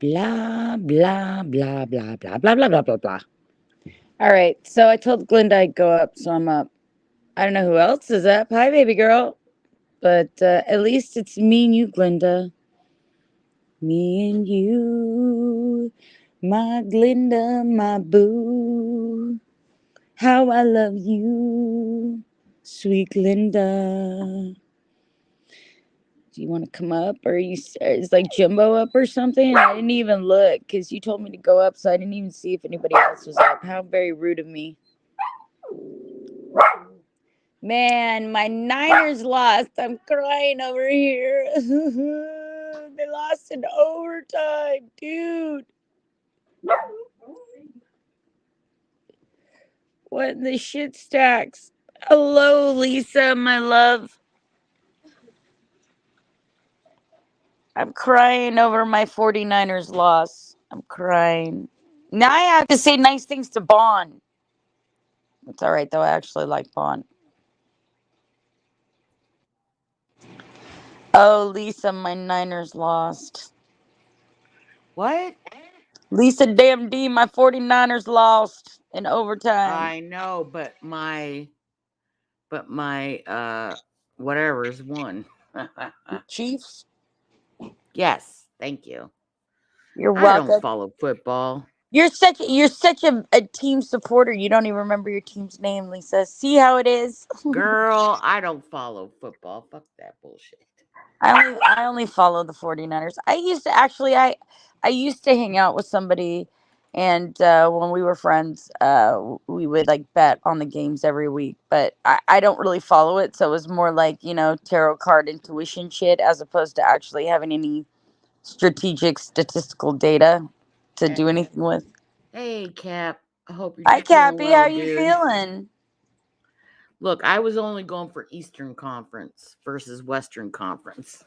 Blah, blah, blah, blah, blah, blah, blah, blah, blah, blah. All right. So I told Glinda I'd go up, so I'm up. I don't know who else is up. Hi, baby girl. But at least it's me and you, Glinda. Me and you. My Glinda, my boo. How I love you. Sweet Glinda. Do you want to come up, or is like Jimbo up or something? I didn't even look because you told me to go up, so I didn't even see if anybody else was up. How very rude of me. Man, my Niners lost. I'm crying over here. They lost in overtime, dude. What in the shit stacks? Hello, Lisa, my love. I'm crying over my 49ers loss. I'm crying. Now I have to say nice things to Bond. It's all right, though. I actually like Bond. Oh, Lisa, my Niners lost. What? Lisa, damn D, my 49ers lost in overtime. I know, but my whatever's won. Chiefs? Yes, thank you. You're I don't welcome. follow football. You're such a team supporter. You don't even remember your team's name, Lisa. See how it is? Girl, I don't follow football. Fuck that bullshit. I only follow the 49ers. I used to hang out with somebody, and when we were friends, we would like bet on the games every week, but I don't really follow it, so it was more like, tarot card intuition shit as opposed to actually having any strategic statistical data to do anything with. Hey, Cap. I hope you're Hi, doing Cappy. How well, you dude. feeling? Look, I was only going for Eastern Conference versus Western Conference.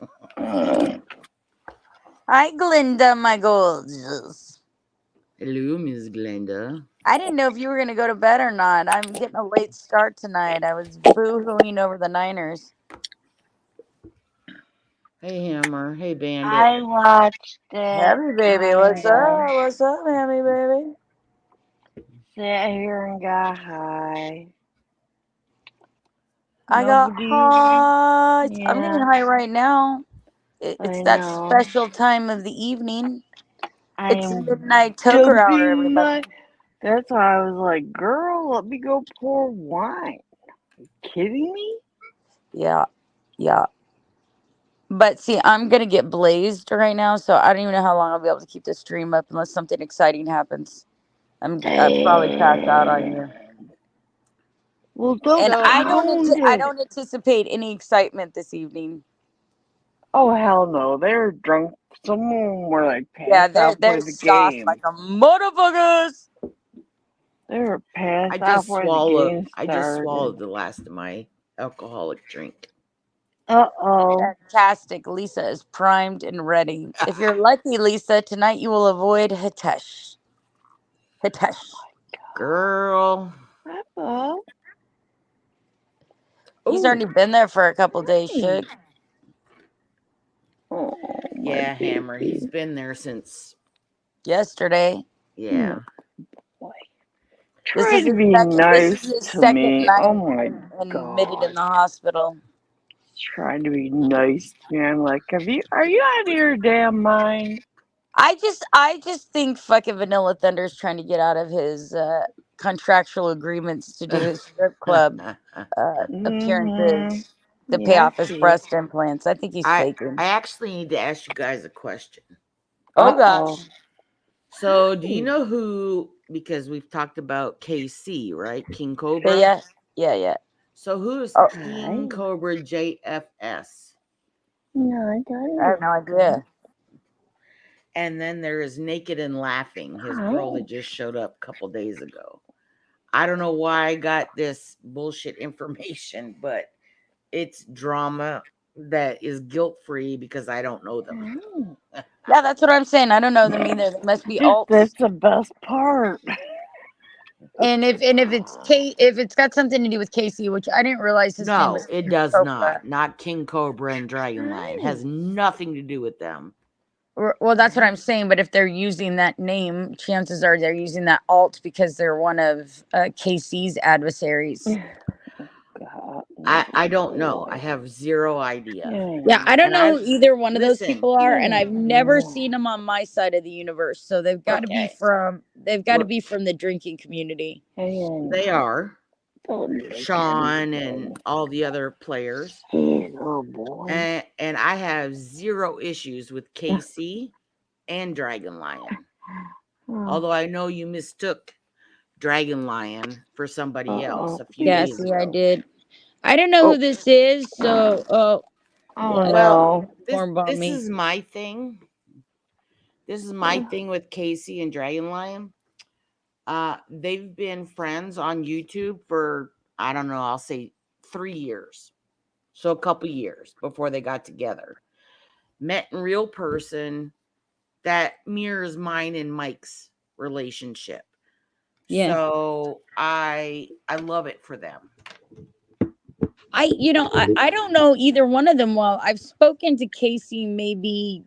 Hi, Glinda, my gorgeous. Hello, Miss Glenda. I didn't know if you were going to go to bed or not. I'm getting a late start tonight. I was boo-hooing over the Niners. Hey, Hammer. Hey, Bandit. I watched it. Happy baby, what's up? What's up, happy baby? Sit here and got high. I got Nobody. hot. I'm getting Yeah, high right now. It's I that know. special time of the evening. It's I'm midnight toker hour, dumping everybody. my. That's why I was like, girl, let me go pour wine. Kidding me? Yeah, yeah. But see, I'm gonna get blazed right now, so I don't even know how long I'll be able to keep this stream up unless something exciting happens. I'd probably pass out on you. Well, don't And pound I it. don't anticipate any excitement this evening. Oh hell no! They were drunk. Some of them were like Yeah, passed they're halfway the sauced like game. a motherfuckers. They were I passed just halfway the swallowed. game I just started. swallowed the last of my alcoholic drink. Uh-oh. Fantastic. Lisa is primed and ready. If you're lucky, Lisa, tonight you will avoid Hitesh. Hitesh. Girl. Uh-oh. He's Ooh. already been there for a couple days, Hmm. shit. Oh, my Yeah, Hammer. He's baby. been there since. Yesterday. No, Yeah. boy. This Try is to his be second this is nice his to second me. night Oh my admitted in god. the hospital. Trying to be nice to me. I'm like, are you out of your damn mind? I just think fucking Vanilla Thunder's trying to get out of his contractual agreements to do his strip club Mm-hmm. appearances to pay Yeah, off his see. breast implants. I think he's I faking. actually need to ask you guys a question. Oh Uh-oh. gosh. So, do you know who? Because we've talked about KC, right? King Yeah, Cobra. yeah, yeah, yeah. So, who's Oh, King Alright. Cobra JFS? No, I got I have it. no idea. And then there is Naked and Laughing, his girl Hi. that just showed up a couple days ago. I don't know why I got this bullshit information, but it's drama that is guilt free because I don't know them. Oh. Yeah, that's what I'm saying. I don't know them either. They must be alts. That's the best part. And if it's got something to do with Casey, which I didn't realize his name No, was it King does Cobra. not. Not King Cobra and Dragonline. Has Hi. nothing to do with them. Well, that's what I'm saying. But if they're using that name, chances are they're using that alt because they're one of KC's adversaries. God, I don't know. I boy. have zero idea. Yeah, I don't And I know who either one of those listen, people are, and I've never seen them on my side of the universe. So okay. they've got to Look, be from the drinking community. they are Don't do that to me, Sean and boy. all the other players. Oh boy. And I have zero issues with KC and Dragon Lion. Oh, Although I know you mistook Dragon Lion for somebody else uh-oh. a few Yeah, days see, I ago. did. I don't know who Oh, this is, so oh Well, no. informed about this me. is my thing. This is my thing with Casey and Dragon Lion. They've been friends on YouTube for, I don't know, I'll say 3 years. So a couple years before they got together. Met in real person that mirrors mine and Mike's relationship. Yeah. So I love it for them. I don't know either one of them well. I've spoken to Casey maybe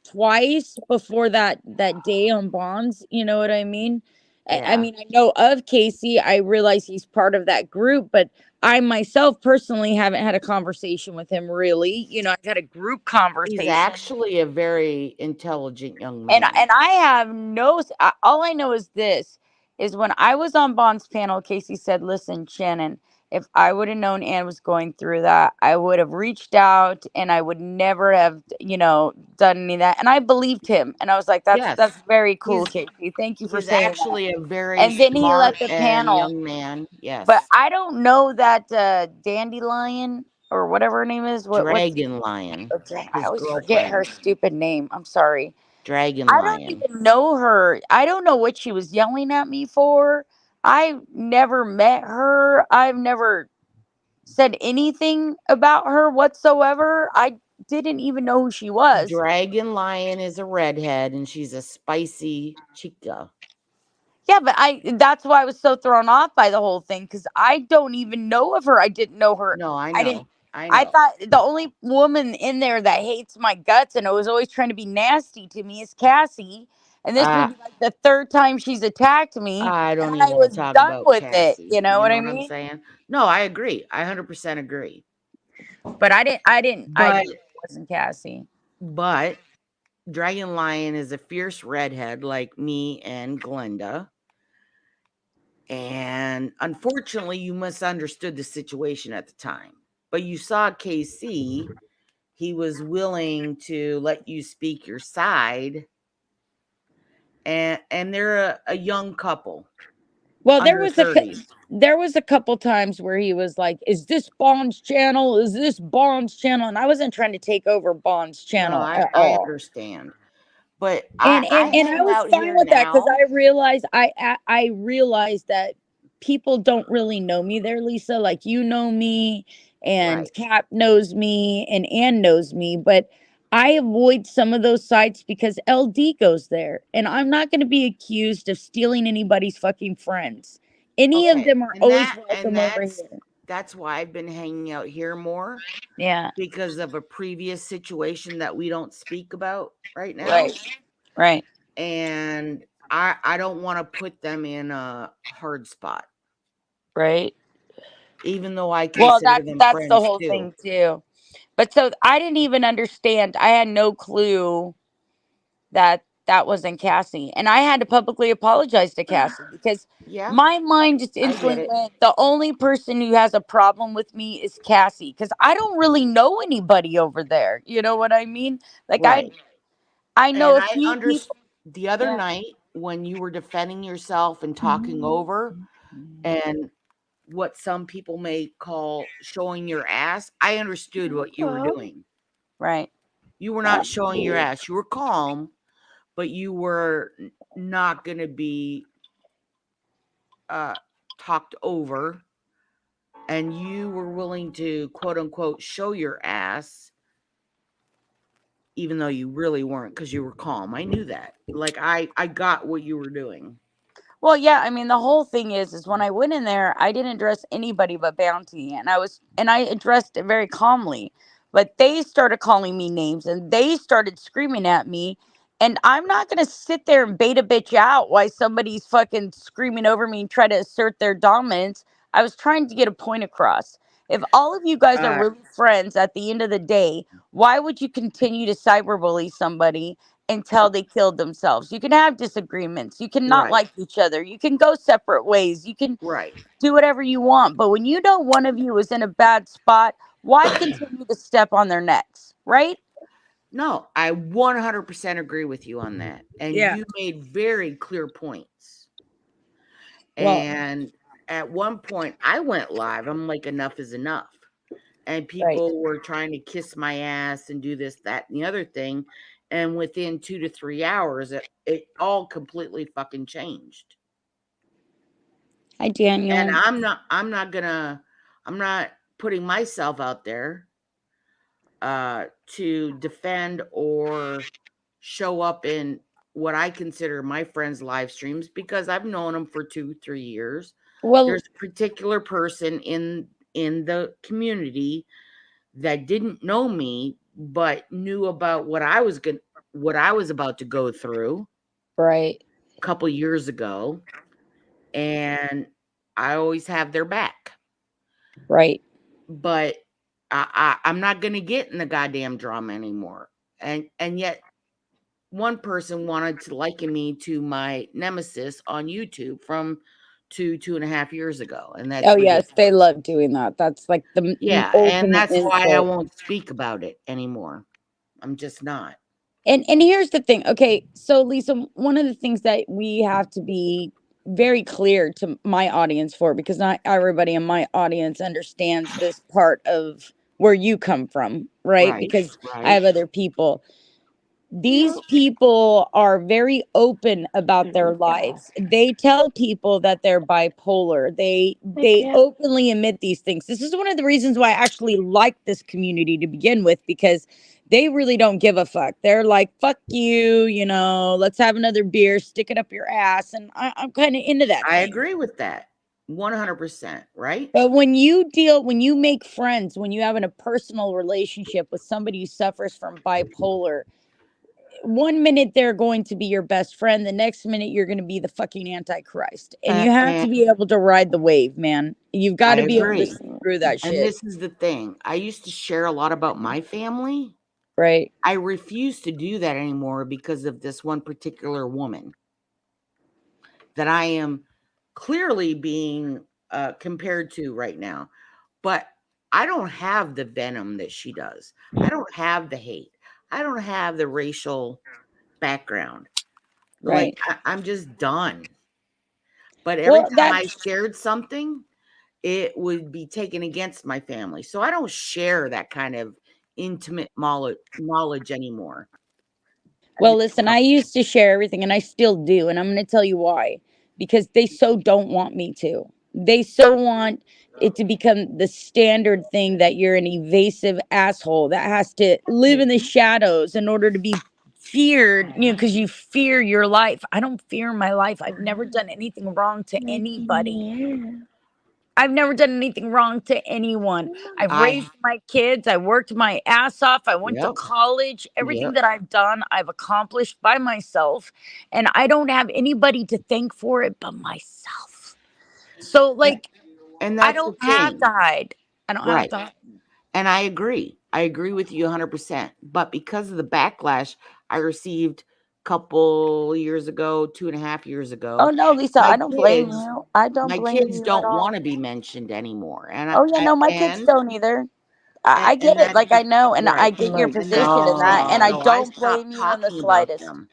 twice before that day on Bonds. You know what I mean? I Yeah. mean, I know of Casey. I realize he's part of that group, but I myself personally haven't had a conversation with him really. I've had a group He's conversation. actually a very intelligent young And man. I have all I know is this is when I was on Bond's panel, Casey said, "Listen, Shannon, if I would have known Ann was going through that, I would have reached out and I would never have, done any of that." And I believed him. And I was like, that's Yes. very cool, He's Casey. Thank you for he's saying that. actually a very And then he smart let the and panel, young man. but Yes. I don't know that Dandelion or whatever her name is. What's Dragon Lion, I his always forget her girlfriend. stupid name. I'm sorry. Dragon I don't Lion. even know her. I don't know what she was yelling at me for. I've never met her. I've never said anything about her whatsoever. I didn't even know who she was. Dragon Lion is a redhead and she's a spicy chica. Yeah, but that's why I was so thrown off by the whole thing cuz I don't even know of her. I didn't know her. No, I I didn't know. I I know. thought the only woman in there that hates my guts and was always trying to be nasty to me is Cassie. And this Uh would be like the third time she's attacked me. I And don't I even want to was talk done about with it. Cassie. You know You what know I what I'm mean? saying? No, I agree. I 100% agree. But I But didn't know it wasn't Cassie. but Dragon Lion is a fierce redhead like me and Glenda. And unfortunately, you misunderstood the situation at the time. But you saw KC, he was willing to let you speak your side. And they're a young couple, Well, under 30s. there was a couple times where he was like, "Is this Bond's channel? Is this Bond's channel?" And I wasn't trying to take over Bond's No, channel at I all. understand. But and I and, and I hang was out fine here with that because now. I realized that people don't really know me there, Lisa. Like you know me, and Right. Cap knows me, and Ann knows me, but I avoid some of those sites because LD goes there, and I'm not going to be accused of stealing anybody's fucking friends. Any of Okay. them are always And welcome over here. that's why I've been hanging out here more, Yeah, because of a previous situation that we don't speak about right now. right, right, And I don't want to put them in a hard spot, right. even though I Well, consider them that's the friends whole too. thing too. But so I didn't even understand. I had no clue that that wasn't Cassie. And I had to publicly apologize to Cassie because Yeah, my mind just I get instantly it. went, the only person who has a problem with me is Cassie because I don't really know anybody over there. You know what I mean? Like Right. I know And a I few understand people. the other Yeah. night when you were defending yourself and talking over and what some people may call showing your ass, I understood what you were doing. Right. You were not showing your ass. You were calm, but you were not going to be uh, talked over, and you were willing to quote unquote show your ass, even though you really weren't because you were calm. I knew that. Like I got what you were doing. Well, yeah, I mean the whole thing is when I went in there, I didn't address anybody but Bounty and I addressed it very calmly. but they started calling me names and they started screaming at me. And I'm not going to sit there and bait a bitch out while somebody's fucking screaming over me and try to assert their dominance. I was trying to get a point across. If all of you guys are Uh, really friends at the end of the day, why would you continue to cyberbully somebody until they killed themselves? You can have disagreements. You can not right, like each other. You can go separate ways. You can right. do whatever you want. But when you know one of you is in a bad spot, why continue to step on their necks? Right? No, I 100% agree with you on that. And Yeah. you made very clear points. Well, And at one point, I went live. I'm like, enough is enough. And right. people were trying to kiss my ass and do this, that, and the other thing. And within 2 to 3 hours, it all completely fucking changed. Hi, And Daniel. I'm not putting myself out there to defend or show up in what I consider my friends' live streams because I've known them for 2, 3 years. Well, There's a particular person in the community that didn't know me but knew about what I was about to go through right, a couple years ago, and I always have their back. right. But I'm not gonna get in the goddamn drama anymore. And yet one person wanted to liken me to my nemesis on YouTube from 2.5 years ago, and Oh, that's yes, they ridiculous. love doing that. That's like the Yeah, and ultimate that's why I insult. won't speak about it anymore. I'm just not. And here's the thing. Okay, so Lisa, one of the things that we have to be very clear to my audience for, because not everybody in my audience understands this part of where you come from, right? Right, Because I right. have other people. These people are very open about There their we go. lives. They tell people that they're bipolar. Thank They you. openly admit these things. This is one of the reasons why I actually like this community to begin with, because they really don't give a fuck. They're like, fuck you, let's have another beer, stick it up your ass. And I'm kind of into that I thing. agree with that. 100%, right? But when you make friends, when you have a personal relationship with somebody who suffers from bipolar, one minute they're going to be your best friend, the next minute you're going to be the fucking antichrist, and you have And to be able to ride the wave, man. You've got I to be able to agree. see through that And shit. this is the thing. I used to share a lot about my family. Right, I refuse to do that anymore because of this one particular woman that I am clearly being compared to right now. But I don't have the venom that she does. I don't have the hate. I don't have the racial background. Like, right. I'm just done. But every Well, time I that's shared something, it would be taken against my family. So I don't share that kind of intimate knowledge anymore. I Well, just listen, don't. I used to share everything and I still do. And I'm going to tell you why. Because they so don't want me to. They so want it to become the standard thing that you're an evasive asshole that has to live in the shadows in order to be feared, because you fear your life. I don't fear my life. I've never done anything wrong to anybody. Yeah. I've never done anything wrong to anyone. I've I raised my kids. I worked my ass off. I went to Yep, college. Everything yep. that I've done, I've accomplished by myself. And I don't have anybody to thank for it but myself. So, And like, and I that's the don't have to thing. hide. I don't have Right. to hide. And I agree. I agree with you 100%. But because of the backlash I received a couple years ago, 2.5 years Oh, ago, no, Lisa, my I don't blame kids you. I don't my blame kids you at don't all. want to be mentioned anymore. And Oh, yeah, no, my kids don't either. I and get it. that's Like, I the know. And I right. I'm get your like, And that's position the in that. thing. And I no. So I don't stopped blame you in the talking about slightest. them.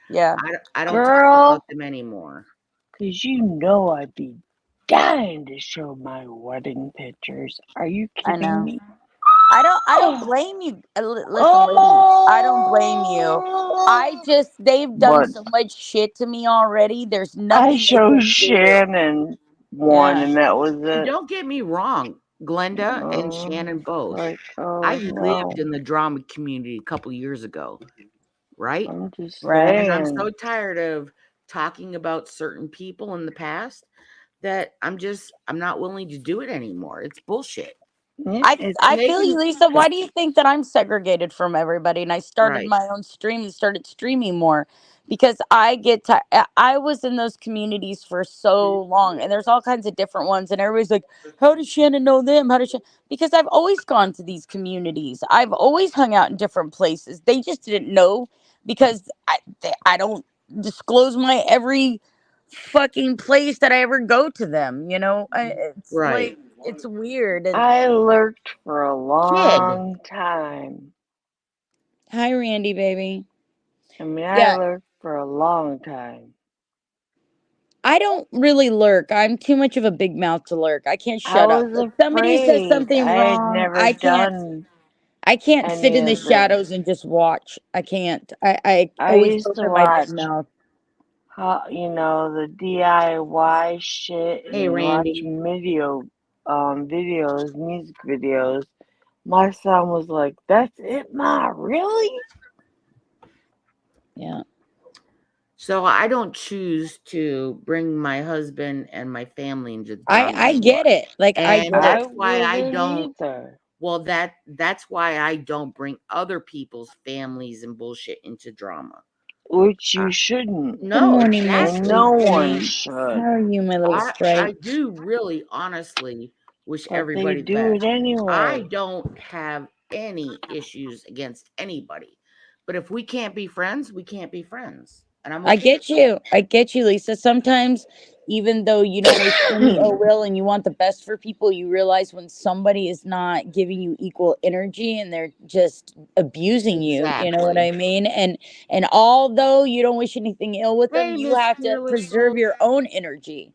Yeah, I don't talk about Girl, them anymore. because you know I'd be dying to show my wedding pictures. Are you I kidding know. me? I don't Oh, blame you. Listen, lady, I don't blame you. I oh. just they've done But so much shit to me already. There's I nothing they showed can do. Shannon one, Yeah, and that was And it. don't get me wrong, Glenda and Shannon It's both. like, I oh lived no. in the drama community a couple years ago, right? I'm just right. And I'm so saying. tired of talking about certain people in the past that I'm not willing to do it anymore. It's bullshit. Yeah, I it's I feel you, Megan, Lisa. Why do you think that I'm segregated from everybody? And I started right, my own stream and started streaming more because I get to. I was in those communities for so long, and there's all kinds of different ones, and everybody's like, "How does Shannon know them? How does she?" Because I've always gone to these communities. I've always hung out in different places. They just didn't know because I don't disclose my every fucking place that I ever go to them. It's right. like it's weird. And I lurked for a Kid. long time. hi, Randy, baby. I mean, I Yeah, lurked for a long time. I don't really lurk. I'm too much of a big mouth to lurk. I can't I shut up. was If somebody says afraid. something I had wrong, never I can't. done I can't sit any in the of this. shadows and just watch. I can't. I I always used to open my big watch mouth. how the DIY shit Hey, and watch Randy. videos, music videos. My son was like, "That's it, Ma? Really?" Yeah, So I don't choose to bring my husband and my family into drama I get anymore. it. Like I And get it. I that's why I wouldn't don't either. well that's why I don't bring other people's families and bullshit into drama. Which I, you shouldn't, Good no, morning, Miss and exactly. no one Tiffany. How should. are you, my little I sprite? do really honestly wish But they everybody the do it best. I anyway. don't have any issues against anybody. But if we can't be friends, we can't be friends. And I'm I okay with get that. you. I get you, Lisa. Sometimes, even though you don't wish any ill will and you want the best for people, you realize when somebody is not giving you equal energy and they're just abusing you. You know what Exactly. I mean? And although you don't wish anything ill with them, Hey, you Miss have to Fearless preserve Rose. your own energy.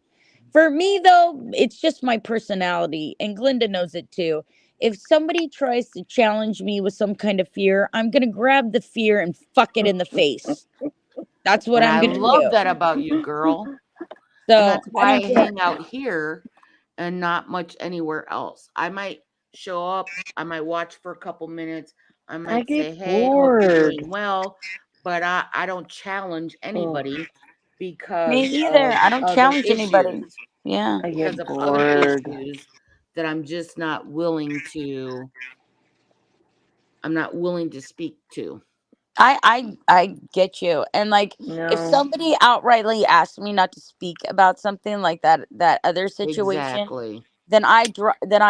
For me, though, it's just my personality, and Glinda knows it too. If somebody tries to challenge me with some kind of fear, I'm gonna grab the fear and fuck it in the face. That's what And I'm I gonna love do. that about you, girl. And So that's I why don't I care. hang out here and not much anywhere else. I might show up, I might watch for a couple minutes, I I might get say, hey, hope you're bored. doing well, but I don't challenge Oh, anybody Me because either. of I don't other challenge anybody. issues. Yeah. I Because get of other bored. issues that I'm not willing to speak to. I get you. And like if No. somebody outrightly asks me not to speak about something like that other situation, Exactly. then I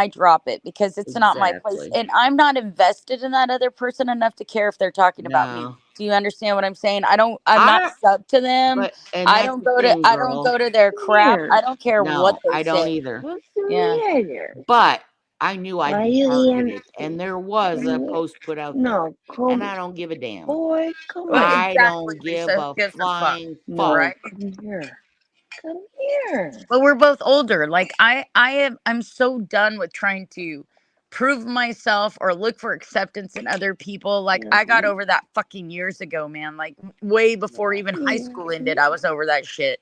drop it because it's not my place Exactly. and I'm not invested in that other person enough to care if they're talking about me. No. Do you understand what I'm saying? I'm not I sub to them. and that's the thing, I don't girl. go to their Come crap. I here. don't care what No, they I don't say. either. What's the Yeah. matter? But I knew I'd Why be you eating? targeted, and there was a Come here. post put out there, No, and come, I don't give a damn. boy, come Well, here. I exactly, don't give Lisa. Who a gives a fuck? flying fuck. No, Right? come here. Come here. But we're both older. Like I'm so done with trying to prove myself or look for acceptance in other people. Like I got Mhm. over that fucking years ago, man. Like way before even high school ended, I was over that shit.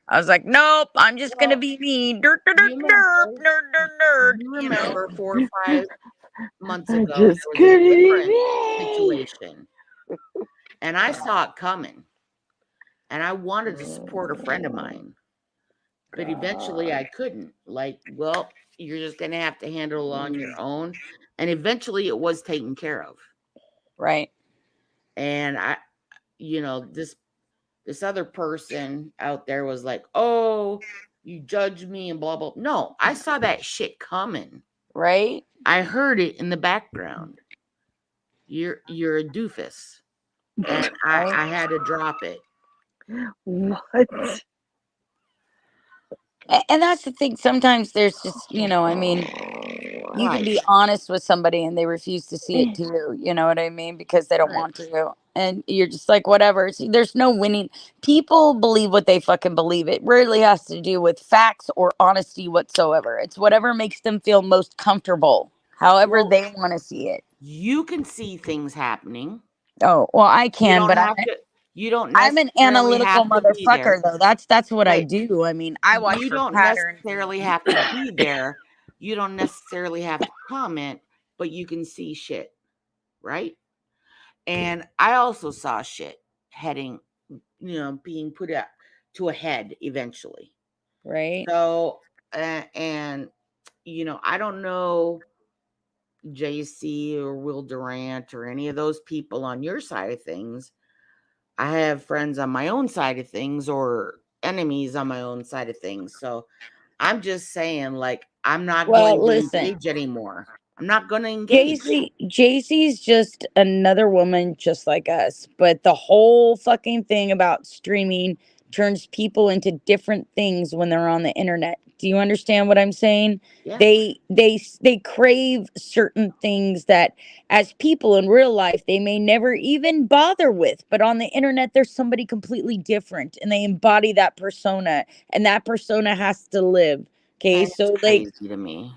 I was like, nope, I'm just gonna Well, be me. Dirt, dirt, dirt, you derp, remember, nerd, nerd, nerd. you You know? remember 4 or 5 months I ago, just there was a couldn't different even. situation, and I saw it coming, and I wanted to support a friend of Oh, mine, but eventually God. I couldn't. Like, well, you're just gonna have to handle it on Mm. your own, and eventually it was taken care of. Right, And this other person out there was like, "Oh, you judge me and blah blah." No, I saw that shit coming. right. I heard it in the background. You're a doofus, and Right. I had to drop it. What? And that's the thing. Sometimes there's just, I mean, you can Right, be honest with somebody and they refuse to see it Eh, too. You know what I mean? Because they don't right. want to. And you're just like, whatever. There's no winning. People believe what they fucking believe. It rarely has to do with facts or honesty whatsoever. It's whatever makes them feel most comfortable, however Well, they want to see it. you can see things happening. Oh, well, I You can, don't but have to. You don't I'm an necessarily analytical have to be there. motherfucker though. That's what I Right. do. I mean, I watch You for don't patterns. necessarily have to be there. You don't necessarily have to comment, but you can see shit, right? And I also saw shit heading, being put up to a head eventually. Right? So, and I don't know JC or Will Durant or any of those people on your side of things. I have friends on my own side of things or enemies on my own side of things. So I'm just saying, like, I'm not Well, going to listen, engage anymore. I'm not going to engage. JC's just another woman just like us. But the whole fucking thing about streaming turns people into different things when they're on the internet. Do you understand what I'm saying? Yeah. They crave certain things that as people in real life they may never even bother with, but on the internet there's somebody completely different and they embody that persona, and that persona has to live. Okay, And it's so like crazy to me.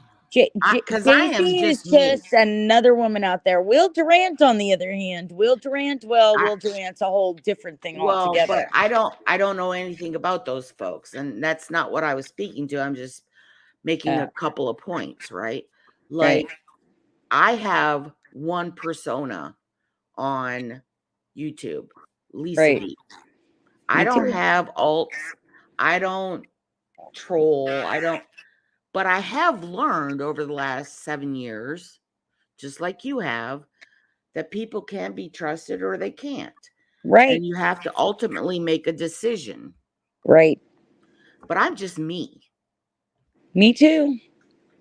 Because I am JC is just me. just another woman out there. Will Durant, on the other hand, I, Will Durant's a whole different thing well, but altogether. I don't know anything about those folks, and that's not what I was speaking to. I'm just making a Yeah, couple of points, right? right, Like, I have one persona on YouTube, Lisa right. D. I Me don't too. have alts. I don't troll. I don't, but I have learned over the last 7 years, just like you have, that people can be trusted or they can't. Right, And you have to ultimately make a decision. right. But I'm just me. Me too.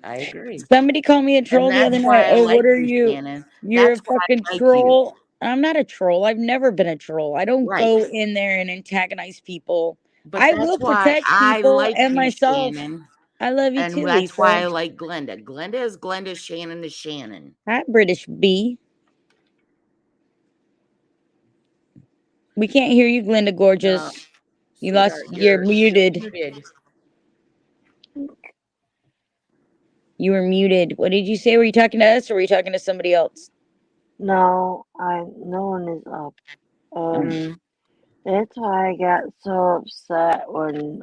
I agree. Somebody called me a And troll the that's other night. why I Oh, like what are you, you? Shannon. You're That's a why fucking I like you. troll. I'm not a troll. I've never been a troll. I don't Right. go in there and antagonize people. But I that's will why protect I people like and you, myself. Shannon. I love you And too, that's why Lisa. I like Glenda. Glenda is Glenda, Shannon is Shannon. Hi, British bee. We can't hear you, Glenda No, Gorgeous. You lost. sweetheart, You're you're muted. muted. You were muted. What did you say? Were you talking to us or were you talking to somebody else? No, no one is up. Um, That's why I got so upset when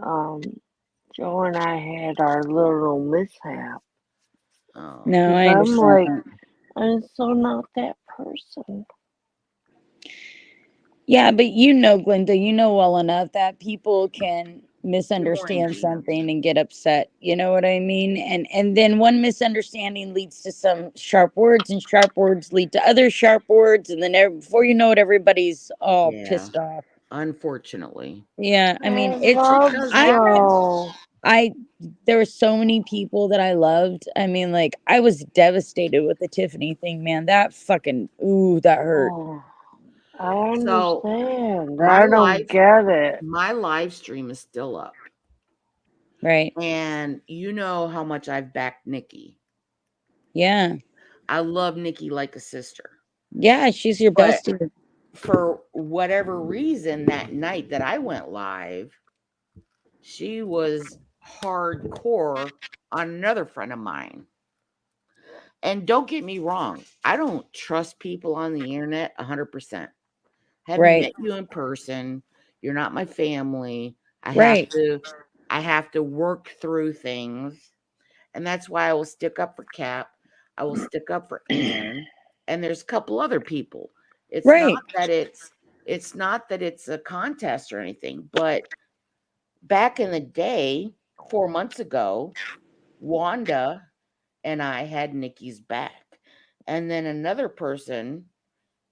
Joe and I had our little mishap. Oh. no, 'Cause I I'm understand like, that. I'm so not that person. Yeah, but you know, Glenda, you know well enough that people can Good morning, misunderstand Gina. something and get upset. You know what I mean? And then one misunderstanding leads to some sharp words, and sharp words lead to other sharp words, and then before you know it, everybody's all Yeah, pissed off. unfortunately. Yeah, I mean, I it's It love does I'm not happen. Joe. I there were so many people that I loved. I mean, like I was devastated with the Tiffany thing, man. That fucking ooh, that hurt. Oh, I So understand. my I don't live get it. my live stream is still up. Right. And you know how much I've backed Nikki. Yeah. I love Nikki like a sister. Yeah, she's your But bestie. for whatever reason, that night that I went live, she was hardcore on another friend of mine. And don't get me wrong, I don't trust people on the internet 100%. Haven't Right. met you in person. You're not my family. I have Right. to I have to work through things. And that's why I will stick up for Cap. I will stick up for Ann. And there's a couple other people. It's not Right. that it's not that it's a contest or anything, but back in the day, 4 months ago, Wanda and I had Nikki's back. And then another person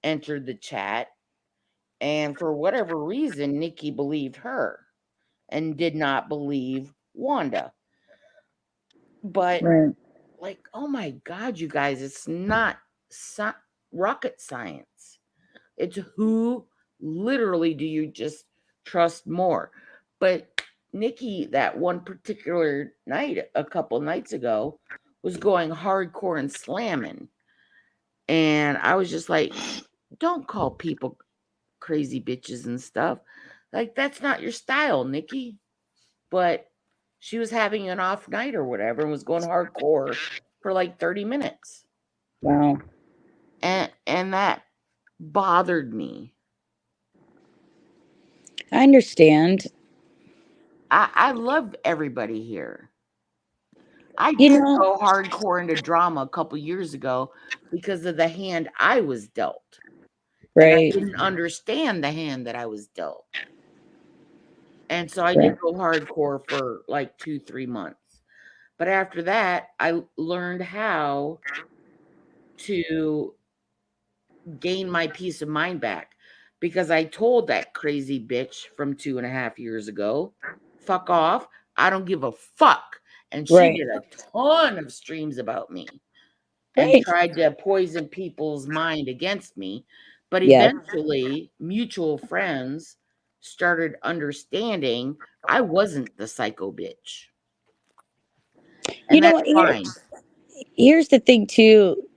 entered the chat, and for whatever reason, Nikki believed her and did not believe Wanda. But, Right. like, oh my God, you guys, it's not sci- rocket science. It's who literally do you just trust more. But Nikki, that one particular night, a couple nights ago, was going hardcore and slamming. And I was just like, don't call people crazy bitches and stuff. Like, that's not your style, Nikki. But she was having an off night or whatever and was going hardcore for like 30 minutes. Wow. And that bothered me. I understand. I love everybody here. I You did know, go hardcore into drama a couple years ago because of the hand I was dealt. And I right. didn't understand the hand that I was dealt. And so I Right. did go hardcore for like 2, 3 months. But after that, I learned how to gain my peace of mind back because I told that crazy bitch from 2.5 years ago, fuck off. I don't give a fuck. And she Right. did a ton of streams about me and Right. tried to poison people's mind against me. But Yeah. eventually, mutual friends started understanding I wasn't the psycho bitch. You And know that's what? fine. Here's the thing too,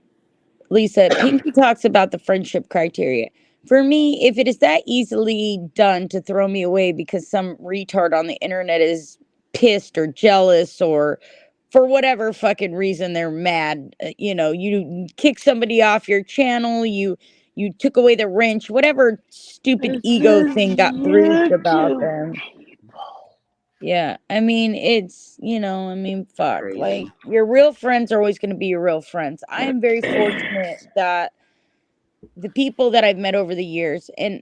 Lisa. Pinky talks about the friendship criteria. For me, if it is that easily done to throw me away because some retard on the internet is pissed or jealous or for whatever fucking reason they're mad, you kick somebody off your channel, you took away the wrench, whatever stupid This ego is thing got bruised about YouTube them. people. Yeah, I mean, fuck. Like, Crazy. your real friends are always going to be your real friends. I am very fortunate that the people that I've met over the years, and,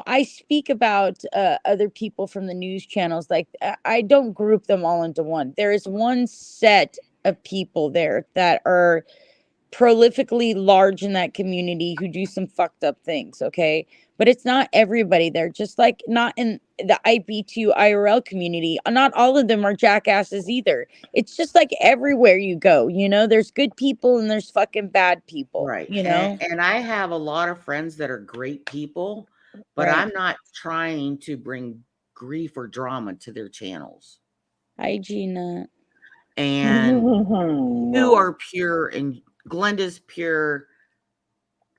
I speak about other people from the news channels. Like, I don't group them all into one. There is one set of people there that are prolifically large in that community who do some fucked up things, okay? But it's not everybody there, just like not in the IP2 IRL community. Not all of them are jackasses either. It's just like everywhere you go, there's good people and there's fucking bad people, Right. And I have a lot of friends that are great people, but Right. I'm not trying to bring grief or drama to their channels. Hi, Gina. And you No. are pure, and Glenda's pure,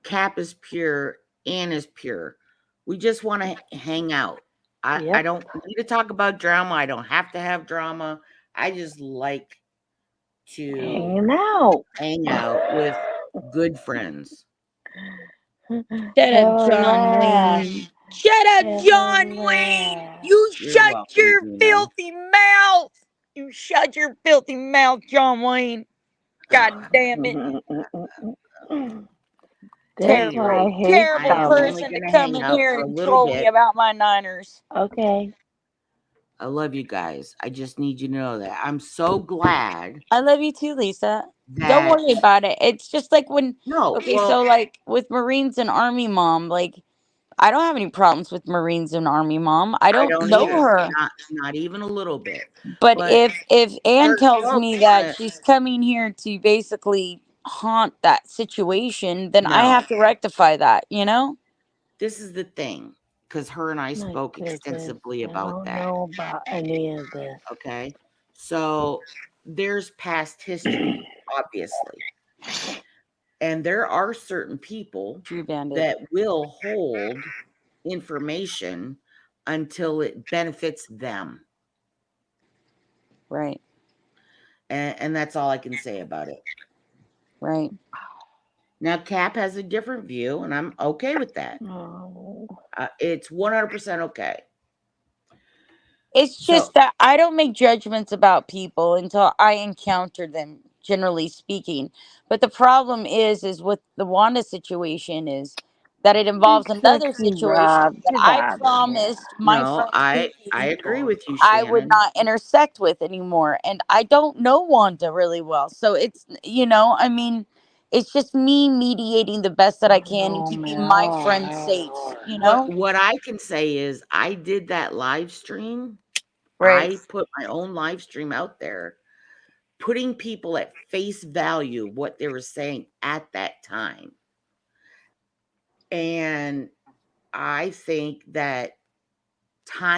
Cap is pure, Ann is pure. We just want to hang out. I Yep. don't need to talk about drama. I don't have to have drama. I just like to Hanging out. hang out with good friends. Shut Have up, a John laugh. Wayne. Shut up, Have a John Wayne. laugh. You You're shut welcome, your Gina. filthy mouth. You shut your filthy mouth, John Wayne. God damn it. That's Terrible, why I Anyway, hate I terrible am Thomas. only person to going to come hang in out here for a and little troll me bit. about my Niners. Okay. I love you guys. I just need you to know that. I'm so glad I love you too, Lisa. Don't that worry about it. It's just like when, no, okay, so well, like with Marines and Army Mom, like, I don't have any problems with Marines and Army Mom. I I don't don't know either. her. Not even a little bit. But But if Anne certain tells folks me want that to she's coming here to basically haunt that situation, then I no. have to rectify that? This is the thing cuz her and I My spoke goodness. extensively I about don't that, know about any of this. okay? So there's past history, obviously. And there are certain people True Bandit. that will hold information until it benefits them. Right, And that's all I can say about it. right. Now, Cap has a different view, and I'm okay with that. No. It's 100% okay. It's So, just that I don't make judgments about people until I encounter them, generally speaking. But the problem is with the Wanda situation is that it Big involves another sexy situation Rob, that get I out of here. promised my no, friend I Pinky agree with you, I would Shannon. not intersect with anymore. And I don't know Wanda really well. So I mean, it's just me mediating the best that I can and No, keeping my friends man. safe, you What know? what I can say is I did that live stream. Right, I put my own live stream out there, putting people at face value what they were saying at that time. And I think that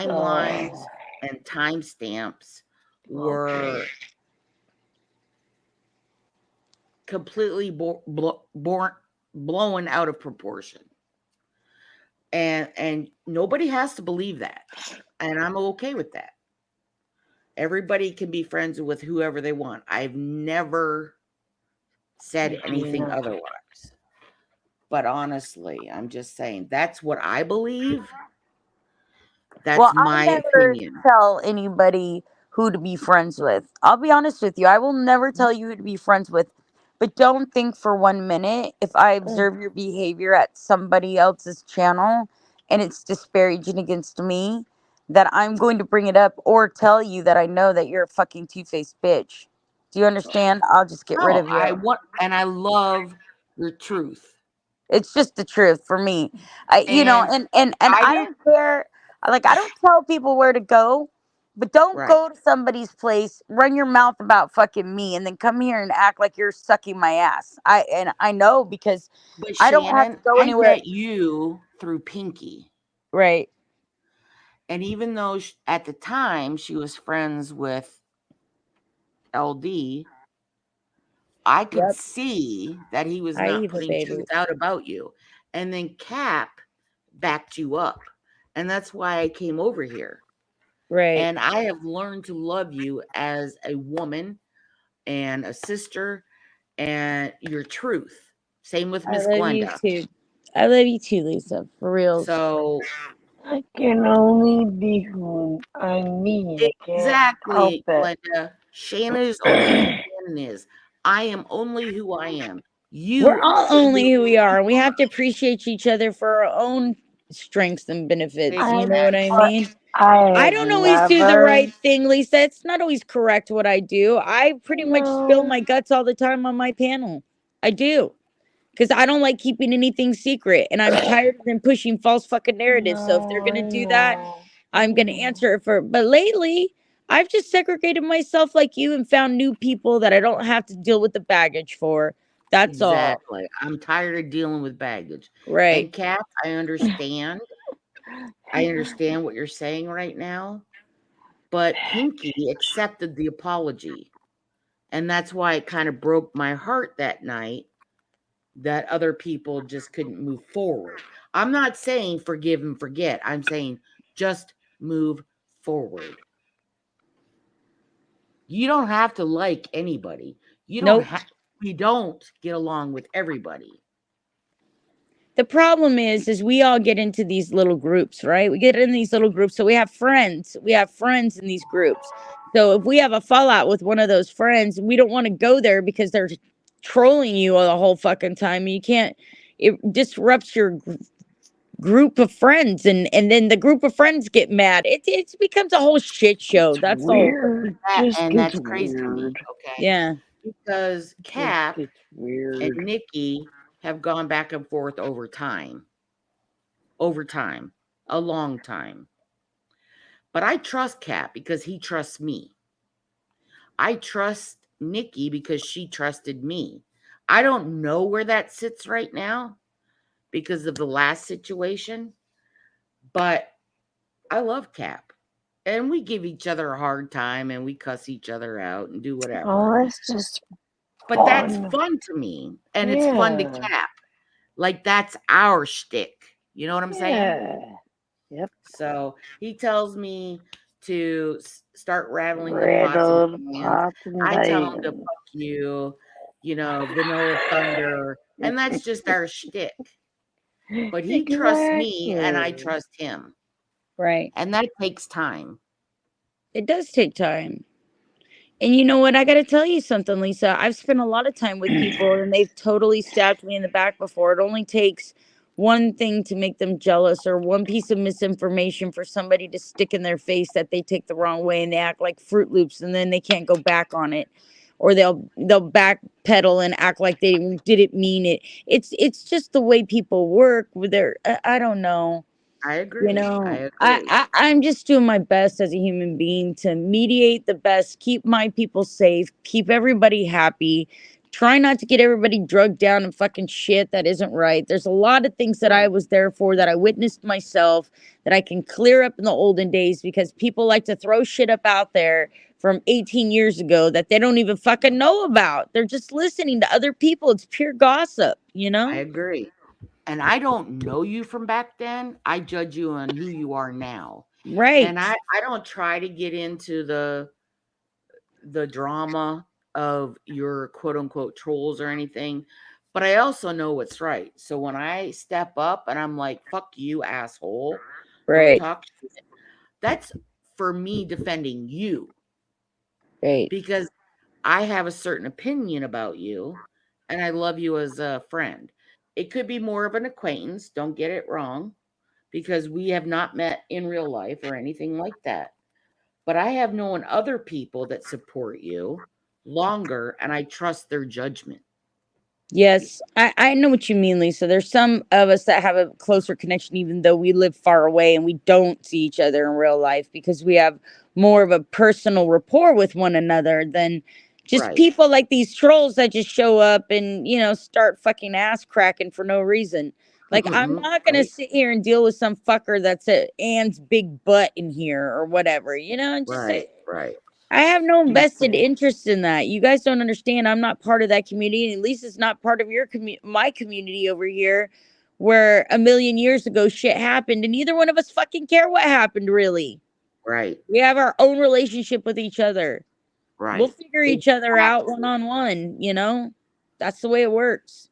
Oh, timelines and timestamps okay. were completely blown out of proportion. And nobody has to believe that. And I'm okay with that. Everybody can be friends with whoever they want. I've never said anything Gina. otherwise. But honestly, I'm just saying that's what I believe. well, That's I my never opinion. tell anybody who to be friends with. I'll be honest with you. I will never tell you who to be friends with. But don't think for 1 minute if I Mm. observe your behavior at somebody else's channel and it's disparaging against me that I'm going to bring it up or tell you that I know that you're a fucking two-faced bitch. Do you understand? I'll just get rid No, of I you. want, and I love your truth. It's just the truth for me. You know, And and I I didn't don't care. Like, I don't tell people where to go, but don't right. go to somebody's place, run your mouth about fucking me, and then come here and act like you're sucking my ass. I know because But I don't have to Shannon, go I anywhere. met you through Pinky. Right. And even though at the time she was friends with LD, I could Yep. see that he was Hi, not Eva, putting baby. truth out about you. And then Cap backed you up. And that's why I came over here. Right. And I have learned to love you as a woman and a sister and your truth. Same with I Miss love you Glenda. too. I love you too, Lisa. For reals. So I can only be who I'm me. I can't help exactly, it. Glenda. Shannon is only who Shannon is. I am only who I am. We're You all are only who who we are. you We have to appreciate each other for our own strengths and benefits. You I know what I exactly. but mean? I I have don't always do the never right thing, Lisa. It's not always correct what I do. I pretty much spill no my guts all the time on my panel. I do. Because I don't like keeping anything secret. And I'm tired of them pushing false fucking narratives. So if they're no going to I do that, know I'm I going to know. answer it for. But lately, I've just segregated myself like you and found new people that I don't have to deal with the baggage for. That's all. Exactly. I'm tired of dealing with baggage. Right. And Cap, I understand. I understand what you're saying right now. But Pinky accepted the apology. And that's why it kind of broke my heart that night that other people just couldn't move forward. I'm not saying forgive and forget. I'm saying just move forward. You don't have to like anybody. You don't Nope. have we don't get along with everybody. The problem is we all get into these little groups, right? We get in these little groups, so we have friends. We have friends in these groups. So if we have a fallout with one of those friends, we don't want to go there because they're trolling you the whole fucking time. You can't. It disrupts your group of friends, and then the group of friends get mad. It becomes a whole shit show. It's That's the whole thing. weird. Just And gets that's crazy to me, weird. okay? Yeah. Because Just Cap gets and weird. Nikki have gone back and forth over time, a long time. But I trust Cap because he trusts me. I trust Nikki because she trusted me. I don't know where that sits right now because of the last situation, but I love Cap. And we give each other a hard time and we cuss each other out and do Oh, whatever. that's just But that's fun. fun to me. And it's fun to Yeah. Cap. Like that's our shtick. You know what I'm saying? Yeah. Yep. So he tells me to start rattling the pots and Rattled pans. pots and I tell him to pans. fuck you know, Vanilla Thunder. And that's just our shtick. But he trusts me and I Exactly. trust him. Right. And that takes time. It does take time. And you know what? I got to tell you something, Lisa. I've spent a lot of time with people and they've totally stabbed me in the back before. It only takes one thing to make them jealous or one piece of misinformation for somebody to stick in their face that they take the wrong way and they act like Fruit Loops and then they can't go back on it. Or they'll backpedal and act like they didn't mean it. It's just the way people work with their I don't know. I You agree. I know, agree. I'm just doing my best as a human being to mediate the best, keep my people safe, keep everybody happy, try not to get everybody drugged down and fucking shit that isn't right. There's a lot of things that I Right. was there for that I witnessed myself that I can clear up in the olden days because people like to throw shit up out there from 18 years ago that they don't even fucking know about. They're just listening to other people. It's pure gossip, you I know? agree. And I don't know you from back then. I judge you on who you are now. And Right. I don't try to get into the drama of your quote unquote trolls or anything, but I also know what's right. So when I step up and I'm like, fuck you, asshole, don't Right. talk shit, that's for me defending you Right. because I have a certain opinion about you and I love you as a friend. It could be more of an acquaintance, don't get it wrong, because we have not met in real life or anything like that. But I have known other people that support you longer and I trust their judgment. Yes, I know what you mean, Lisa. There's some of us that have a closer connection, even though we live far away and we don't see each other in real life because we have more of a personal rapport with one another than just Right. people like these trolls that just show up and, start fucking ass cracking for no reason. Like, I'm not going to Right. sit here and deal with some fucker that's a Anne's big butt in here or whatever, and just Right. Right. I have no vested People. interest in that. You guys don't understand. I'm not part of that community, and at least it's not part of my community over here, where a million years ago shit happened, and neither one of us fucking care what happened. Really, Right. we have our own relationship with each other. We'll Right. figure each other out one on one. That's the way it works.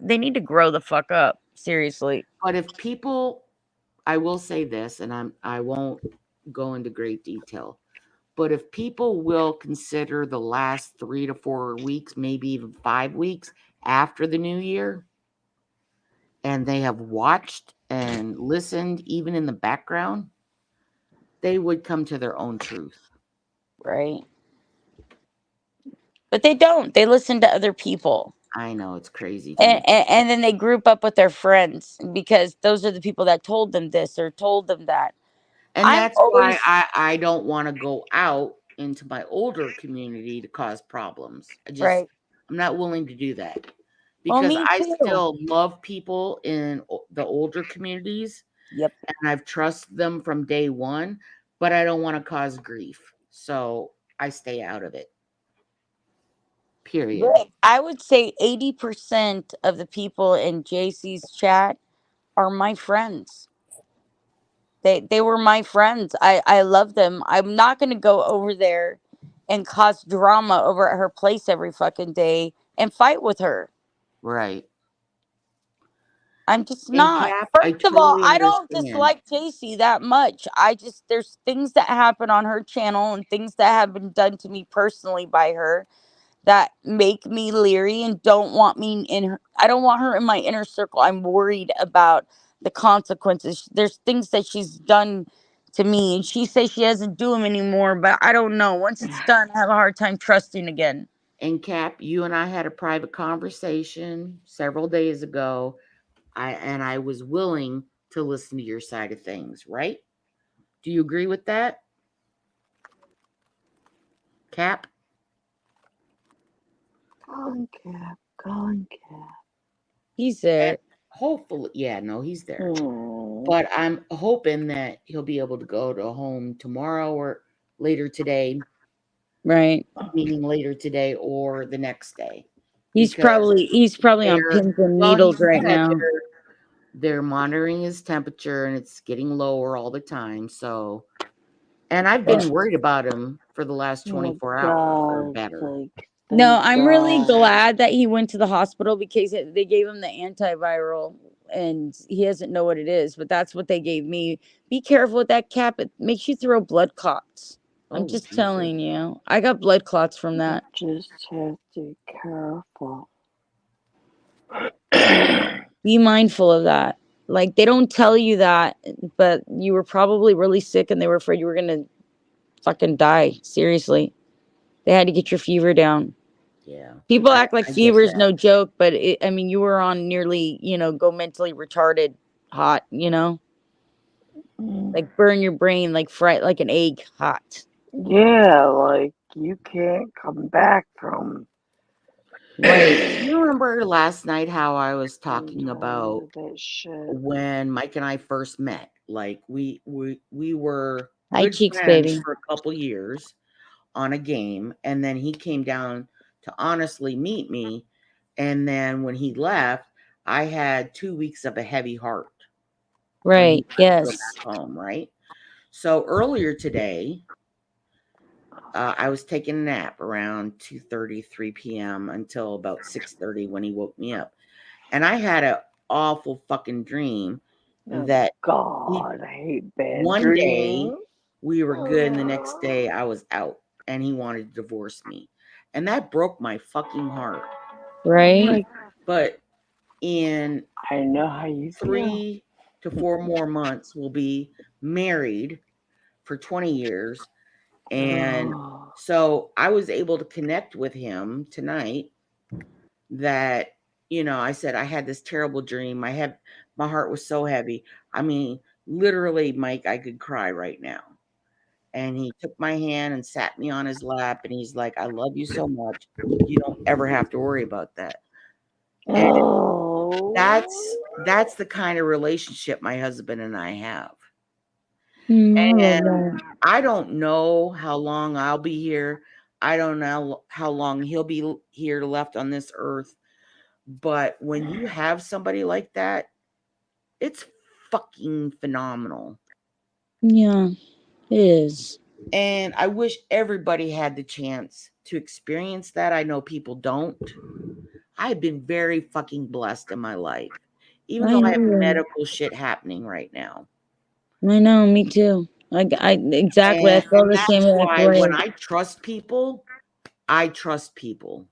They need to grow the fuck up. Seriously. But if people, I will say this, and I won't go into great detail. But if people will consider the last 3 to 4 weeks, maybe even 5 weeks after the new year, and they have watched and listened even in the background, they would come to their own truth. Right. But they don't. They listen to other people. I know it's crazy to and, me. and and then they group up with their friends because those are the people that told them this or told them that. And I'm that's why always I don't want to go out into my older community to cause problems. right. I'm not willing to do that Well, because me I too. still love people in the older communities Yep. and I've trusted them from day one, but I don't want to cause grief. So I stay out of it. Period. But I would say 80% of the people in JC's chat are my friends. They were my friends. I love them. I'm not going to go over there and cause drama over at her place every fucking day and fight with her. Right. I'm just And not. Cap, I First of all, truly I don't understand. dislike Casey that much. There's things that happen on her channel and things that have been done to me personally by her that make me leery and don't want me in her. I don't want her in my inner circle. I'm worried about the consequences. There's things that she's done to me and she says she doesn't do them anymore, but I don't know. Once it's done, I have a hard time trusting again. And Cap, you and I had a private conversation several days ago. I was willing to listen to your side of things, right? Do you agree with that, Cap? Gone Cap, gone Cap. He's And there. hopefully, yeah, no, he's there. Hmm. But I'm hoping that he'll be able to go to home tomorrow or later today, Right. meaning later today or the next day, He's because probably he's probably on they're pins and well, he needles right said now. they're monitoring his temperature and it's getting lower all the time. So, and I've been worried about him for the last Oh 24 hours or God's better. sake. No, Thank I'm really God. glad that he went to the hospital because they gave him the antiviral and he doesn't know what it is, but that's what they gave me. Be careful with that cap. It makes you throw blood clots. I'm Oh, just Jesus. telling you. I got blood clots from You that. just have to be careful. Be mindful of that. Like they don't tell you that, but you were probably really sick and they were afraid you were going to fucking die. Seriously. They had to get your fever down. Yeah. People I, act like I get fever is that. no joke, but I mean, you were on nearly, go mentally retarded hot, Mm. like burn your brain, like fried like an egg hot. Yeah, like you can't come back from Right. You remember last night how I was being talking told about that shit. when Mike and I first met? Like we were Hi, good cheeks, friends baby. for a couple years on a game, and then he came down to honestly meet me, and then when he left, I had 2 weeks of a heavy heart when he Right. left to go Yes. back home, right? So earlier today, I was taking a nap around 2:30, 3 p.m. until about 6:30 when he woke me up. And I had an awful fucking dream Oh that he, God, I hate bad one day dreams. we were good and the next day I was out and he wanted to divorce me. And that broke my fucking heart. Right. Like, But in I know how you feel. 3 to 4 more months, we'll be married for 20 years. And Oh, so I was able to connect with him tonight that, I said I had this terrible dream. My heart was so heavy. I mean, literally, Mike, I could cry right now. And he took my hand and sat me on his lap, and he's like, "I love you so much. You don't ever have to worry about that." And Oh. that's the kind of relationship my husband and I have. I love And that. I don't know how long I'll be here. I don't know how long he'll be here left on this earth. But when you have somebody like that, it's fucking phenomenal. Yeah, it is. And I wish everybody had the chance to experience that. I know people don't. I've been very fucking blessed in my life, even I though I have know. medical shit happening right now. I know. Me too. I exactly. I feel And the same that's exact why when way. I trust people, I trust people.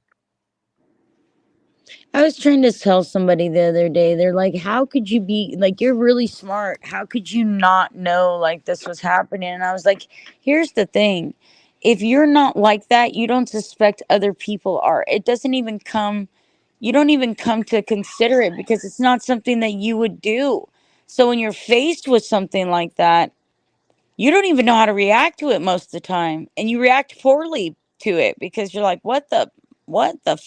I was trying to tell somebody the other day, they're like, how could you be like, you're really smart. How could you not know like this was happening? And I was like, here's the thing. If you're not like that, you don't suspect other people are. It doesn't even come, you don't even come to consider it because it's not something that you would do. So when you're faced with something like that, you don't even know how to react to it most of the time. And you react poorly to it because you're like, what the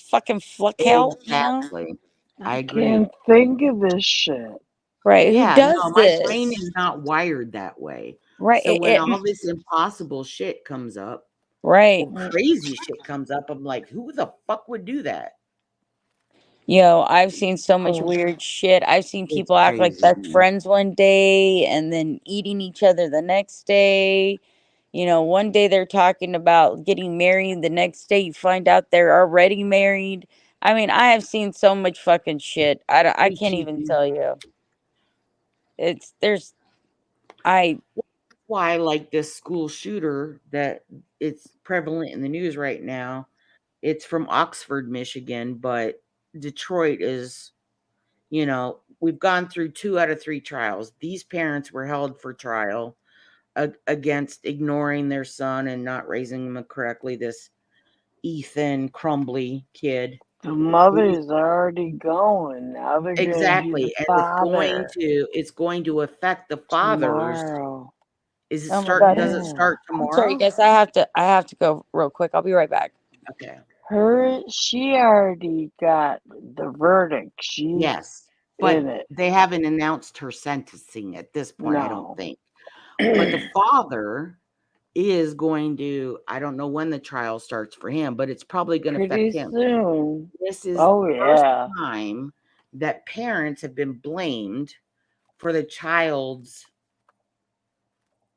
fucking fuck hell, you know? Exactly. I I agree. can't think of this shit. Right, who Yeah, no, does my brain this? is not wired that way. Right, So when all this impossible shit comes up right. or crazy shit comes up, I'm like, who the fuck would do that? Yo, I've seen so much Oh, weird shit. I've seen It's people act like crazy. best friends one day and then eating each other the next day. You know, one day they're talking about getting married, the next day you find out they're already married. I mean, I have seen so much fucking shit. I Hey, can't even Chiefy. tell you. It's there's I Why I like this school shooter that it's prevalent in the news right now. It's from Oxford, Michigan, but Detroit is, we've gone through 2 out of 3 trials. These parents were held for trial against ignoring their son and not raising him correctly. This Ethan Crumbly kid. the Who's mother's already going. Now they're gonna do the exactly, and father it's going to affect the fathers. tomorrow. oh my god. Does it Yeah. start I'm sorry tomorrow? guys, I have to go real quick. I'll be right back. Okay. She already got the verdict. She's Yes, in but it. they haven't announced her sentencing at this point, I don't No. think. But the father is going to, I don't know when the trial starts for him, but it's probably going to affect Pretty him. soon. This is Oh, the first yeah. time that parents have been blamed for the child's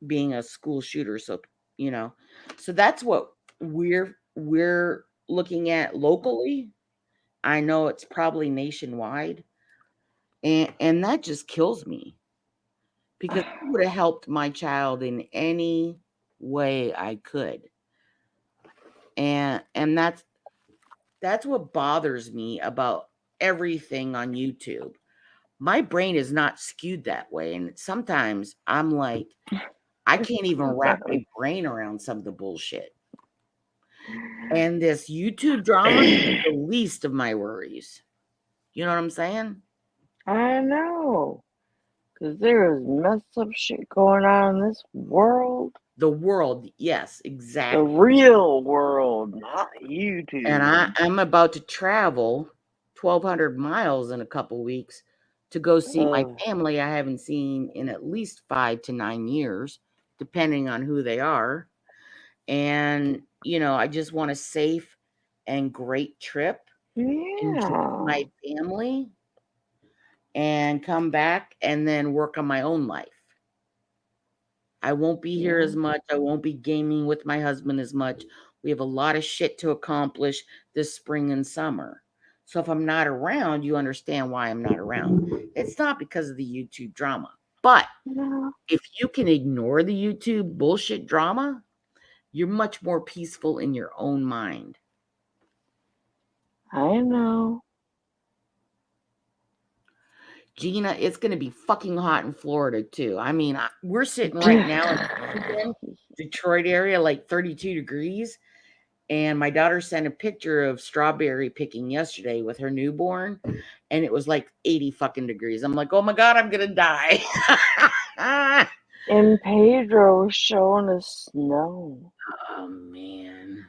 being a school shooter. So, you know, so that's what we're looking at locally. I know it's probably nationwide, and that just kills me because I would have helped my child in any way I could. And that's what bothers me about everything on YouTube. My brain is not skewed that way, and sometimes I'm like, I can't even wrap my brain around some of the bullshit. And this YouTube drama is the least of my worries. You know what I'm saying? I know. Because there is messed up shit going on in this world. The world, yes, The exactly. real world, not And YouTube. I'm about to travel 1,200 miles in a couple weeks to go see my Ugh. family I haven't seen in at least 5 to 9 years, depending on who they are. And, I just want a safe and great trip, enjoy Yeah. my family, and come back and then work on my own life. I won't be here Yeah. as much. I won't be gaming with my husband as much. We have a lot of shit to accomplish this spring and summer. So if I'm not around, you understand why I'm not around. It's not because of the YouTube drama. But No, if you can ignore the YouTube bullshit drama, you're much more peaceful in your own mind. I know. Gina, it's going to be fucking hot in Florida too. I mean, we're sitting right now in Michigan, Detroit area, like 32 degrees. And my daughter sent a picture of strawberry picking yesterday with her newborn, and it was like 80 fucking degrees. I'm like, oh my God, I'm gonna die. And Pedro was showing us snow Oh man.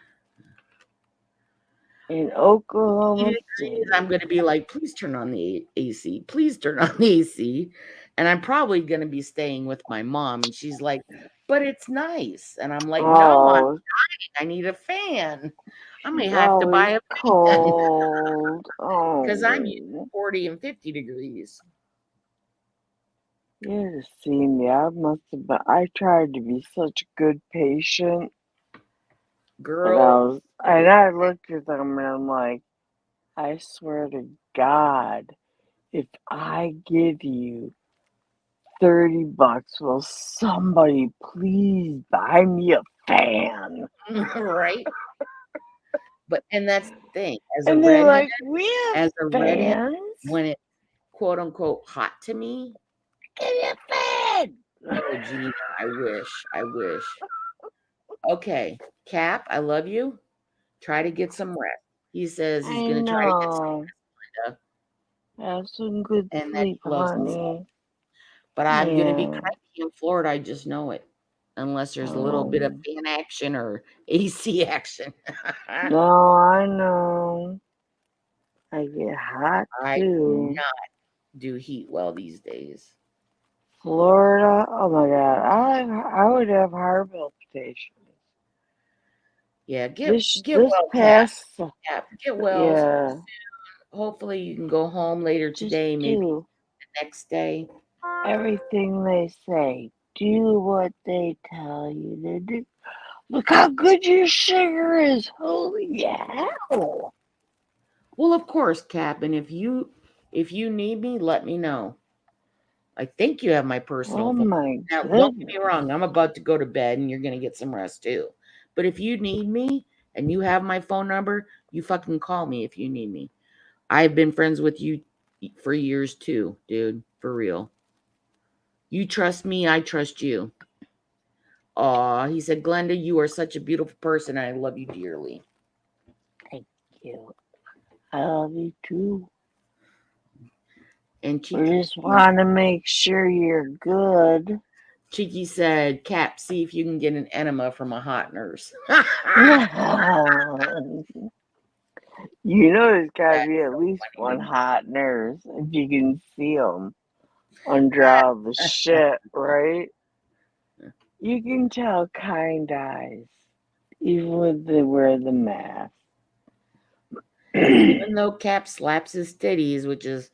in Oklahoma City. I'm gonna be like, please turn on the AC. Please turn on the AC. And I'm probably gonna be staying with my mom. And she's like, but it's nice. And I'm like, no, Oh, I need a fan. I may she's have to buy always a fan cold. because I'm used to Oh, 40 and 50 degrees. you had to see me. I must have been. I tried to be such a good patient, and Girl, I looked at them and I'm like, I swear to God, if I give you $30, will somebody please buy me a fan? right? But and that's the thing. And they're like, we have As a redhead, fans. when it's quote unquote hot to me, Give me a fan. oh Gina, I wish. I wish. Okay, Cap, I love you. Try to get some rest. He says he's I gonna try to get some know. stuff Have some good and that sleep, he loves himself. honey. But I'm gonna be Yeah. cranky in Florida, I just know it. Unless there's a little bit of Um, fan action or AC action. no, I know. I get hot I do too. not do heat well these days. Florida, oh my God, I would have heart palpitations. Yeah, get This well, Cap. past, Cap, get well. yeah, Hopefully you can go home later just today, maybe do the next day. everything they say. Do what they tell you to do. Look how good your sugar is. Holy hell. Well, of course, Cap, and if you need me, let me know. I think you have my personal Oh phone. my Now, don't get me goodness. wrong, I'm about to go to bed and you're gonna get some rest too. But if you need me and you have my phone number, you fucking call me if you need me. I've been friends with you for years too, dude. For real. You trust me, I trust you. Aw, he said, Glenda, you are such a beautiful person. I love you dearly. Thank you. I love you too. And We Cheeky, just want to make sure you're good. Cheeky said, Cap, see if you can get an enema from a hot nurse. You know there's got to That's be at so least funny to one me. hot nurse if you can see them under all the shit, right? You can tell kind eyes, even when they wear the mask. Even though Cap slaps his titties, which is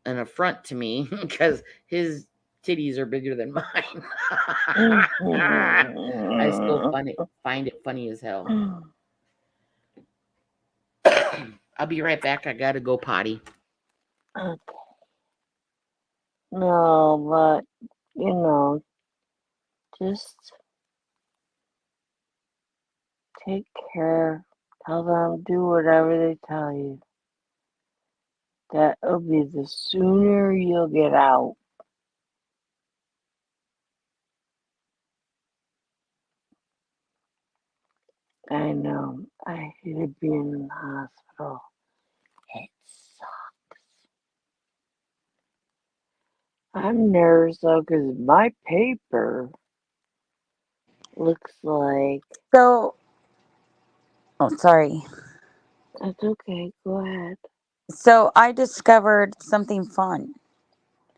an affront to me because his titties are bigger than mine. I still find it funny as hell. I'll be right back. I gotta go potty. Okay. No, but just take care. Tell them do whatever they tell you. That'll be the sooner you'll get out. I know. I hated being in the hospital. It sucks. I'm nervous though because my paper looks like. So, oh, sorry. That's okay. Go ahead. So, I discovered something fun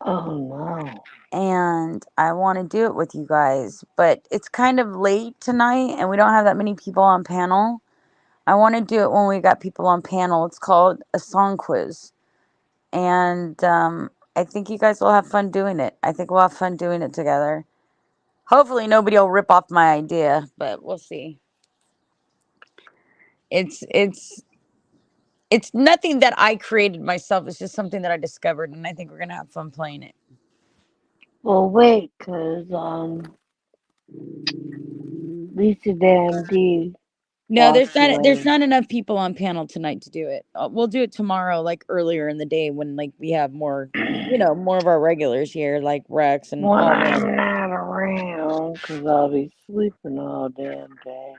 Oh no. and I want to do it with you guys, but it's kind of late tonight and we don't have that many people on panel. I want to do it when we got people on panel. It's called a song quiz. And I think you guys will have fun doing it. I think we'll have fun doing it together. Hopefully, nobody will rip off my idea, but we'll see. It's it's it's nothing that I created myself. It's just something that I discovered, and I think we're gonna have fun playing it. Well, wait, cause Lisa Dan D No, walked there's away. not enough people on panel tonight to do it. We'll do it tomorrow, like earlier in the day when like we have more, more of our regulars here, like Rex and When all them. I'm not around, cause I'll be sleeping all damn day.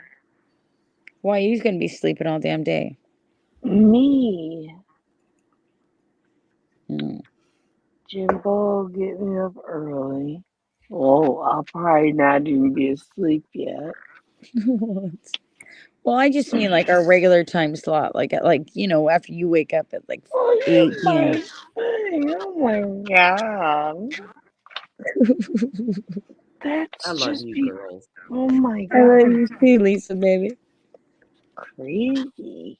Why you gonna be sleeping all damn day? Me, Mm. Jimbo, get me up early. Oh, I'll probably not even be asleep yet. Well, I just mean like our regular time slot, like at after you wake up at like Oh, eight you're p.m. my thing. Oh my god. I That's love just you be. girls. Oh my I love god. you too, Lisa, baby. Crazy.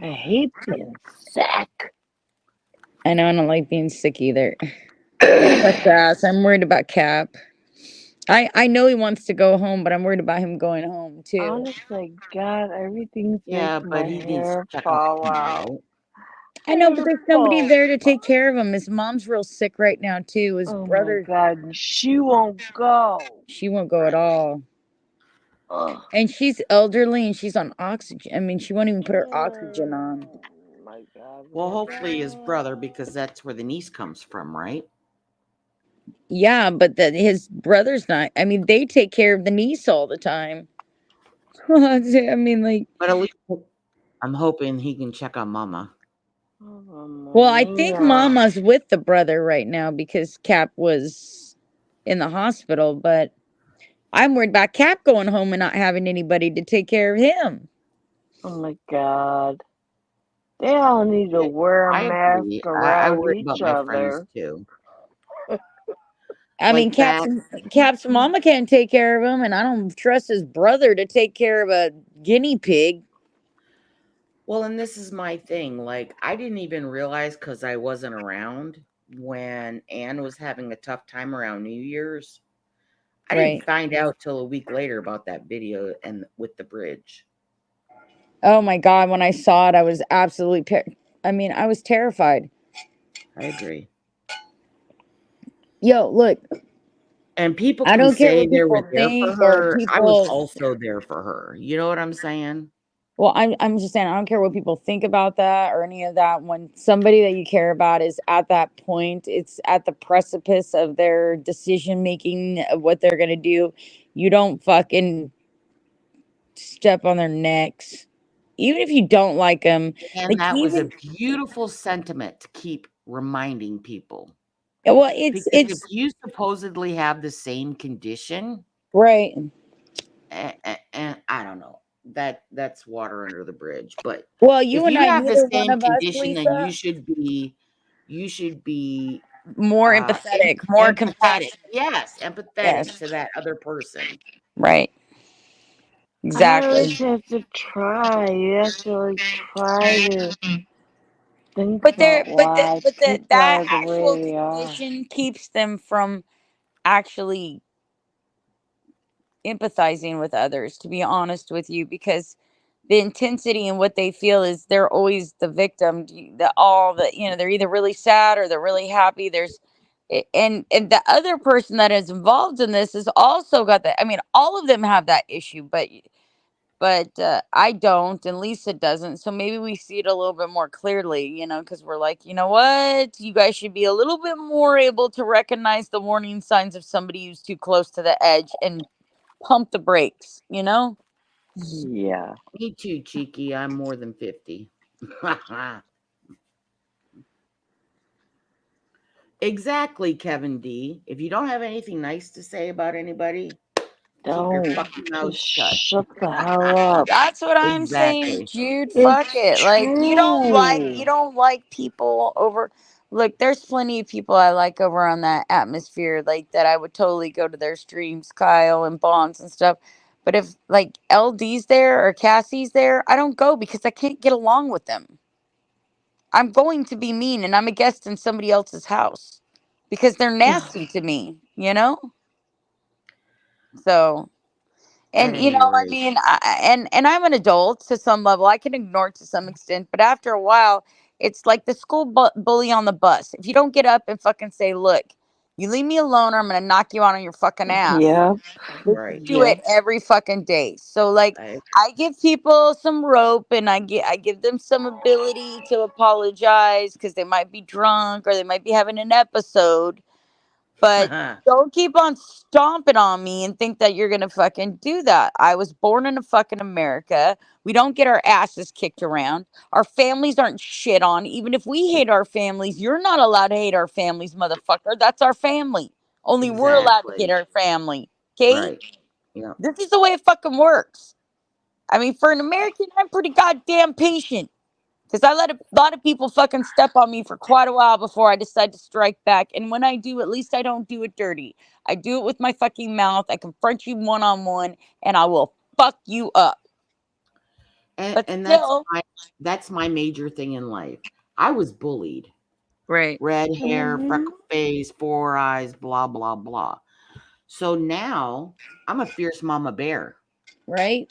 I hate being sick. I know I don't like being sick either. It sucks ass. I'm worried about Cap. I know he wants to go home, but I'm worried about him going home too. Honestly, God, everything's Yeah, making but my he needs to hair check out fall the tumor, out. right? I know, but Hair there's nobody fall there to take out. care of him. His mom's real sick right now too. His Oh my brother, God, and she won't go. she won't go at all. Ugh. And she's elderly and she's on oxygen. I mean, she won't even put her oxygen Oh on. my God, Well, my hopefully his brother, because God. that's where the niece comes from, right? Yeah, but his brother's not. I mean, they take care of the niece all the time. I mean, like, But at least I'm hoping he can check on Mama. Mamma well, I think mia. Mama's with the brother right now because Cap was in the hospital. But I'm worried about Cap going home and not having anybody to take care of him. Oh my God. They all need to Yeah, wear a I mask agree. I around worry each about my friends other. too. I mean, Like that. Cap's mama can't take care of him, and I don't trust his brother to take care of a guinea pig. Well, and this is my thing. Like, I didn't even realize because I wasn't around when Anne was having a tough time around New Year's. I didn't Right. find out till a week later about that video and with the bridge. Oh my God, when I saw it, I was absolutely I mean, I was terrified. I agree. Yo, look, And people I can don't care say what they were people there for think or her. I was people. also there for her. You know what I'm saying? Well, I'm just saying, I don't care what people think about that or any of that. When somebody that you care about is at that point, it's at the precipice of their decision making of what they're gonna do. You don't fucking step on their necks, even if you don't like them. And Like that was a even beautiful sentiment to keep reminding people. well, Because if it's you supposedly have the same condition, right. and I don't know, that's water under the bridge. But Well, you if and you I, have the neither one same of us, condition, then Lisa, you should be more uh em- empathetic, more empathetic. compassionate. Yes, empathetic Yes, to that other person. right, I exactly. always have to try. You have to like try to think But about why people that are the way actual they are. condition keeps them from actually empathizing with others, to be honest with you, because the intensity and what they feel is they're always the victim. They're either really sad or they're really happy. And the other person that is involved in this has also got that. I mean, all of them have that issue, but I don't, and Lisa doesn't. So maybe we see it a little bit more clearly, because we're like, you know what, you guys should be a little bit more able to recognize the warning signs of somebody who's too close to the edge and pump the brakes. Yeah. Me too, cheeky. I'm more than 50. Exactly, Kevin D. If you don't have anything nice to say about anybody, keep your Don't. fucking mouth Just shut. shut the hell up. That's what I'm saying, Exactly. Jude. Fuck It's it. Like you true. don't like people over. Look, there's plenty of people I like over on that atmosphere, like that I would totally go to their streams, Kyle and Bonds and stuff. But if like LD's there or Cassie's there, I don't go because I can't get along with them. I'm going to be mean and I'm a guest in somebody else's house because they're nasty to me. So At and any I rate, mean, and I'm an adult to some level. I can ignore it to some extent, but after a while, it's like the school bully on the bus. If you don't get up and fucking say, "Look, you leave me alone, or I'm gonna knock you out on your fucking ass," Yep. they right. do Yep. it every fucking day. So like, I I give people some rope, and I give them some ability to apologize because they might be drunk or they might be having an episode. But don't keep on stomping on me and think that you're gonna fucking do that. I was born in a fucking America. We don't get our asses kicked around. Our families aren't shit on. Even if we hate our families, you're not allowed to hate our families, motherfucker. That's our family. Only we're allowed to hate Exactly. our family. Okay? Right. Yeah. This is the way it fucking works. I mean, for an American, I'm pretty goddamn patient. Because I let a lot of people fucking step on me for quite a while before I decide to strike back. And when I do, at least I don't do it dirty. I do it with my fucking mouth. I confront you one on one and I will fuck you up. But And still, that's my major thing in life. I was bullied. right, Red hair, Mhm. freckle face, four eyes, blah blah blah. So now I'm a fierce mama bear. right,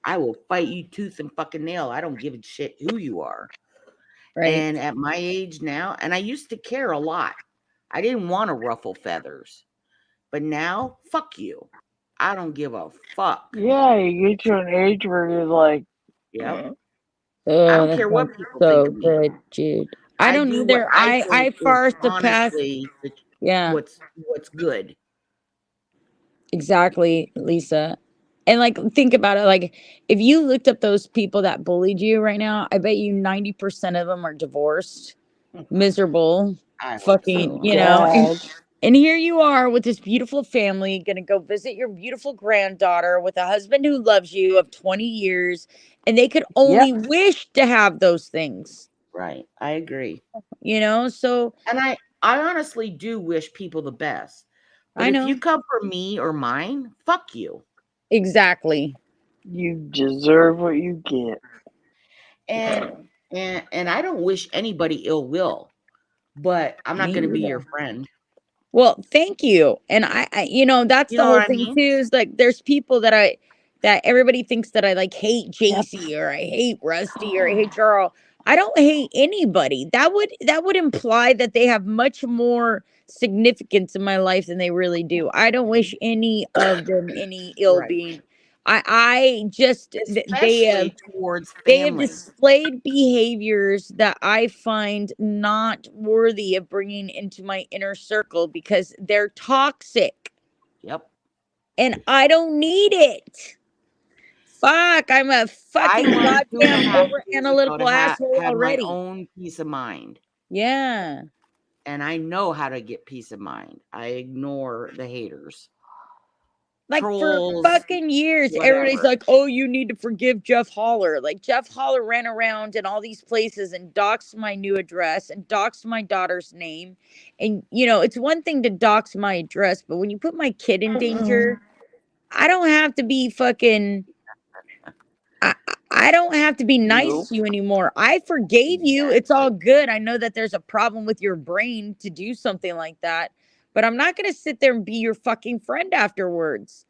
I will fight you tooth and fucking nail. I don't give a shit who you are. right. And at my age now, and I used to care a lot. I didn't want to ruffle feathers. But now, fuck you. I don't give a fuck. Yeah, you get to an age where you're like, Yep. I Oh, don't that care sounds what people think so of me. good, dude. I I don't do what either. I I think is far surpass. honestly Yeah, what's good. exactly, Lisa. And like, think about it. Like, if you looked up those people that bullied you right now, I bet you 90% of them are divorced, miserable, I hope fucking, so. you know. dad. And here you are with this beautiful family, gonna go visit your beautiful granddaughter with a husband who loves you of 20 years, and they could Yep. only wish to have those things, Right. I agree. you know. So And I honestly do wish people the best. But I if you know come for me or mine, fuck you. exactly. You deserve what you get. And and I don't wish anybody ill will, but I'm not Me going to be either. your friend. Well, thank you. And you know, that's You the know whole what I thing mean? too. Is like, there's people that everybody thinks that I like hate Yep. JC or I hate Rusty or I hate Charles. I don't hate anybody. That would imply that they have much more significance in my life than they really do. I don't wish any of them any ill Right. being. I just Especially towards they have family. displayed behaviors that I find not worthy of bringing into my inner circle because they're toxic Yep. and I don't need it. Fuck, I'm a I fucking learned two and a goddamn half over years ago analytical to asshole have my already. own peace of mind. Yeah. And I know how to get peace of mind. I ignore the haters, Like for trolls, fucking years, everybody's whatever. like, "Oh, you need to forgive Jeff Holler." Like Jeff Holler ran around in all these places and doxed my new address and doxed my daughter's name. And you know, it's one thing to dox my address, but when you put my kid in danger, I don't have to be fucking. I don't have to be nice Nope. to you anymore. I forgave you. It's all Exactly. good. I know that there's a problem with your brain to do something like that, but I'm not going to sit there and be your fucking friend afterwards.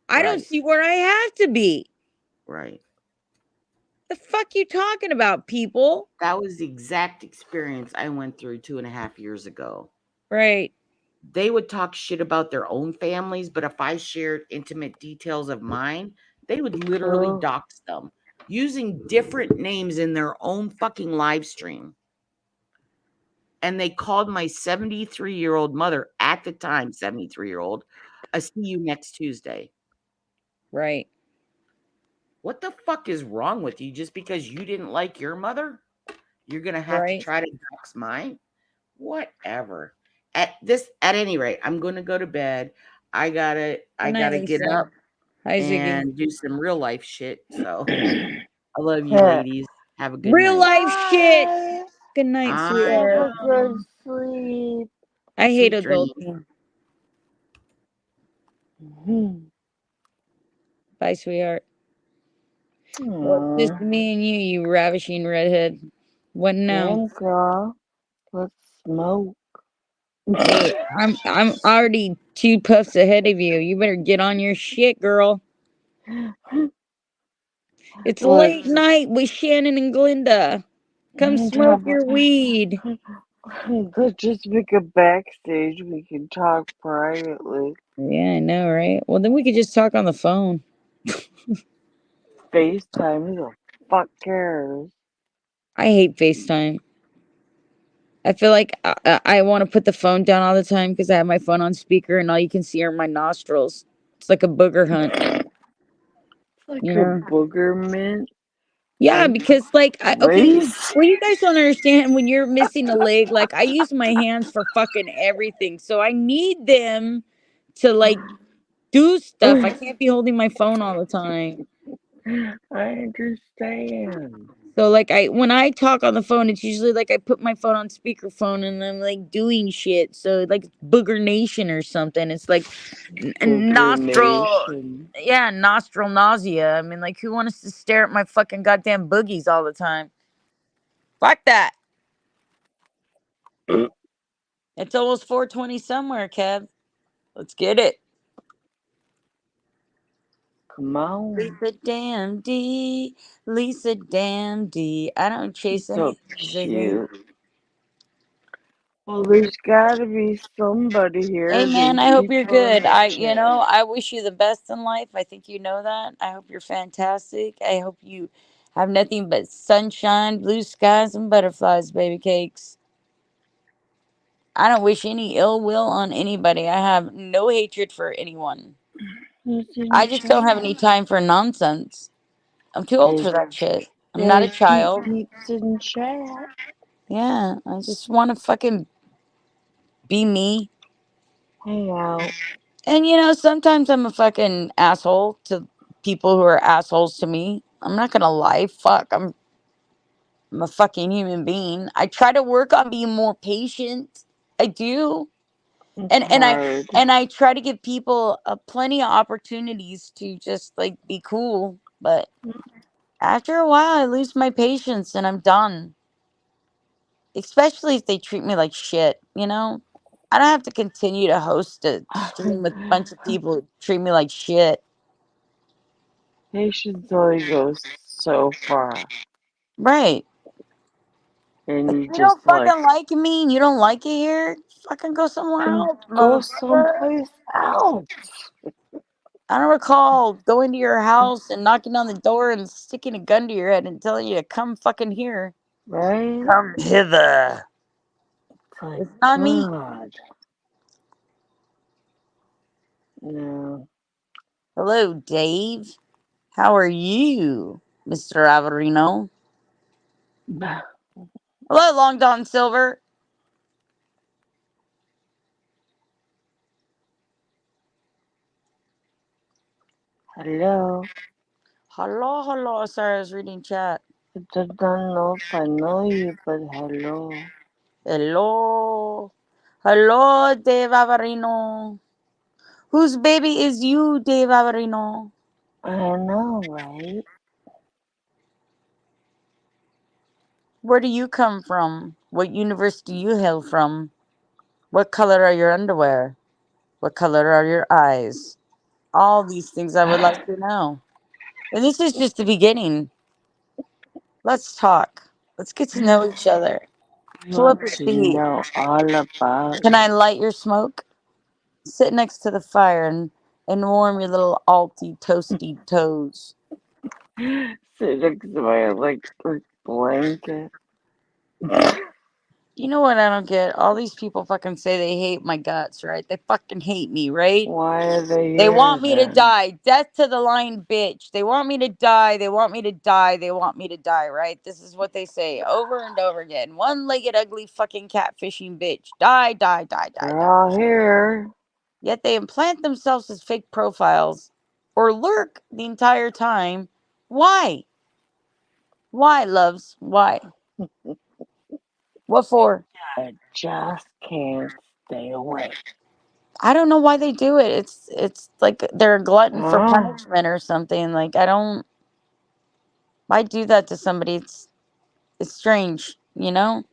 I don't Right. see where I have to be. Right. The fuck you talking about, people? That was the exact experience I went through 2.5 years ago. Right, They would talk shit about their own families, but if I shared intimate details of mine, they would literally Oh, dox them using different names in their own fucking live stream. And they called my 73-year-old mother at the time, 73-year-old, I see you next Tuesday. right, What the fuck is wrong with you? Just because you didn't like your mother, you're gonna have to right. try to dox mine? Whatever. At any rate, I'm gonna go to bed. I gotta Good I night, gotta get Lisa. up Hi, Ziggy. and do some real life shit. So I love you heh. ladies. Have a good Real night. life shit. Bye. Good night, I Have sweetheart. a good know. sleep. I hate Sweet dreams. adulting. Mhm. Bye, sweetheart. Well, it's just Aw. me and you ravishing redhead. What now? Damn, girl. Let's smoke. Hey, I'm already 2 puffs ahead of you. You better get on your shit, girl. It's Let's late night with Shannon and Glinda. Come smoke talk. your weed. Let's just pick a backstage. We can talk privately. Yeah, I know, right? Well, then we could just talk on the phone. FaceTime. Who the fuck cares? I hate FaceTime. I feel like I want to put the phone down all the time because I have my phone on speaker and all you can see are my nostrils. It's like a booger hunt, Like you a know? booger mint. Yeah, Like, because like okay, please. well you guys don't understand when you're missing a leg. Like I use my hands for fucking everything, so I need them to like do stuff. I can't be holding my phone all the time. I understand. So like I when I talk on the phone, it's usually like I put my phone on speakerphone and I'm like doing shit. So like Booger Nation or something. It's like Booger nostril, Nation. yeah, nostril nausea. I mean, like who wants to stare at my fucking goddamn boogies all the time? Fuck that. It's almost 4:20 somewhere, Kev. Let's get it. Come on. Lisa Damn D, Lisa Damn D. I don't chase So any things I hate. cute. Well, there's gotta be somebody Hey here. man, These I hope you're people in good. the chat. I wish you the best in life. I think you know that. I hope you're fantastic. I hope you have nothing but sunshine, blue skies, and butterflies, baby cakes. I don't wish any ill will on anybody. I have no hatred for anyone. Who's in I just don't have chat? any time for nonsense. I'm too old There's, for that shit. I'm not a there's two child. peeps in chat. Yeah, I just want to fucking be me. Hangout. And sometimes I'm a fucking asshole to people who are assholes to me. I'm not gonna lie. Fuck, I'm a fucking human being. I try to work on being more patient. I do. It's And hard. I try to give people plenty of opportunities to just like be cool. But after a while, I lose my patience and I'm done. Especially if they treat me like shit, I don't have to continue to host a stream with a bunch of people who treat me like shit. Patience only goes so far. Right. And If you you just don't like, fucking like me and you don't like it here, fucking go somewhere then else, go motherfucker. someplace else. I don't recall going to your house and knocking on the door and sticking a gun to your head and telling you to come fucking here. Right? Come hither. It's like, It's not me. God. No. Hello, Dave. How are you, Mr. Averino? Hello, Long Don Silver. Hello. Hello, hello. Sorry, I was reading chat. I just don't know if I know you, but hello. Hello. Hello, Dave Averino. Whose baby is you, Dave Averino? I know, right? Where do you come from? What universe do you hail from? What color are your underwear? What color are your eyes? All these things I would like to know. And this is just the beginning. Let's talk. Let's get to know each other. I Pull up want a to seat. know all about Can I you. light your smoke? Sit next to the fire and warm your little alty toasty toes. Sit next to my electric blanket. You know what I don't get? All these people fucking say they hate my guts, right? They fucking hate me, right? Why are they They here want me to then? die. Death to the lion, bitch. They want me to die. They want me to die. They want me to die, right? This is what they say over and over again. One legged, ugly, fucking catfishing bitch. Die, die, die, die, They're die. all here. Yet they implant themselves as fake profiles or lurk the entire time. Why? Why, loves? Why? What for? I just can't stay away. I don't know why they do it. It's like they're a glutton for Oh, punishment or something. Like I don't why do that to somebody? It's strange, you know?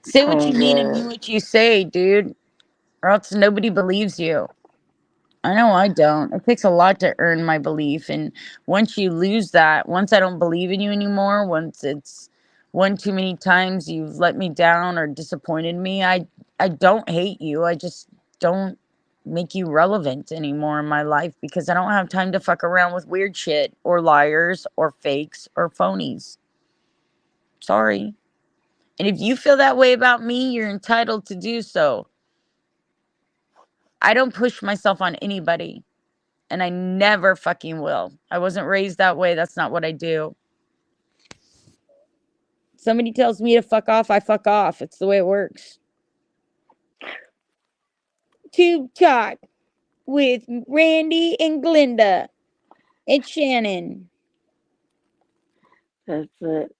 Say what I you mean and get mean it. what you say, dude, or else nobody believes you. I know I don't. It takes a lot to earn my belief. And once you lose that, once I don't believe in you anymore, once it's one too many times you've let me down or disappointed me, I don't hate you. I just don't make you relevant anymore in my life because I don't have time to fuck around with weird shit or liars or fakes or phonies. Sorry. And if you feel that way about me, you're entitled to do so. I don't push myself on anybody, and I never fucking will. I wasn't raised that way. That's not what I do. Somebody tells me to fuck off, I fuck off. It's the way it works. Tube Talk with Randy and Glinda and Shannon. That's it.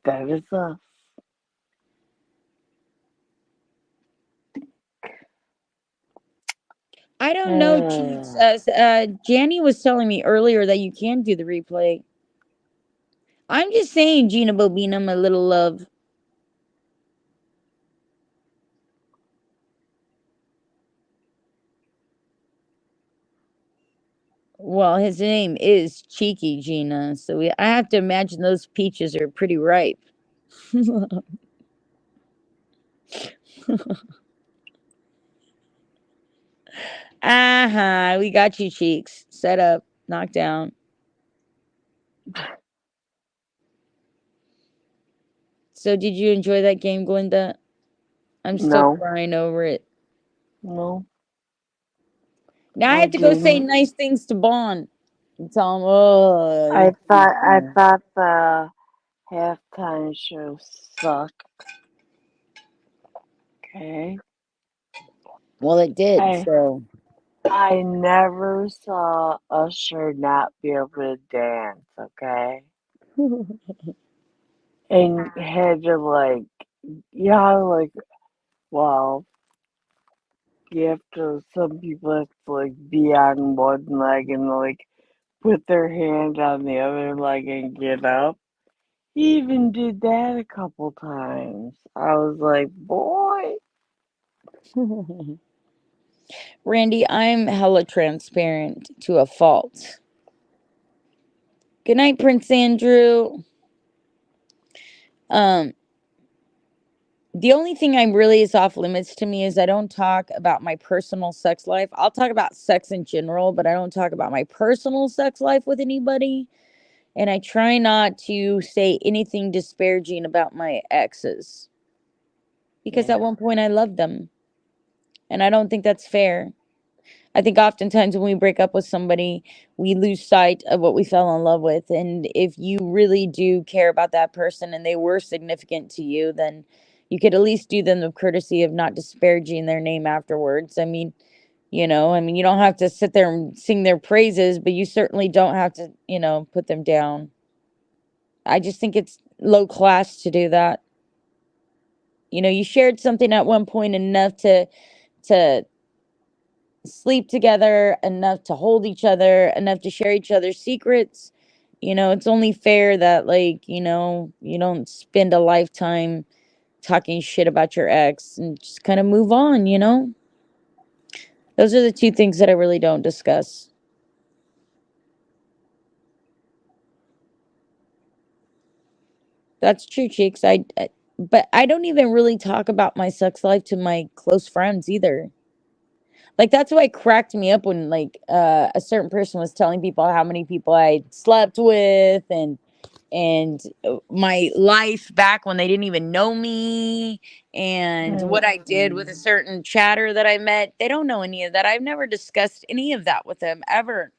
That is us. I don't know, Cheeks. Janny was telling me earlier that you can do the replay. I'm just saying, Gina Bobina, my little love. Well, his name is Cheeky Gina, so I have to imagine those peaches are pretty ripe. We got you, Cheeks. Set up, knocked down. So, did you enjoy that game, Glinda? I'm still No, crying over it. no, Now I I have to go say didn't. nice things to Bon and tell him, oh, I thought the halftime show sucked. Okay. well, it did. I So, I never saw Usher not be able to dance, okay? And had to well, you have to, some people have to be on one leg and put their hand on the other leg and get up. He even did that a couple times. I was like, boy. Randy, I'm hella transparent to a fault. Good night, Prince Andrew. Um, the only thing I really is off limits to me is I don't talk about my personal sex life. I'll talk about sex in general, but I don't talk about my personal sex life with anybody. And I try not to say anything disparaging about my exes because Yeah. at one point I loved them. And I don't think that's fair. I think oftentimes when we break up with somebody, we lose sight of what we fell in love with. And if you really do care about that person and they were significant to you, then you could at least do them the courtesy of not disparaging their name afterwards. I mean, you don't have to sit there and sing their praises, but you certainly don't have to, put them down. I just think it's low class to do that. You shared something at one point enough to sleep together, enough to hold each other, enough to share each other's secrets. It's only fair that you don't spend a lifetime talking shit about your ex and just kind of move on. Those are the two things that I really don't discuss. That's true, Cheeks. But I don't even really talk about my sex life to my close friends either. Like that's why it cracked me up when a certain person was telling people how many people I slept with and my life back when they didn't even know me and what I did with a certain chatter that I met. They don't know any of that. I've never discussed any of that with them ever,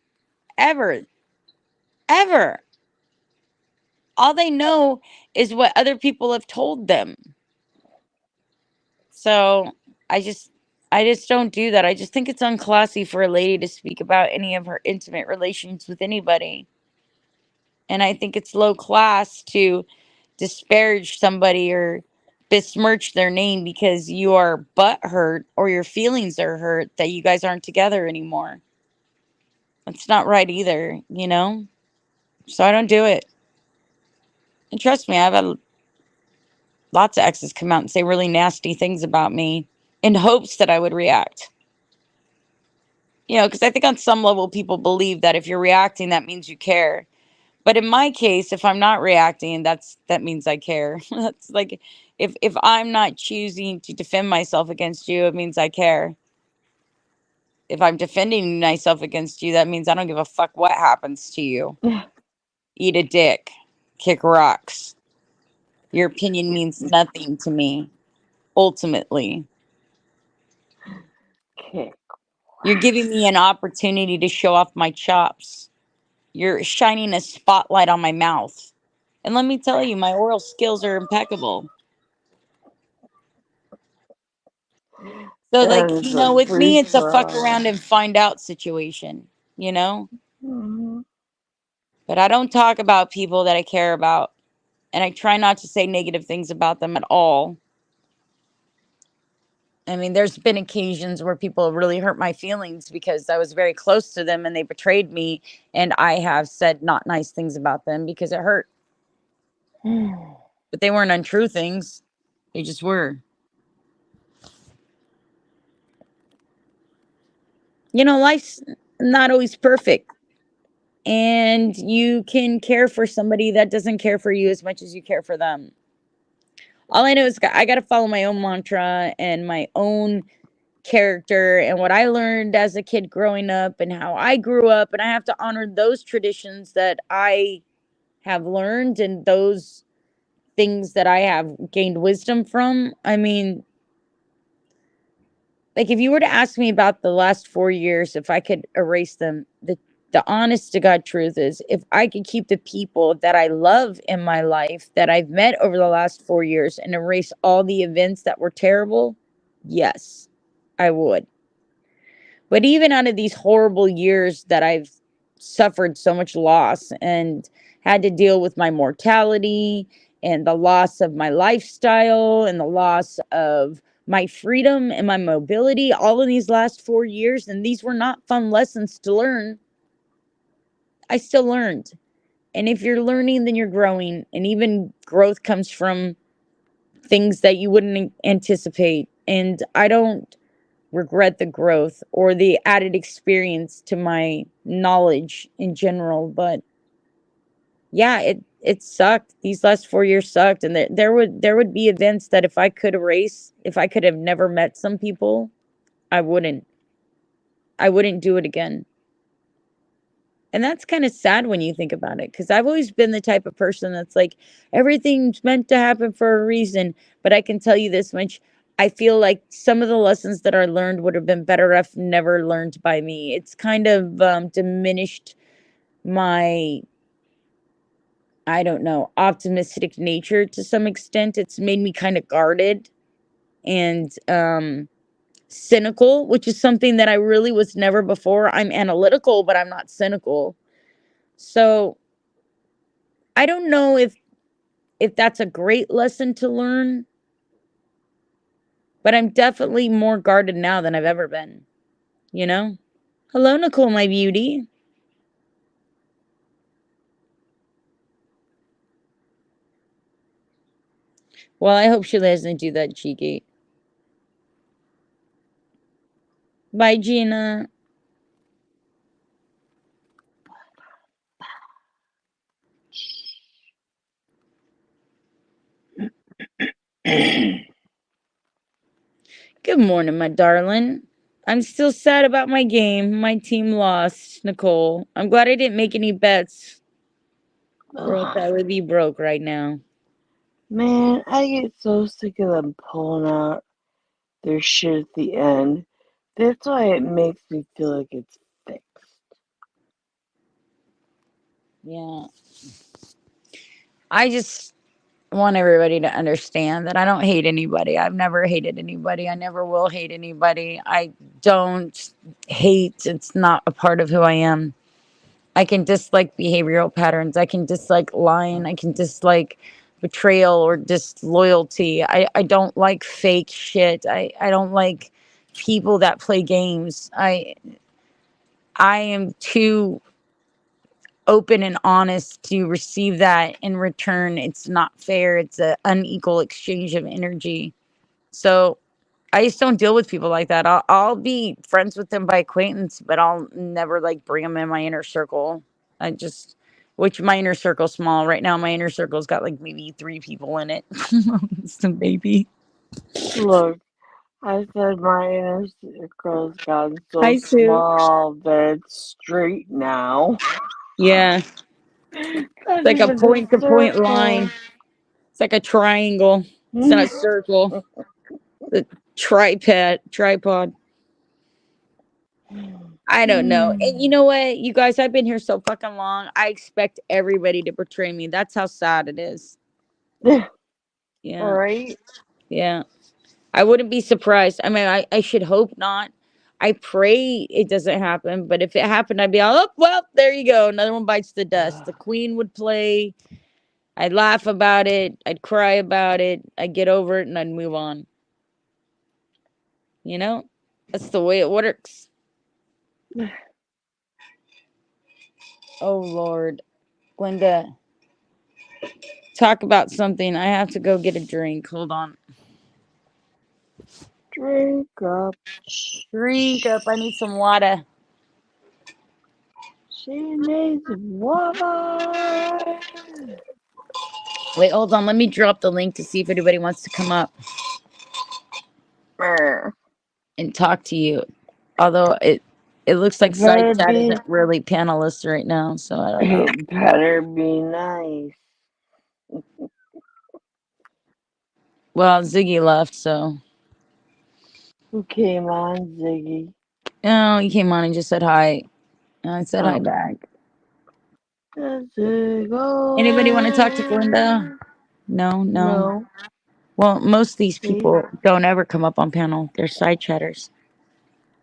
ever, ever. All they know is what other people have told them. So I just I just don't do that. I just think it's unclassy for a lady to speak about any of her intimate relations with anybody. And I think it's low class to disparage somebody or besmirch their name because you are butt hurt or your feelings are hurt that you guys aren't together anymore. That's not right either. So I don't do it. And trust me, I've had lots of exes come out and say really nasty things about me in hopes that I would react. Because I think on some level people believe that if you're reacting, that means you care. But in my case, if I'm not reacting, that means I care. That's like if I'm not choosing to defend myself against you, it means I care. If I'm defending myself against you, that means I don't give a fuck what happens to you. Eat a dick, kick rocks. Your opinion means nothing to me, ultimately. Kick. You're giving me an opportunity to show off my chops. You're shining a spotlight on my mouth. And let me tell you, my oral skills are impeccable. So, like, That is you a know, with free me, it's a for fuck all. around and find out situation, you know? Mhm. But I don't talk about people that I care about. And I try not to say negative things about them at all. I mean, there's been occasions where people really hurt my feelings because I was very close to them and they betrayed me. And I have said not nice things about them because it hurt. But they weren't untrue things, they just were. You know, life's not always perfect. And you can care for somebody that doesn't care for you as much as you care for them. All I know is I got to follow my own mantra and my own character and what I learned as a kid growing up and how I grew up. And I have to honor those traditions that I have learned and those things that I have gained wisdom from. I mean, like if you were to ask me about the last 4 years, if I could erase them, the honest to God truth is if I could keep the people that I love in my life that I've met over the last 4 years and erase all the events that were terrible, yes, I would. But even out of these horrible years that I've suffered so much loss and had to deal with my mortality and the loss of my lifestyle and the loss of my freedom and my mobility all in these last 4 years, and these were not fun lessons to learn, I still learned. And if you're learning, then you're growing. And even growth comes from things that you wouldn't anticipate. And I don't regret the growth or the added experience to my knowledge in general. But yeah, it sucked. These last 4 years sucked. And there would be events that if I could erase, if I could have never met some people, I wouldn't. I wouldn't do it again. And that's kind of sad when you think about it, because I've always been the type of person that's like, everything's meant to happen for a reason. But I can tell you this much. I feel like some of the lessons that I learned would have been better if never learned by me. It's kind of diminished my, I don't know, optimistic nature to some extent. It's made me kind of guarded and cynical, which is something that I really was never before. I'm analytical, but I'm not cynical. So I don't know if that's a great lesson to learn, but I'm definitely more guarded now than I've ever been, you know? Hello, Nicole, my beauty. Well, I hope she doesn't do that, cheeky. Bye, Gina. Good morning, my darling. I'm still sad about my game. My team lost, Nicole. I'm glad I didn't make any bets, or else I would be broke right now. Man, I get so sick of them pulling out their shit at the end. That's why it makes me feel like it's fixed. Yeah. I just want everybody to understand that I don't hate anybody. I've never hated anybody. I never will hate anybody. I don't hate. It's not a part of who I am. I can dislike behavioral patterns. I can dislike lying. I can dislike betrayal or disloyalty. I don't like fake shit. I don't like people that play games. I am too open and honest to receive that in return. It's not fair. It's an unequal exchange of energy. So I just don't deal with people like that. I'll be friends with them by acquaintance, but I'll never like bring them in my inner circle. I just, which my inner circle's small right now. My inner circle's got like maybe 3 people in it. So maybe. Look, I said my inner circle's gotten so Hi, Sue. small that it's straight now. Yeah, Not like a even a point to point line. circle. It's like a triangle. It's not a circle. The tripod. I don't know. And you know what, you guys, I've been here so fucking long. I expect everybody to portray me. That's how sad it is. Yeah. Right? Yeah. I wouldn't be surprised. I mean, I should hope not. I pray it doesn't happen. But if it happened, I'd be all, oh, well, there you go. Another one bites the dust. The queen would play. I'd laugh about it. I'd cry about it. I'd get over it and I'd move on. You know? That's the way it works. Oh, Lord. Glenda, talk about something. I have to go get a drink. Hold on. Drink up. Drink up. I need some water. She needs water. Wait, hold on. Let me drop the link to see if anybody wants to come up Brr. and talk to you. Although it looks like It side better chat be. isn't really panelist right now, so I don't know. It better be nice. Well, Ziggy left, so Who came on, Ziggy? oh, he came on and just said hi. And I said hi Oh. back. Ziggo. Anybody want to talk to Glenda? No. No. Well, most of these See? people don't ever come up on panel. They're side chatters.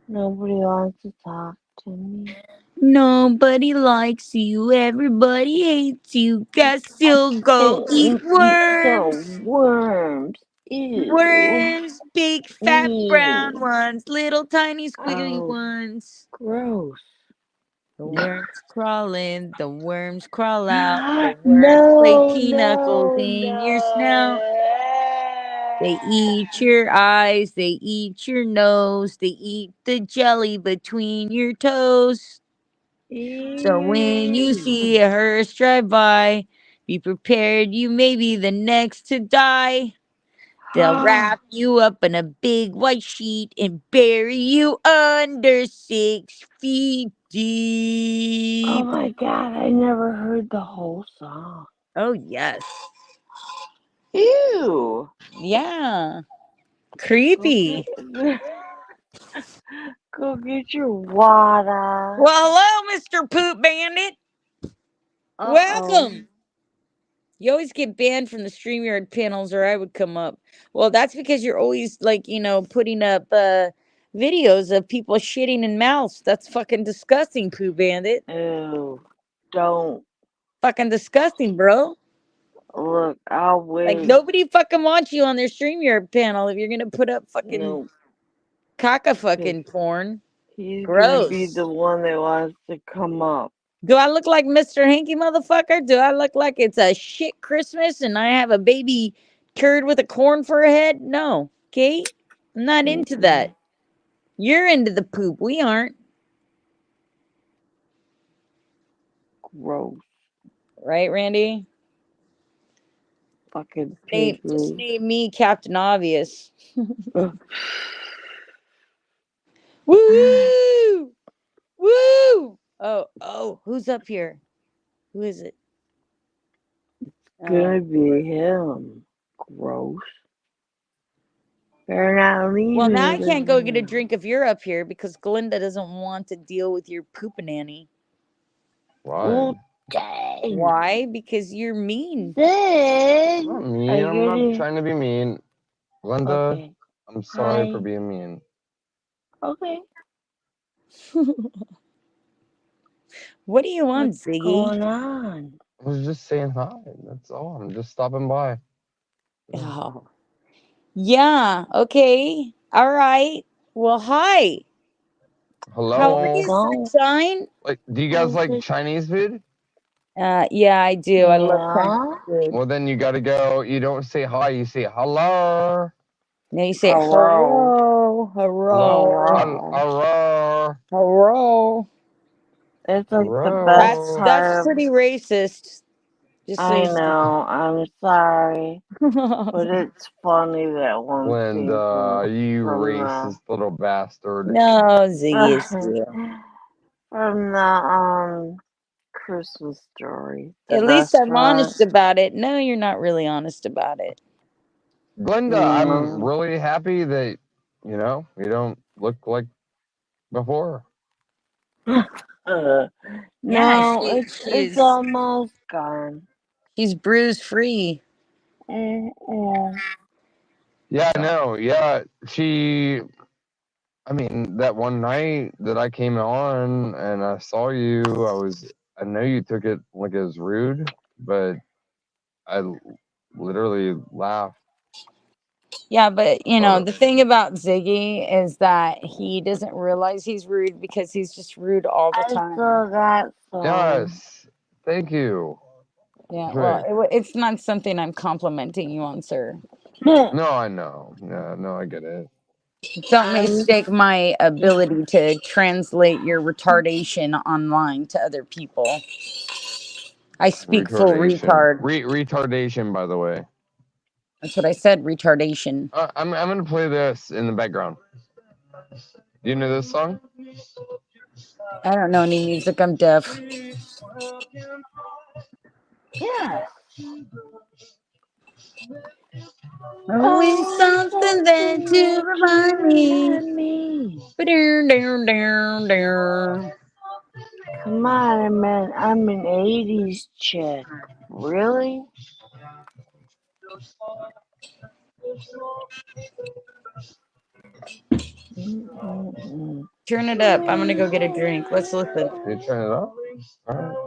Nobody wants to talk to me. Nobody likes you. Everybody hates you. Guess you'll go eat Eat worms. some worms. Ew. Worms, big fat brown Ew. ones, little tiny squiggly Oh, ones. gross. The worms crawl in, the worms crawl out. The worms play No, pinocchles no, in your snout. They no. eat your eyes, they eat your nose, they eat the jelly between your toes. So when you Ew. see a hearse drive by, be prepared, you may be the next to die. They'll wrap you up in a big white sheet and bury you under 6 feet Oh deep. my god, I never heard the whole song. Oh, yes. Ew. Yeah. Go Creepy. get, go get your water. Well, hello, Mr. Poop Bandit. Uh-oh. Welcome. You always get banned from the StreamYard panels, or I would come up. Well, that's because you're always, like, putting up videos of people shitting in mouths. That's fucking disgusting, Poo Bandit. Ew. Don't. Fucking disgusting, bro. Look, I'll Like, wait. nobody fucking wants you on their StreamYard panel if you're gonna put up fucking No. caca fucking porn. He's gonna be Gross. the one that wants to come up. Do I look like Mr. Hanky motherfucker? Do I look like it's a shit Christmas and I have a baby turd with a corn for a head? No. Okay? I'm not into that. You're into the poop. We aren't. Gross. Right, Randy? Fucking Just piglet. name me Captain Obvious. Woo! Woo! Oh, who's up here? Who is it? Gonna be him. Gross. Better not leave Well, now me I can't go get a there. drink if you're up here because Glinda doesn't want to deal with your poopinanny. Why? Well, dang. Why? Because you're mean. Then I'm not are mean. you I'm not gonna? trying to be mean. Linda, Okay. I'm sorry for Hi. being mean. Okay. What do you want, What's Ziggy? going on? I was just saying hi. That's all. I'm just stopping by. Oh. Yeah, okay. All right. Well, hi. How are you, Hello. sunshine? Like, do you guys How's like it? Chinese food? Yeah, I do. I love Chinese Yeah. food. Well, then you gotta go. You don't say hi. You say hello. Now you say Hello. hello, Hello. hello, Hello. Hello. hello. It's like the best Hello. That's part of. pretty racist. Just so I you know. I'm sorry, know. but it's funny that one came Linda, you from racist little bastard. No, Ziggy, it's the you. from the Christmas Story. The At least I'm restaurant. honest about it. No, you're not really honest about it. Glenda, I'm No. really happy that you don't look like before. Uh, Yeah, no, it's almost gone. she's bruise free. Mm-mm. Yeah, I know. Yeah, I mean, that one night that I came on and I saw you, I know you took it like as rude, but literally laughed. Yeah, but Thought the thing about Ziggy is that he doesn't realize he's rude because he's just rude all the I time. still got some. Yes, thank you. Yeah, well, But it's not something I'm complimenting you on, sir. no, I know. Yeah, no, I get it. Don't I'm mistake my ability to translate your retardation online to other people. I speak full Retardation. retard. Retardation, by the way. That's what I said, retardation. I'm gonna play this in the background. Do you know this song? I don't know any music, I'm deaf. yes. Always Always something there something to there remind to me. remind me. Down, down, down, down. Come on, man. I'm an 80s chick. Really? Mm-mm-mm. Turn it up. I'm gonna go get a drink. Let's listen. Can you turn it up? All right.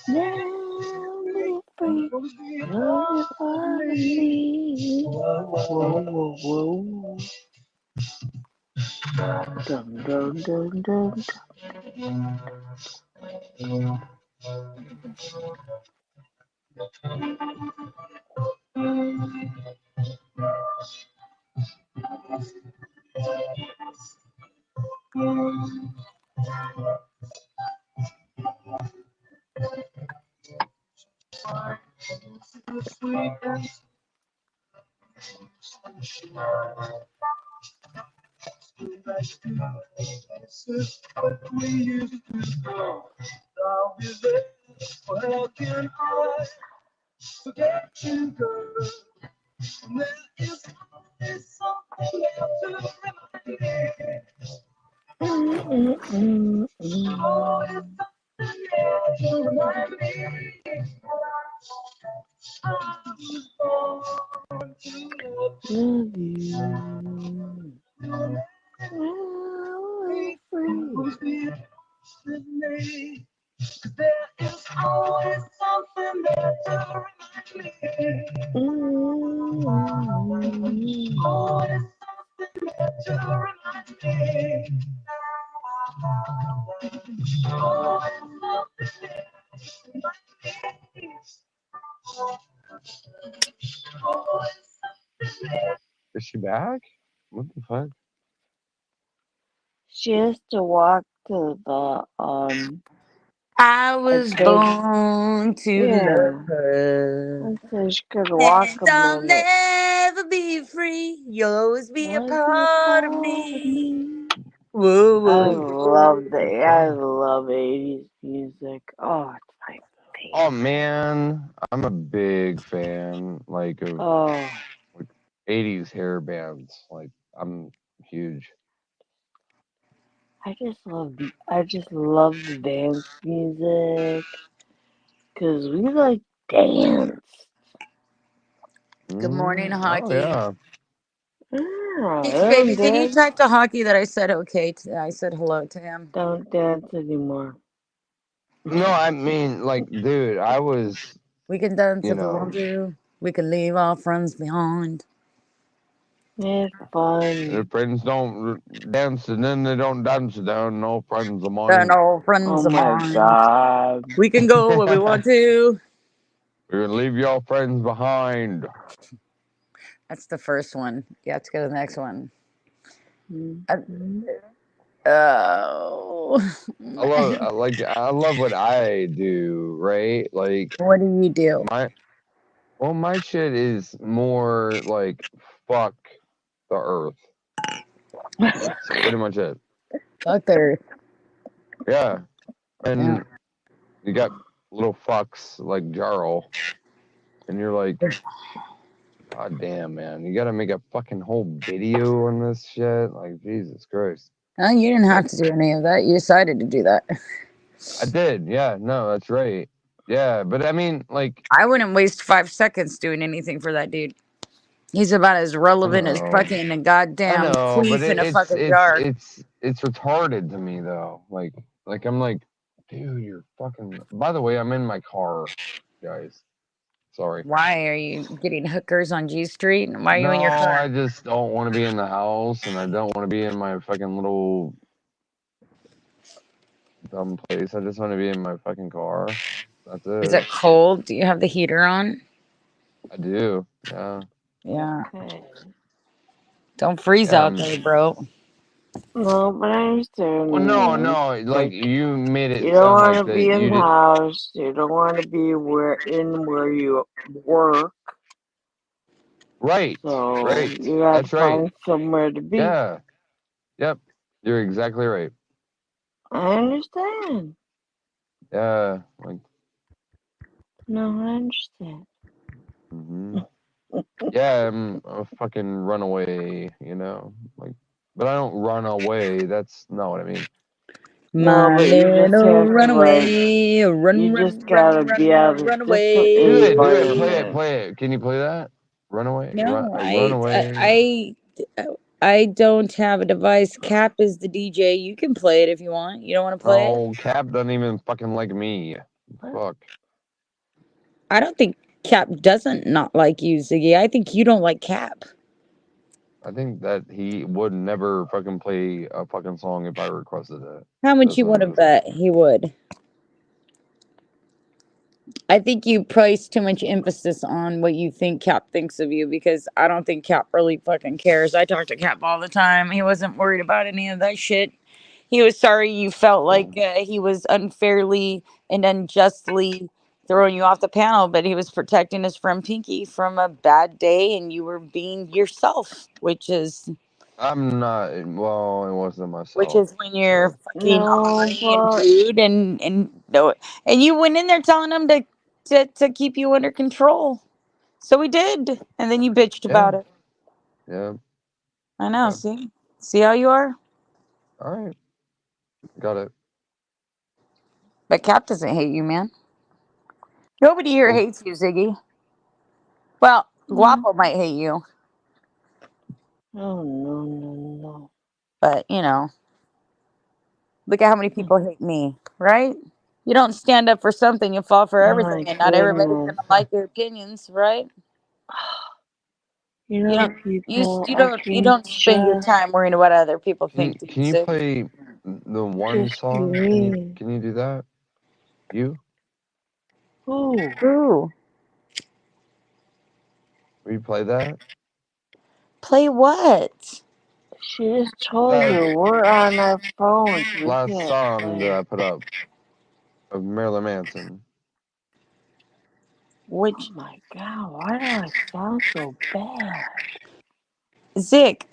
Now be free. Love you for me. Whoa, whoa, whoa. Dun, dun, dun, dun. Mm-mm-mm-mm. Love you. Now we're free. Mm-mm. Is she back? What the fuck? She has to walk to the I a was big born to love yeah. her. And so she could walk And a I'll minute. never be free. You'll always be a Always be a part of part of me. me. Whoa, I whoa, love whoa. the I love 80s music. Oh, it's my Oh favorite. man, I'm a big fan of Oh, like 80s hair bands. Like I'm huge. I just love the dance music because we like dance. Good morning, Oh hockey. yeah. Yeah, Baby, don't can you dance. type to hockey that I said okay to? I said hello to him. Don't dance anymore. No, I mean dude, I was, We can dance you if we want know, to. We can leave our friends behind. It's fun. if friends don't dance and then they don't dance, they're no friends of They're mine. no Oh friends of my mine. god. We can go where we want to. You're gonna leave your friends behind. That's the first one. You have to go to the next one. Mhm. Oh. I love what I do, right? Like What do you do? my shit is more like fuck the earth. That's pretty much it. Fuck there. Yeah. Yeah. And you got little fucks like Jarl, and you're like, God damn, man, you gotta make a fucking whole video on this shit. Like, Jesus Christ. No, you didn't have to do any of that. You decided to do that. I did, yeah, no, that's right. Yeah, but I mean, like, I wouldn't waste 5 seconds doing anything for that dude. He's about as I relevant as know, fucking a goddamn but queef in a it's fucking it's jar. it's it's retarded to me though. Like I'm like, dude, you're fucking. By the way, I'm in my car, guys. Sorry. Why are you getting hookers on G Street? Why are you No, in your I car? just don't want to be in the house, and I don't want to be in my fucking little dumb place. I just want to be in my fucking car. That's Is it. it cold? Do you have the heater on? I do. Yeah. Yeah. Okay. Don't freeze Yeah. out there, bro. No, but I understand Well, what you no, mean. no. Like Like, you made you it don't sound want like to that. be in You the did. house. You don't want to be where you work. Right. So Right. you got to That's right. find somewhere to be. Yeah. Yep. You're exactly right. I understand. Yeah. Like. No, I understand. Hmm. Yeah. I'm a fucking runaway. You know. Like. But I don't run away. That's not what I mean. No, My but you just little have to like, runaway, you run, just run, gotta run, be out run, of run different Do away. it. Do it. Play it. environment. Play it. Can you play that? Runaway. No, Run away. I don't have a device. Cap is the DJ. You can play it if you want. You don't want to play it? Oh, Cap doesn't even fucking like me. Fuck. I don't think Cap doesn't not like you, Ziggy. I think you don't like Cap. I think that he would never fucking play a fucking song if I requested it. How much That's you what want it to is. bet he would? I think you place too much emphasis on what you think Cap thinks of you because I don't think Cap really fucking cares. I talk to Cap all the time. He wasn't worried about any of that shit. He was sorry you felt like he was unfairly and unjustly throwing you off the panel, but he was protecting his friend Pinky from a bad day, and you were being yourself, I'm not. Well, it wasn't which myself. is when you're So fucking No, ornery and but rude and no, and you went in there telling him to keep you under control. So we did, and then you bitched yeah, about it. yeah. I know. Okay. See how you are. All right. Got it. But Cap doesn't hate you, man. Nobody here Well, hates you, Ziggy. Well, mm, Guapo might hate you, oh no, no, no. but look at how many people hate me, right? You don't stand up for something, you fall for Oh everything, my and not everybody's goodness. gonna like your opinions, right? You You know, don't people, you I don't you can don't spend your just, time worrying about what other people think, do can you, you Zig? play the one just be song? me. Can you do that? You? Ooh, Ooh, Will you play that? play what? she just told That you we're on our phones. We last can't song that play. I put up of Marilyn Manson. Oh Which my god, why do I sound so bad? Zig?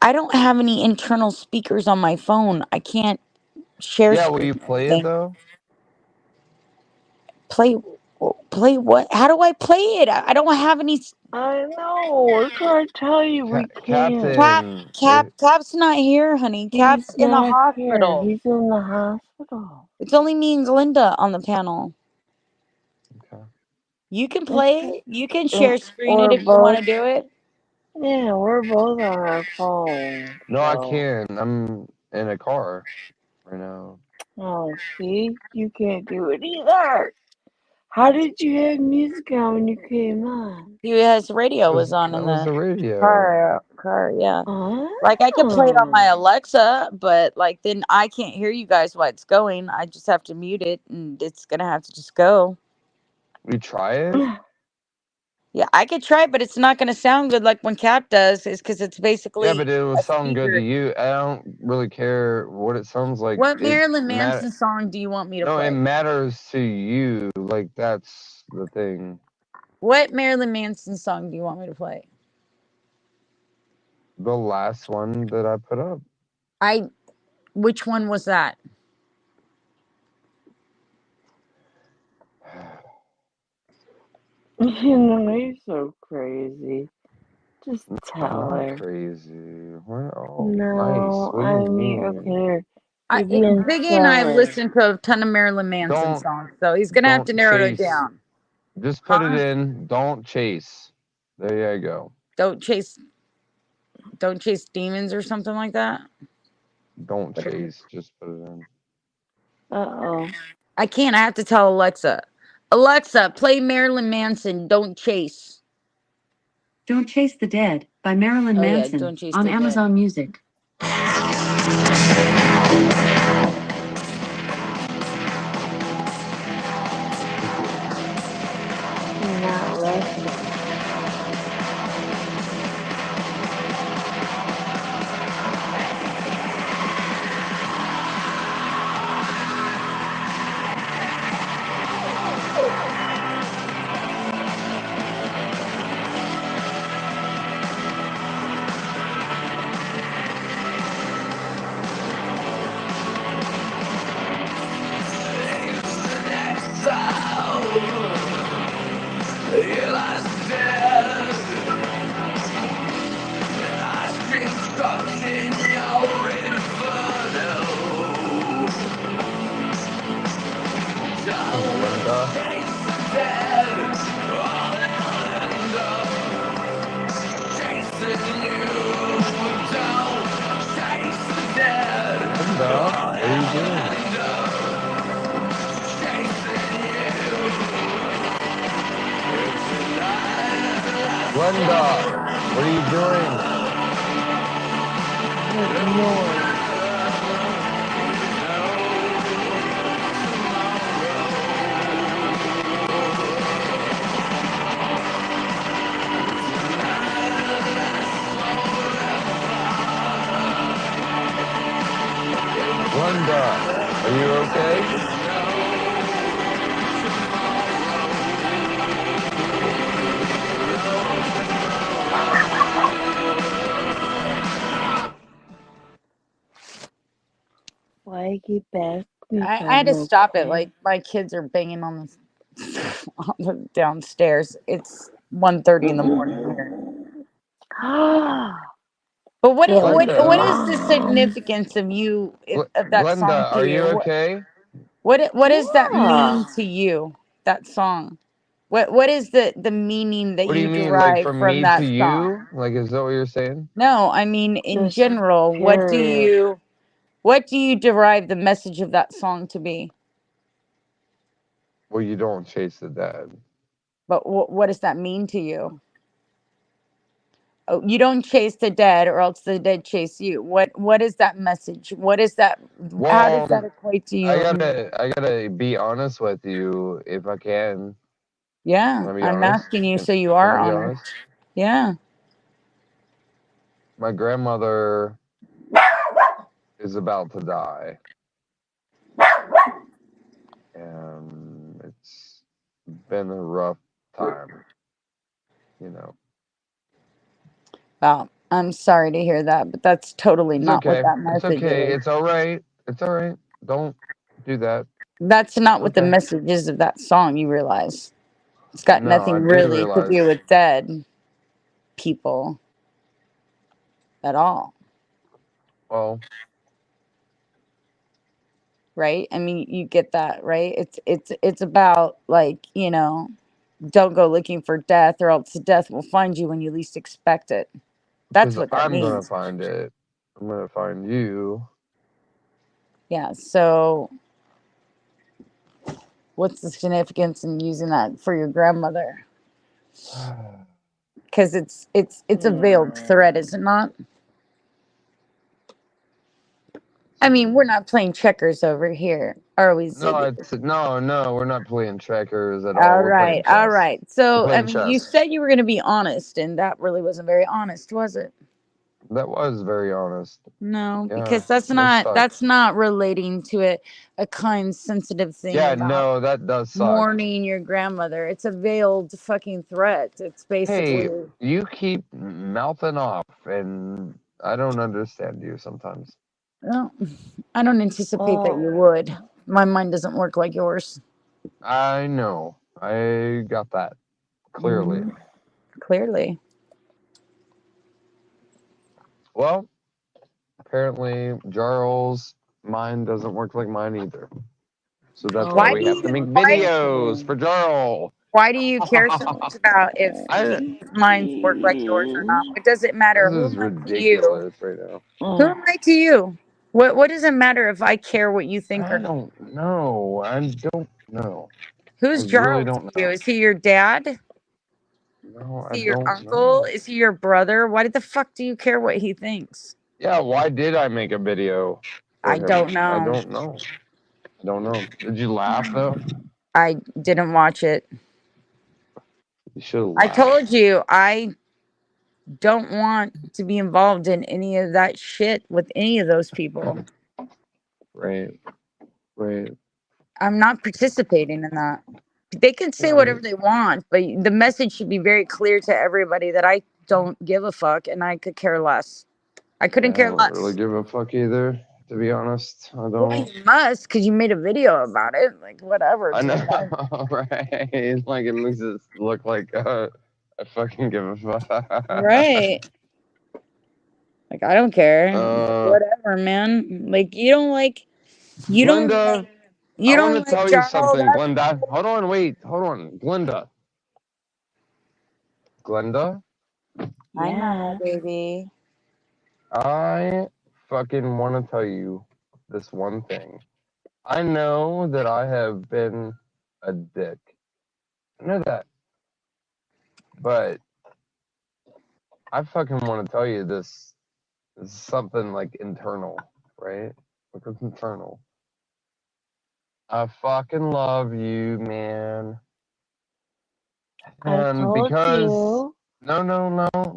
I don't have any internal speakers on my phone. I can't share Yeah, will you screen or play it anything. though? Play play what? How do I play it? I don't have any. I know, we're trying to tell you we can't. Captain, Cap's not here, honey. He's Cap's in the not here. hospital. He's in the hospital. It's only me and Glinda on the panel. okay. You can It's, play it. You can and share screen it we're if you want both, to do it. yeah, we're both on our phones. No, I So, can't. I'm in a car right now. oh, see, you can't do it either. How did you have music on when you came on? His radio was on That in was the the radio. car. Yeah. Like I could play it on my Oh, Alexa, but like then I can't hear you guys while it's going. I just have to mute it, and it's gonna have to just go. We try it. Yeah, I could try, but it's not going to sound good like when Cap does. Is because it's Yeah, basically but it will a sound good to speaker. you. I don't really care what it sounds like. What It Marilyn matter. Manson song do you want me to No, it play? matters to you. Like that's the thing. What Marilyn Manson song do you want me to play? The last one that I put up. Which one was that? You know, you're so crazy. Just I'm tell not her. crazy. We're all nice. No, What do I you mean, mean? okay. You're being Biggie and I have silly. listened to a ton of Marilyn Manson Don't songs, so he's gonna have to don't narrow it chase. down. Just put it Huh? in. Don't chase. There you go. Don't chase demons or something like that. Don't chase. Just put it in. Uh-oh. I can't. I have to tell Alexa. Alexa, play Marilyn Manson. Don't chase. Don't Chase the Dead by Marilyn Oh yeah, Manson Don't Chase on the Dead. Amazon Music. You're not Russian. Glenda. Glenda, what are you doing? Glenda, what are you doing? What noise? Glenda, are you okay? Why you keep asking me if I had I'm to stop it. okay? Like my kids are banging on the, on the downstairs. It's 1:30 in the morning here. But what That was what Glenda, is the mom. significance of you of that song Glenda, to are you you? okay? What does that Yeah. mean to you? That song. What is the meaning that What do you you mean, like derive from from me to that song? you? Like, is that what you're saying? No, I mean in Just general. period. What do you derive the message of that song to be? Well, you don't chase the dead. But what does that mean to you? Oh, you don't chase the dead, or else the dead chase you. What is that message? What is that? How does that Well, equate to I you? gotta be honest with you if I can. Yeah, Can I be I'm honest? asking you, Can, so you can are I be honest. honest? Yeah. My grandmother is about to die, and it's been a rough time, you know. Well, I'm sorry to hear that, but that's totally It's not what okay. that It's message okay. is. It's all right. It's all right. Don't do that. That's not It's what the okay. message is of that song, you realize. It's got No, nothing I do really to do realize. with dead people at all, Well, right? I mean, you get that, right? It's about like, don't go looking for death or else death will find you when you least expect it. That's because what that I'm gonna means. find it. I'm gonna find you. Yeah, so what's the significance in using that for your grandmother? Because it's a veiled threat, is it not? I mean, we're not playing checkers over here, are we, No, Ziggy? no, we're not playing checkers at all. All We're playing right, all chess. right. We're So, I playing mean, you chess. said you were going to be honest, and that really wasn't very honest, was it? That was very honest. No, Yeah, because that sucks. that's not relating to a kind, sensitive thing Yeah, about no, that does suck. mourning your grandmother. It's a veiled fucking threat. It's basically. Hey, you keep mouthing off, and I don't understand you sometimes. Well, I don't anticipate that you would. My mind doesn't work like yours. I know. I got that clearly. Mhm. Clearly. Well, apparently Jarl's mind doesn't work like mine either. So that's why Why we do have to you make why videos for Jarl. why do you care so much about if I his minds work like yours or not? What does it matter? This Who is am I to you? ridiculous right now. Who am I to you? What does it matter if I care what you think or I not? don't know. I don't know. I Who's really Jarl to don't you? know. Is he your dad? Is No, I he your don't uncle? know. Is he your brother? Why the fuck do you care what he thinks? Yeah, why did I make a video for I him? don't I know. don't know. I don't know. Did you laugh though? I didn't watch it. You should have I laughed. told you I don't want to be involved in any of that shit with any of those people. Right. Right. I'm not participating in that. They can say whatever they want, but the message should be very clear to everybody that I don't give a fuck and I could care less. I couldn't I care don't really less. give a fuck either, to be honest. I Well, don't. you must, because you made a video about it. Like, whatever, I dude. know, right? Like it makes it look like I fucking give a fuck. Right. Like, I don't care. Uh, Whatever, man. Like, you don't like Glenda, you I want don't to like tell you Jarl. something, That's Glenda. Hold on, wait, hold on, Glenda. Glenda, I know, Yeah. baby. I fucking want to tell you this one thing. I know that I have been a dick. I know that, but I fucking want to tell you this. This is something like internal, right? Like it's internal. I fucking love you, man. I And told because you. no,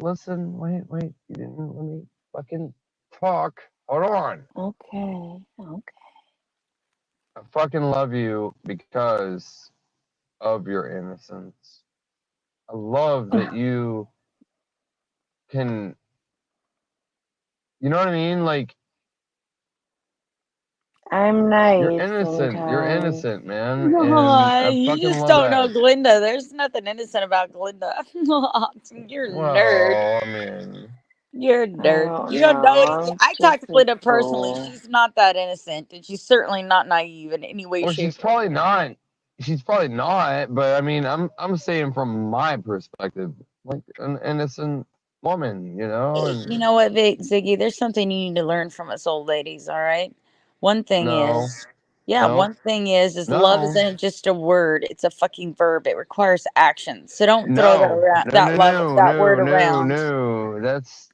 listen, wait, you didn't let me fucking talk. Hold on. Okay. Okay. I fucking love you because of your innocence. I love that you can, you know what I mean? Like I'm nice you're innocent. You're sometimes. innocent, man. And I You fucking just love don't know that. Glinda. There's nothing innocent about Glinda. You're a nerd. Well, I mean, You're a I nerd. don't You don't know know. anything. I'm I talked just to a Glinda personally. fool. She's not that innocent, and she's certainly not naive in any way, well, shape, she's or probably not. She's probably not. But I mean, I'm saying from my perspective, like an innocent woman, you know. you And know what, Ziggy? There's something you need to learn from us old ladies. All right. One thing no, is, yeah, no, one thing is love no, isn't just a word. It's a fucking verb. It requires action. So don't throw that no, around, no, no, no, that word no, no, around no.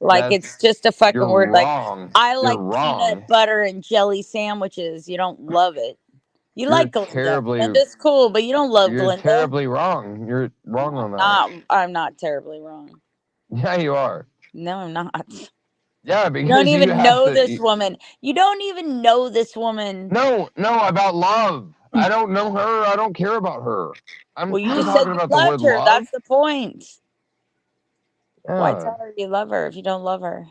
like it's just a fucking You're word. Like wrong. I You're like wrong. peanut butter and jelly sandwiches. You don't love it. You You're like Glinda. terribly, Glinda's cool, but you don't love you're Glinda. terribly wrong. You're No, wrong on I'm that. not. I'm not terribly wrong. Yeah, you are. No, I'm not. Yeah, You don't because you even have know to. this woman. You don't even know this woman. No, no, about love. I don't know her. I don't care about her. Well, you I'm just said talking you about the word loved her. love. That's the point. Why Yeah. tell her you love her if you don't love her?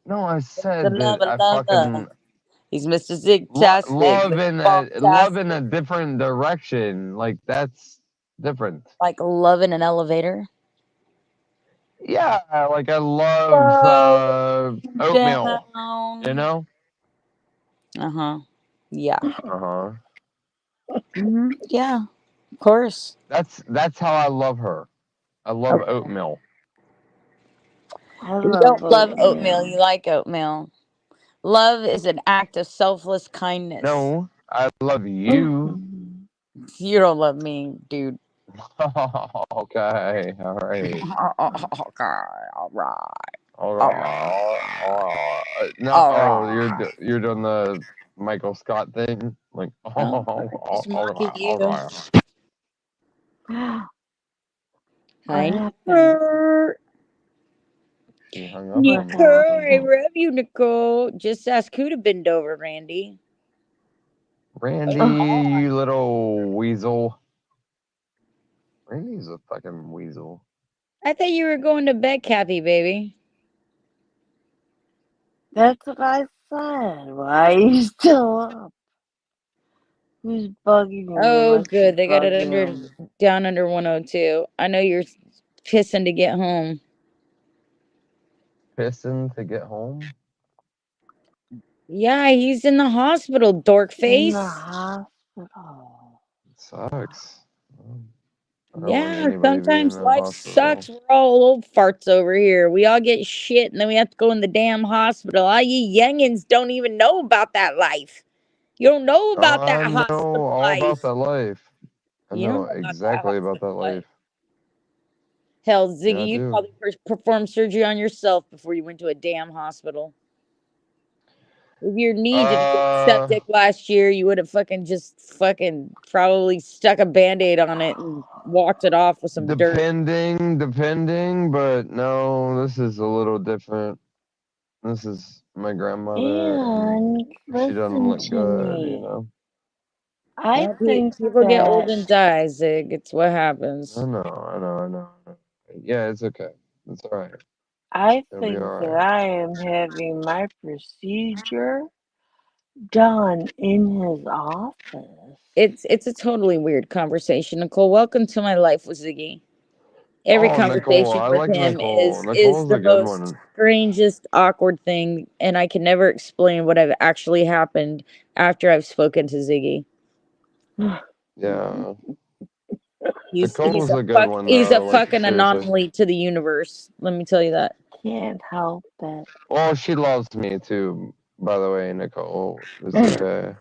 No, I The said love that and I love. fucking He's Mr. Zigtastic, love in a Bombastic. different direction. Like that's different. Like love in an elevator. Yeah, like I love Love oatmeal. You down. know. Uh-huh. Yeah. Uh huh. Yeah, of course. That's how I love her. I love Okay. oatmeal. I You love don't love oatmeal. oatmeal. You like oatmeal. Love is an act of selfless kindness. No, I love you. You don't love me, dude. Okay, all right, Okay, all right. No, oh, you're doing the Michael Scott thing, like. Just mocking you. What Hi, happened? Nicole. She hung up What on me. Nicole, I happened? love you, Nicole. Just ask who to bend over, Randy. Randy, you little weasel. Randy's a fucking weasel. I thought you were going to bed, Kathy, baby. That's what I said. Why are you still up? Who's bugging you? Oh, Must good. be They got it bugging him. down under 102. I know you're pissing to get home. Pissing to get home? Yeah, he's in the hospital, dork In face. the hospital. Sucks. I don't want Yeah, anybody to be in sometimes the life hospital. sucks. We're all old farts over here. We all get shit and then we have to go in the damn hospital. All you youngins don't even know about that life. You don't know about that I know hospital all life. about that life. I You know don't know exactly about that life. Hell, Ziggy, Yeah, I you do. probably performed surgery on yourself before you went to a damn hospital. If your knee didn't get septic last year, you would have fucking probably stuck a band-aid on it and walked it off with some dirt. Depending, but no, this is a little different. This is my grandmother, and she doesn't Listen look to good, me. you know. I Well, think people get old that and die, Zig. It's what happens. I know. Yeah, it's okay. It's all right. I It'll be think all that right. I am having my procedure done in his office. It's a totally weird conversation, Nicole. Welcome to my life with Ziggy. Every Oh, Nicole, conversation I with like him Nicole. is Nicole's the a good most one. strangest, awkward thing, and I can never explain what I've actually happened after I've spoken to Ziggy. Yeah. He's Nicole's a good fuck, one, he's a though. Like, fucking seriously. anomaly to the universe. Let me tell you that. Can't help it. Well, she loves me too, by the way, Nicole. It's okay.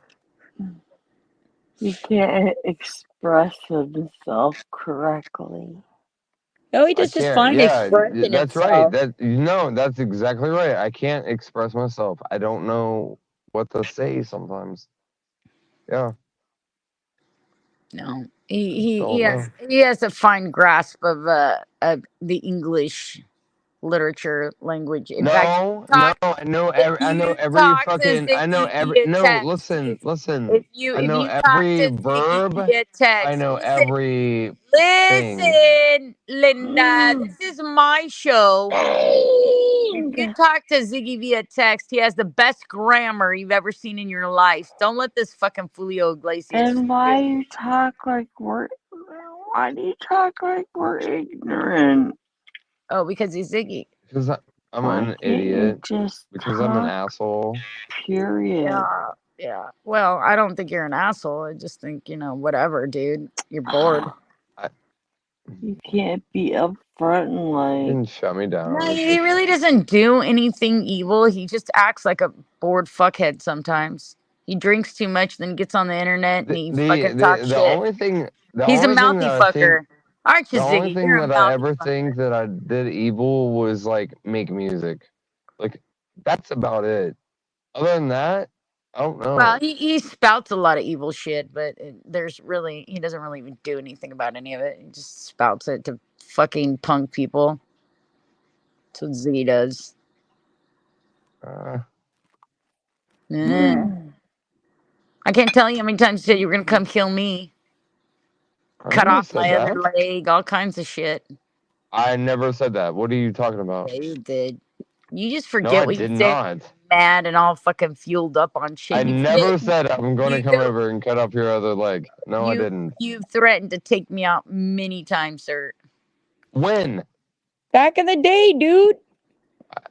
He can't express himself correctly. No, he I does just can't. fine Yeah, expressing that's right. himself. That's exactly right. I can't express myself. I don't know what to say sometimes. Yeah, No, don't know. he has a fine grasp of the English literature language. In fact, No, talk I know if every. I know you every talk to fucking. I know Ziggy every. via No, text, listen. I if know you talk every to Ziggy verb. via I text, know every thing. listen, Linda, this is my show. If you talk to Ziggy via text, he has the best grammar you've ever seen in your life. Don't let this fucking Julio Iglesias. And why you talk like we're ignorant? Oh, because he's Ziggy. Because I'm Why an can't you idiot. just Because I'm an talk? asshole. Period. Yeah. Well, I don't think you're an asshole. I just think, whatever, dude. You're bored. You can't be upfront and You like. can shut me down. No, It's he really okay. doesn't do anything evil. He just acts like a bored fuckhead sometimes. He drinks too much, then gets on the internet and he fucking talks The shit. only thing He's a that mouthy I think fucker. Aren't you, the only Ziggy? thing You're a that I mouthy ever fucker. think that I did evil was like make music. Like that's about it. Other than that, I don't know. Well, he spouts a lot of evil shit, but he doesn't really even do anything about any of it. He just spouts it to fucking punk people. That's what Ziggy does. I can't tell you how many times you said you were gonna come kill me. I Cut never off said my other that. leg, all kinds of shit. I never said that. What are you talking about? Yeah, you did. You just No, forget I what you did said. not. Mad and all fucking fueled up on shit. I You forget never said I'm going to come over and cut off your other leg. No, I didn't. you've threatened to take me out many times, sir. When? Back in the day, dude.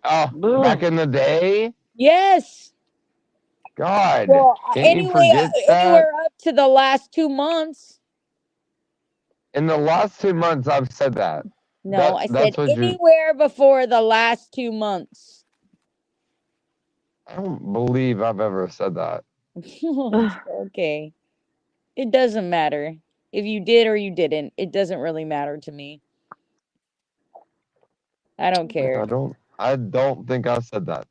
Oh, back in the day? Yes. God, Well, can't you forget that? anywhere up to the last 2 months. In the last 2 months, I've said that. No, I said That's what anywhere before the last 2 months. I don't believe I've ever said that. Okay. It doesn't matter. If you did or you didn't, it doesn't really matter to me. I don't care. I don't. I don't think I said that.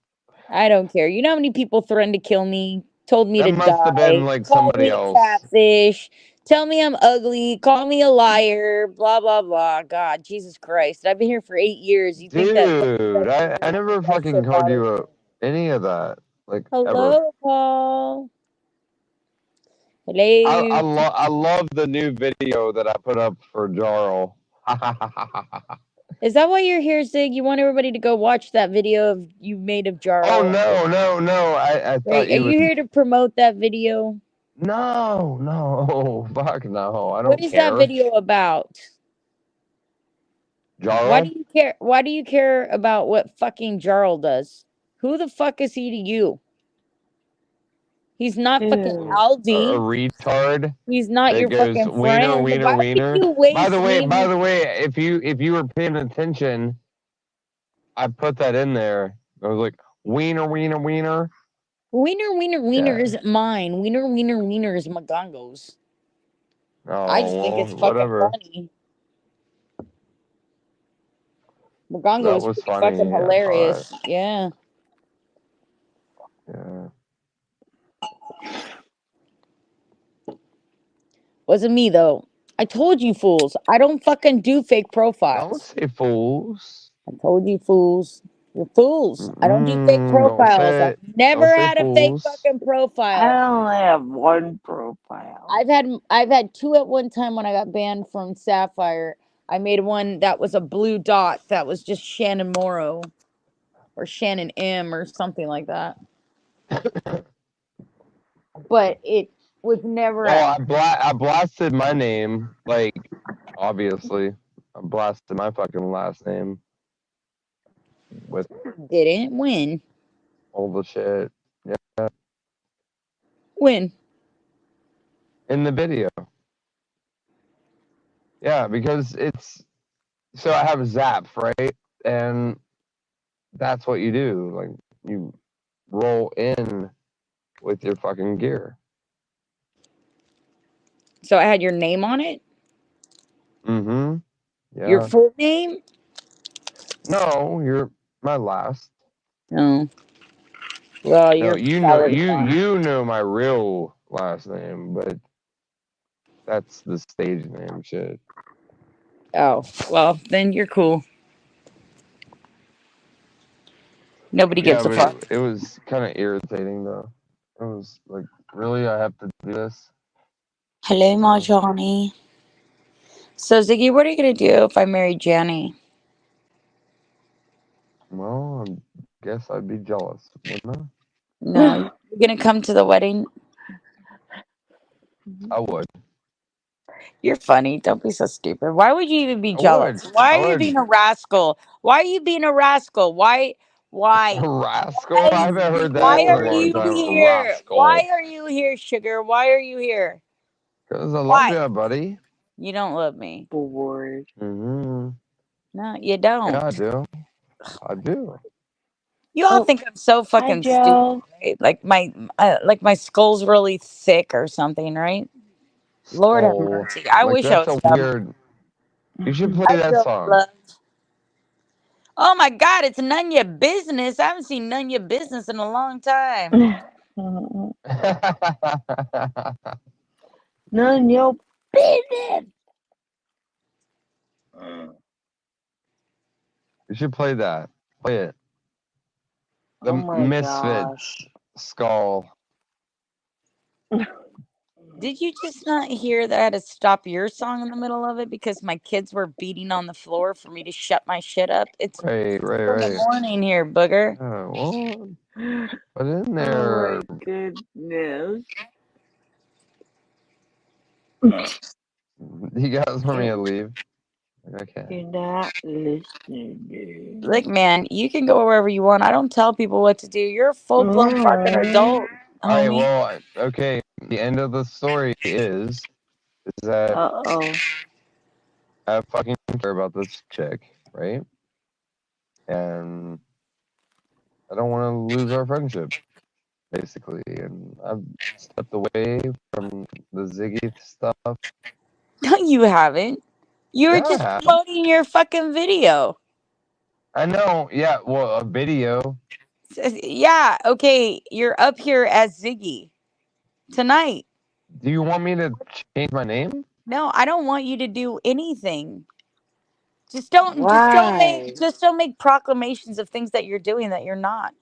I don't care. You know how many people threatened to kill me, told me That to must have been die, like called somebody me a else. catfish, tell me I'm ugly, call me a liar, blah blah blah. God, Jesus Christ! I've been here for 8 years. You think that fucking Dude, I never that fucking shit called bothers you me? any of that. Like ever. Hello, Paul. I Hello. love I love the new video that I put up for Jarl. Is that why you're here, Zig? You want everybody to go watch that video of you made of Oh Jarl? no. I thought Right? Are you you would. here to promote that video? No. Fuck no. I What don't is that care. video about? Why do Jarl? you care? Why do you care about what fucking Jarl does? Who the fuck is he to you? He's not fucking Ew. A Aldi. retard He's not that your goes fucking wiener, friend. wiener, Why would wiener. you By waste the way, me? if you were paying attention, I put that in there. I was like, wiener, wiener, wiener. Wiener Yeah. isn't mine. Wiener is Magongo's. I Oh just think well, it's fucking whatever. funny. Magongo That is was pretty fucking funny. I thought. hilarious. Yeah. Yeah. Wasn't me though. I told you fools. I don't fucking do fake Don't profiles. say fools. I told you fools. You're fools. I don't do fake Don't profiles. say I've it. never Don't say had a fake fools. fucking profile. I only have one profile. I've had two at one time when I got banned from Sapphire. I made one that was a blue dot that was just Shannon Morrow or Shannon M or something like that. But it was never Well, at I blasted my name. Like, obviously, I blasted my fucking last name with didn't win. all the shit. Yeah, Win. in the video. Yeah, because it's so I have Zap, right? And that's what you do. Like, you roll in with your fucking gear. So I had your name on it? Mm-hmm. Your Yeah. full name? No, you're my last. No. Well, No, you're valid. you know my real last name, but that's the stage name shit. Oh, well, then you're cool. Nobody Yeah, gives a but fuck. it was kind of irritating though. It was like, really, I have to do this? Hello, You my know? Johnny. So, Ziggy, what are you going to do if I marry Jenny? Well, I guess I'd be jealous, wouldn't I? No, you're going to come to the wedding? I would. You're funny. Don't be so stupid. Why would you even be I would. jealous? Why I are you would. being a rascal? Why are you being a rascal? Why? A Why? rascal? I Why, haven't heard that why in a are long you Lord. time. A here? Why rascal. are you here, sugar? Why are you here? Because I love Why? you, buddy. You don't love me. Bored. Mm-hmm. No, you Yeah, I don't. do. I do. You all Oh, think I'm so hi, fucking stupid, Joe. right? Like my skull's really thick or something, right? Lord have Skull. mercy. I Like, wish I that's was a dumb. weird. You should play I that really song. love. Oh my God, it's none of your business. I haven't seen none of your business in a long time. None your business. You should play that. Play it. The Oh my Misfits gosh. skull. Did you just not hear that I had to stop your song in the middle of it because my kids were beating on the floor for me to shut my shit up? It's Right, right, 4 in the right. morning here, booger. Well, put it in Oh there. my goodness. You guys want me to leave? Okay. You're not listening. Look, man, you can go wherever you want. I don't tell people what to do. You're a full blown fucking adult, All right. homie. Well, okay. The end of the story is that Uh-oh. I fucking care about this chick, right? And I don't want to lose our friendship, basically. And I've stepped away from the Ziggy stuff. No, you haven't. You were Yeah, I just have. promoting your fucking video. I know. Yeah. Well, a video. Yeah, okay, you're up here as Ziggy tonight. Do you want me to change my name? No, I don't want you to do anything. Why? Just don't make proclamations of things that you're doing that you're not.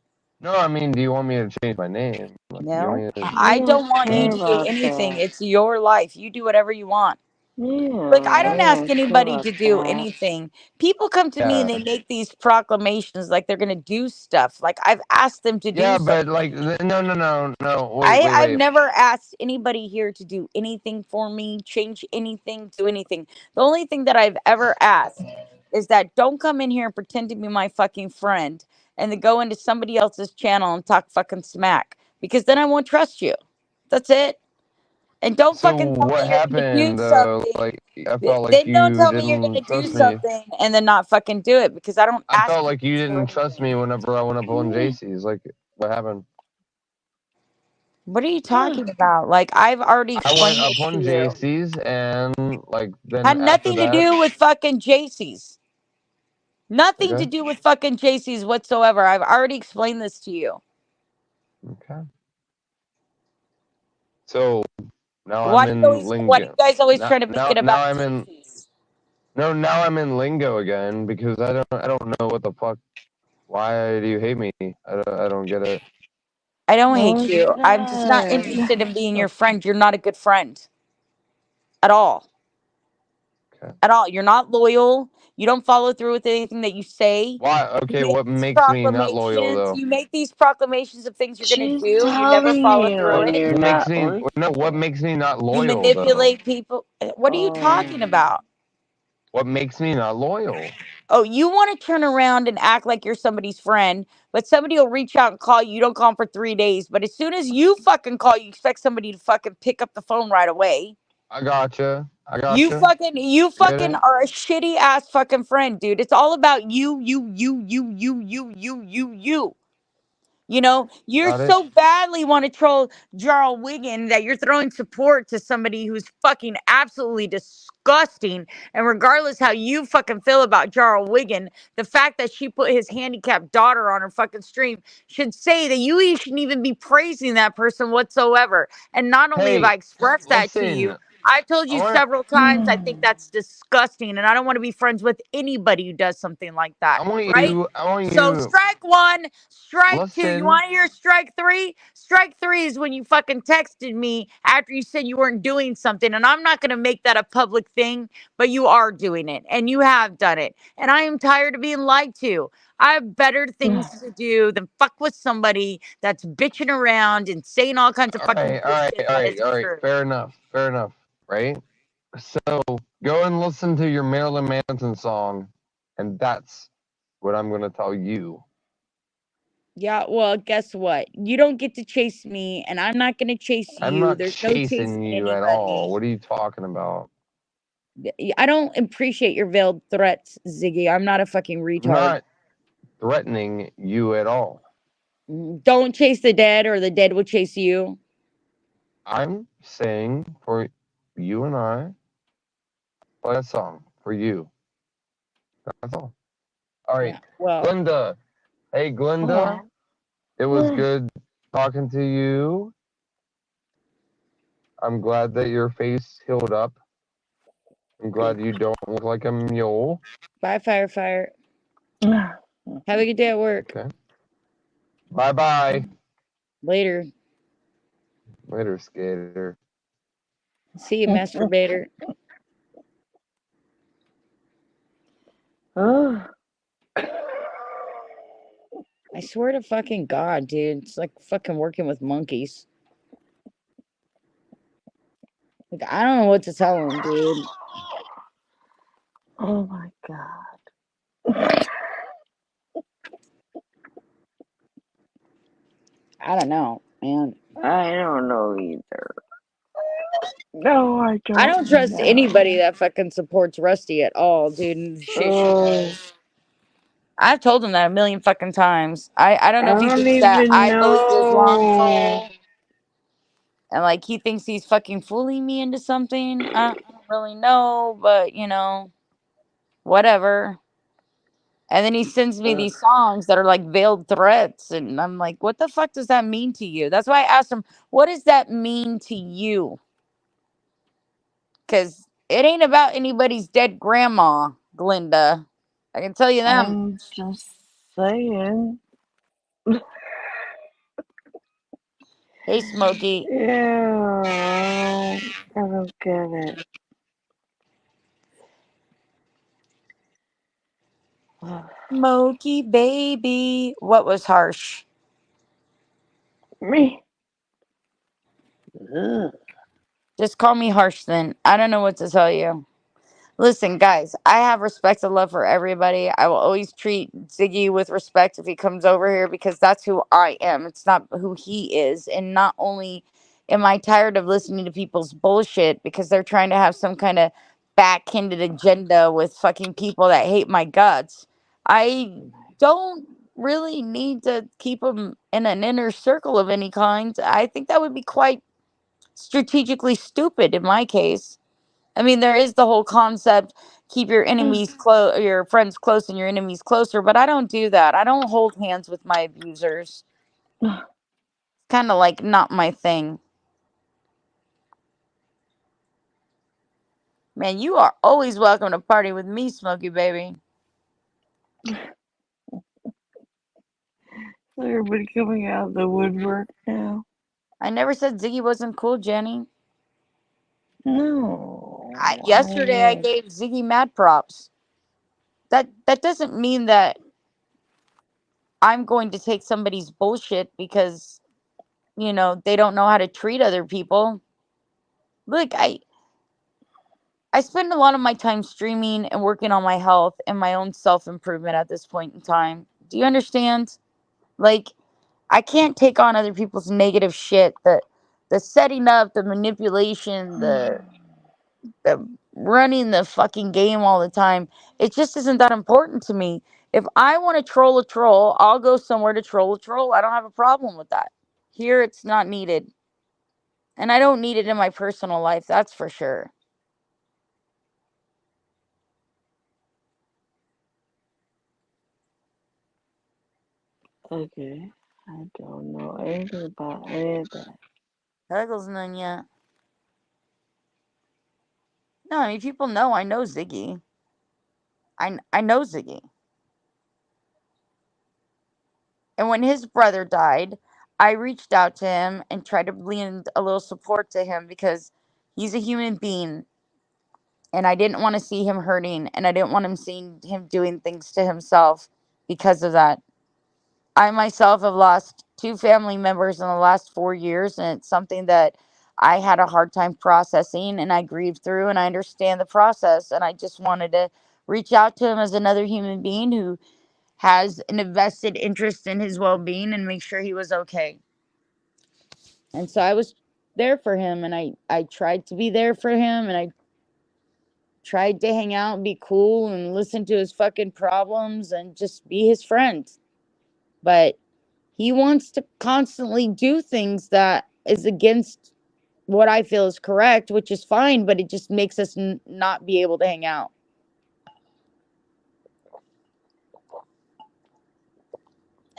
No, I mean, do you want me to change my name? Like, do you want No, me to? We I don't don't want you care to do about anything. that. It's your life. You do whatever you want. Yeah, Look, I we don't Okay. ask don't care anybody about to do that. anything. People come to me and Yeah. they make these proclamations like they're going to do stuff. Like I've asked them to do Yeah, but something. like, no, no, no, no. Wait, wait, I've wait. never asked anybody here to do anything for me, change anything, do anything. The only thing that I've ever asked is that don't come in here and pretend to be my fucking friend and then go into somebody else's channel and talk fucking smack because then I won't trust you. That's it. And don't So fucking tell what me you're gonna do happened? something. Like, I felt like Then don't you tell me you're didn't gonna do trust me. something and then not fucking do it because I don't I ask felt you like you to do didn't trust me anything. whenever I went up on JC's. Like, what happened? What are you talking about? Like I've already I went explained up this to on you. JC's, and like then Had after nothing to that, do with fucking JC's. Nothing to okay, do with fucking JC's whatsoever. I've already explained this to you. okay. So now Why I'm do you in always why do you lingo. guys always Now, try to make now, it now about I'm in. JC's? No, now I'm in lingo again because I don't know what the fuck. Why do you hate me? I don't get it. I don't hate Oh you. I'm just not God. interested in being your friend. You're not a good friend at all. Okay. At all. You're not loyal. You don't follow through with anything that you say. Why? You Okay, make what these makes me not loyal proclamations. though? You make these proclamations of things you're gonna She's do and you never telling follow you through when it. you're What makes not me no? What listening. makes me not You loyal though? manipulate people. What are you talking about? What makes me not loyal? Oh, you want to turn around and act like you're somebody's friend, but somebody will reach out and call you. You don't call them for 3 days. But as soon as you fucking call, you expect somebody to fucking pick up the phone right away. I gotcha. I You gotcha. fucking, you Get fucking it? are a shitty ass fucking friend, dude. It's all about you. You know, you're Got it? so badly want to troll Jarl Wiggin that you're throwing support to somebody who's fucking absolutely disgusting. And regardless how you fucking feel about Jarl Wiggin, the fact that she put his handicapped daughter on her fucking stream should say that you shouldn't even be praising that person whatsoever. And not only have Hey, I expressed that to you, listen. I've told I you want. several times I think that's disgusting and I don't want to be friends with anybody who does something like that, I want right? you. I want So you. strike one, strike two. You Listen. want to hear strike three? Strike three is when you fucking texted me after you said you weren't doing something. And I'm not going to make that a public thing, but you are doing it and you have done it. And I am tired of being lied to. I have better things to do than fuck with somebody that's bitching around and saying all kinds of All fucking right. All right. bullshit All that right. isn't All right. true. Fair enough. Fair enough. Right. So go and listen to your Marilyn Manson song, and that's what I'm gonna tell you. Yeah, well, guess what? You don't get to chase me, and I'm not going to chase I'm you. not There's no chasing chasing you at all. anybody. What are you talking about? I don't appreciate your veiled threats, Ziggy. I'm not a fucking I'm retard. not threatening you at all. Don't chase the dead, or the dead will chase you. I'm saying for you and I, play a song for you. That's all. All right, Yeah. Well, Glenda. Hey, Glenda. It was good talking to you. I'm glad that your face healed up. I'm glad you don't look like a mule. bye, Firefire. Have a good day at work. Okay. Bye bye. Later. Later, skater. See you, masturbator. Oh, I swear to fucking God, dude. It's like fucking working with monkeys. Like, I don't know what to tell them, dude. oh my God. I don't know, man. I don't know either. No, I I don't don't trust anybody know. that fucking supports Rusty at all, dude. And the shit she Oh, does. I've told him that a million fucking times. I don't know I if he don't thinks that even I believe Islam know. too. And like he thinks he's fucking fooling me into something. I don't really know, but you know, whatever. And then he sends me these songs that are like veiled threats. And I'm like, what the fuck does that mean to you? That's why I asked him, what does that mean to you? Because it ain't about anybody's dead grandma, Glinda. I can tell you that. I'm just saying. Hey, Smokey. Yeah, I don't get it. Smokey, baby. What was harsh? Me. Ugh. Just call me harsh then. I don't know what to tell you. Listen, guys, I have respect and love for everybody. I will always treat Ziggy with respect if he comes over here because that's who I am. It's not who he is. And not only am I tired of listening to people's bullshit because they're trying to have some kind of backhanded agenda with fucking people that hate my guts, I don't really need to keep them in an inner circle of any kind. I think that would be quite strategically stupid in my case. I mean, there is the whole concept keep your enemies close, your friends close, and your enemies closer. But I don't do that. I don't hold hands with my abusers. Kind of like not my thing. Man, you are always welcome to party with me, Smokey baby. Everybody coming out of the woodwork now. I never said Ziggy wasn't cool, Jenny. No, Yesterday I gave Ziggy mad props. That doesn't mean that I'm going to take somebody's bullshit because they don't know how to treat other people. Look, I spend a lot of my time streaming and working on my health and my own self improvement at this point in time. Do you understand? Like, I can't take on other people's negative shit. The setting up, the manipulation, the running the fucking game all the time. It just isn't that important to me. If I want to troll a troll, I'll go somewhere to troll a troll. I don't have a problem with that. Here, it's not needed, and I don't need it in my personal life. That's for sure. okay. I don't know anything about any of that. Huggles, Nunya. No, I mean people know I know Ziggy. I know Ziggy. And when his brother died, I reached out to him and tried to lend a little support to him because he's a human being and I didn't want to see him hurting and I didn't want him seeing him doing things to himself because of that. I myself have lost two family members in the last 4 years, and it's something that I had a hard time processing and I grieved through, and I understand the process. And I just wanted to reach out to him as another human being who has an invested interest in his well being and make sure he was okay. And so I was there for him, and I tried to be there for him, and I tried to hang out and be cool and listen to his fucking problems and just be his friend. But he wants to constantly do things that is against what I feel is correct, which is fine, but it just makes us not be able to hang out.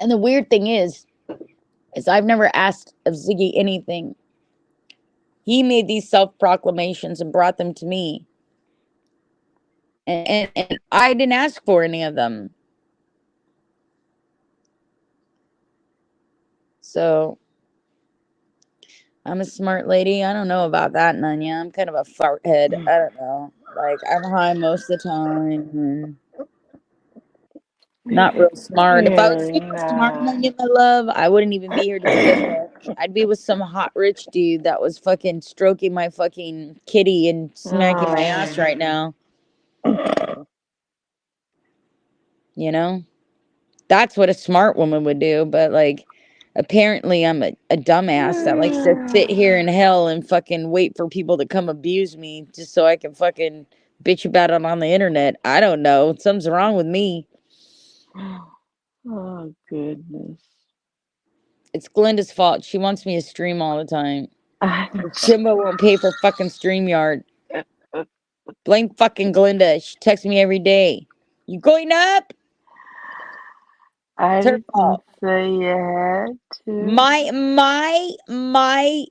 And the weird thing is I've never asked of Ziggy anything. He made these self proclamations and brought them to me. And I didn't ask for any of them. So I'm a smart lady. I don't know about that, Nunya. I'm kind of a fart head. I don't know. Like, I'm high most of the time. And not real smart. If I was Yeah, super smart, nah. Nunya, my love, I wouldn't even be here to begin with. I'd be with some hot rich dude that was fucking stroking my fucking kitty and smacking my ass Oh. right now. You know? That's what a smart woman would do. But, like, apparently I'm a dumbass that likes to sit here in hell and fucking wait for people to come abuse me just so I can fucking bitch about it on the internet. I don't know. Something's wrong with me. Oh, goodness. It's Glenda's fault. She wants me to stream all the time. Jimbo won't pay for fucking StreamYard. Blame fucking Glinda. She texts me every day. You going up? I It's her didn't fault. say you had to. My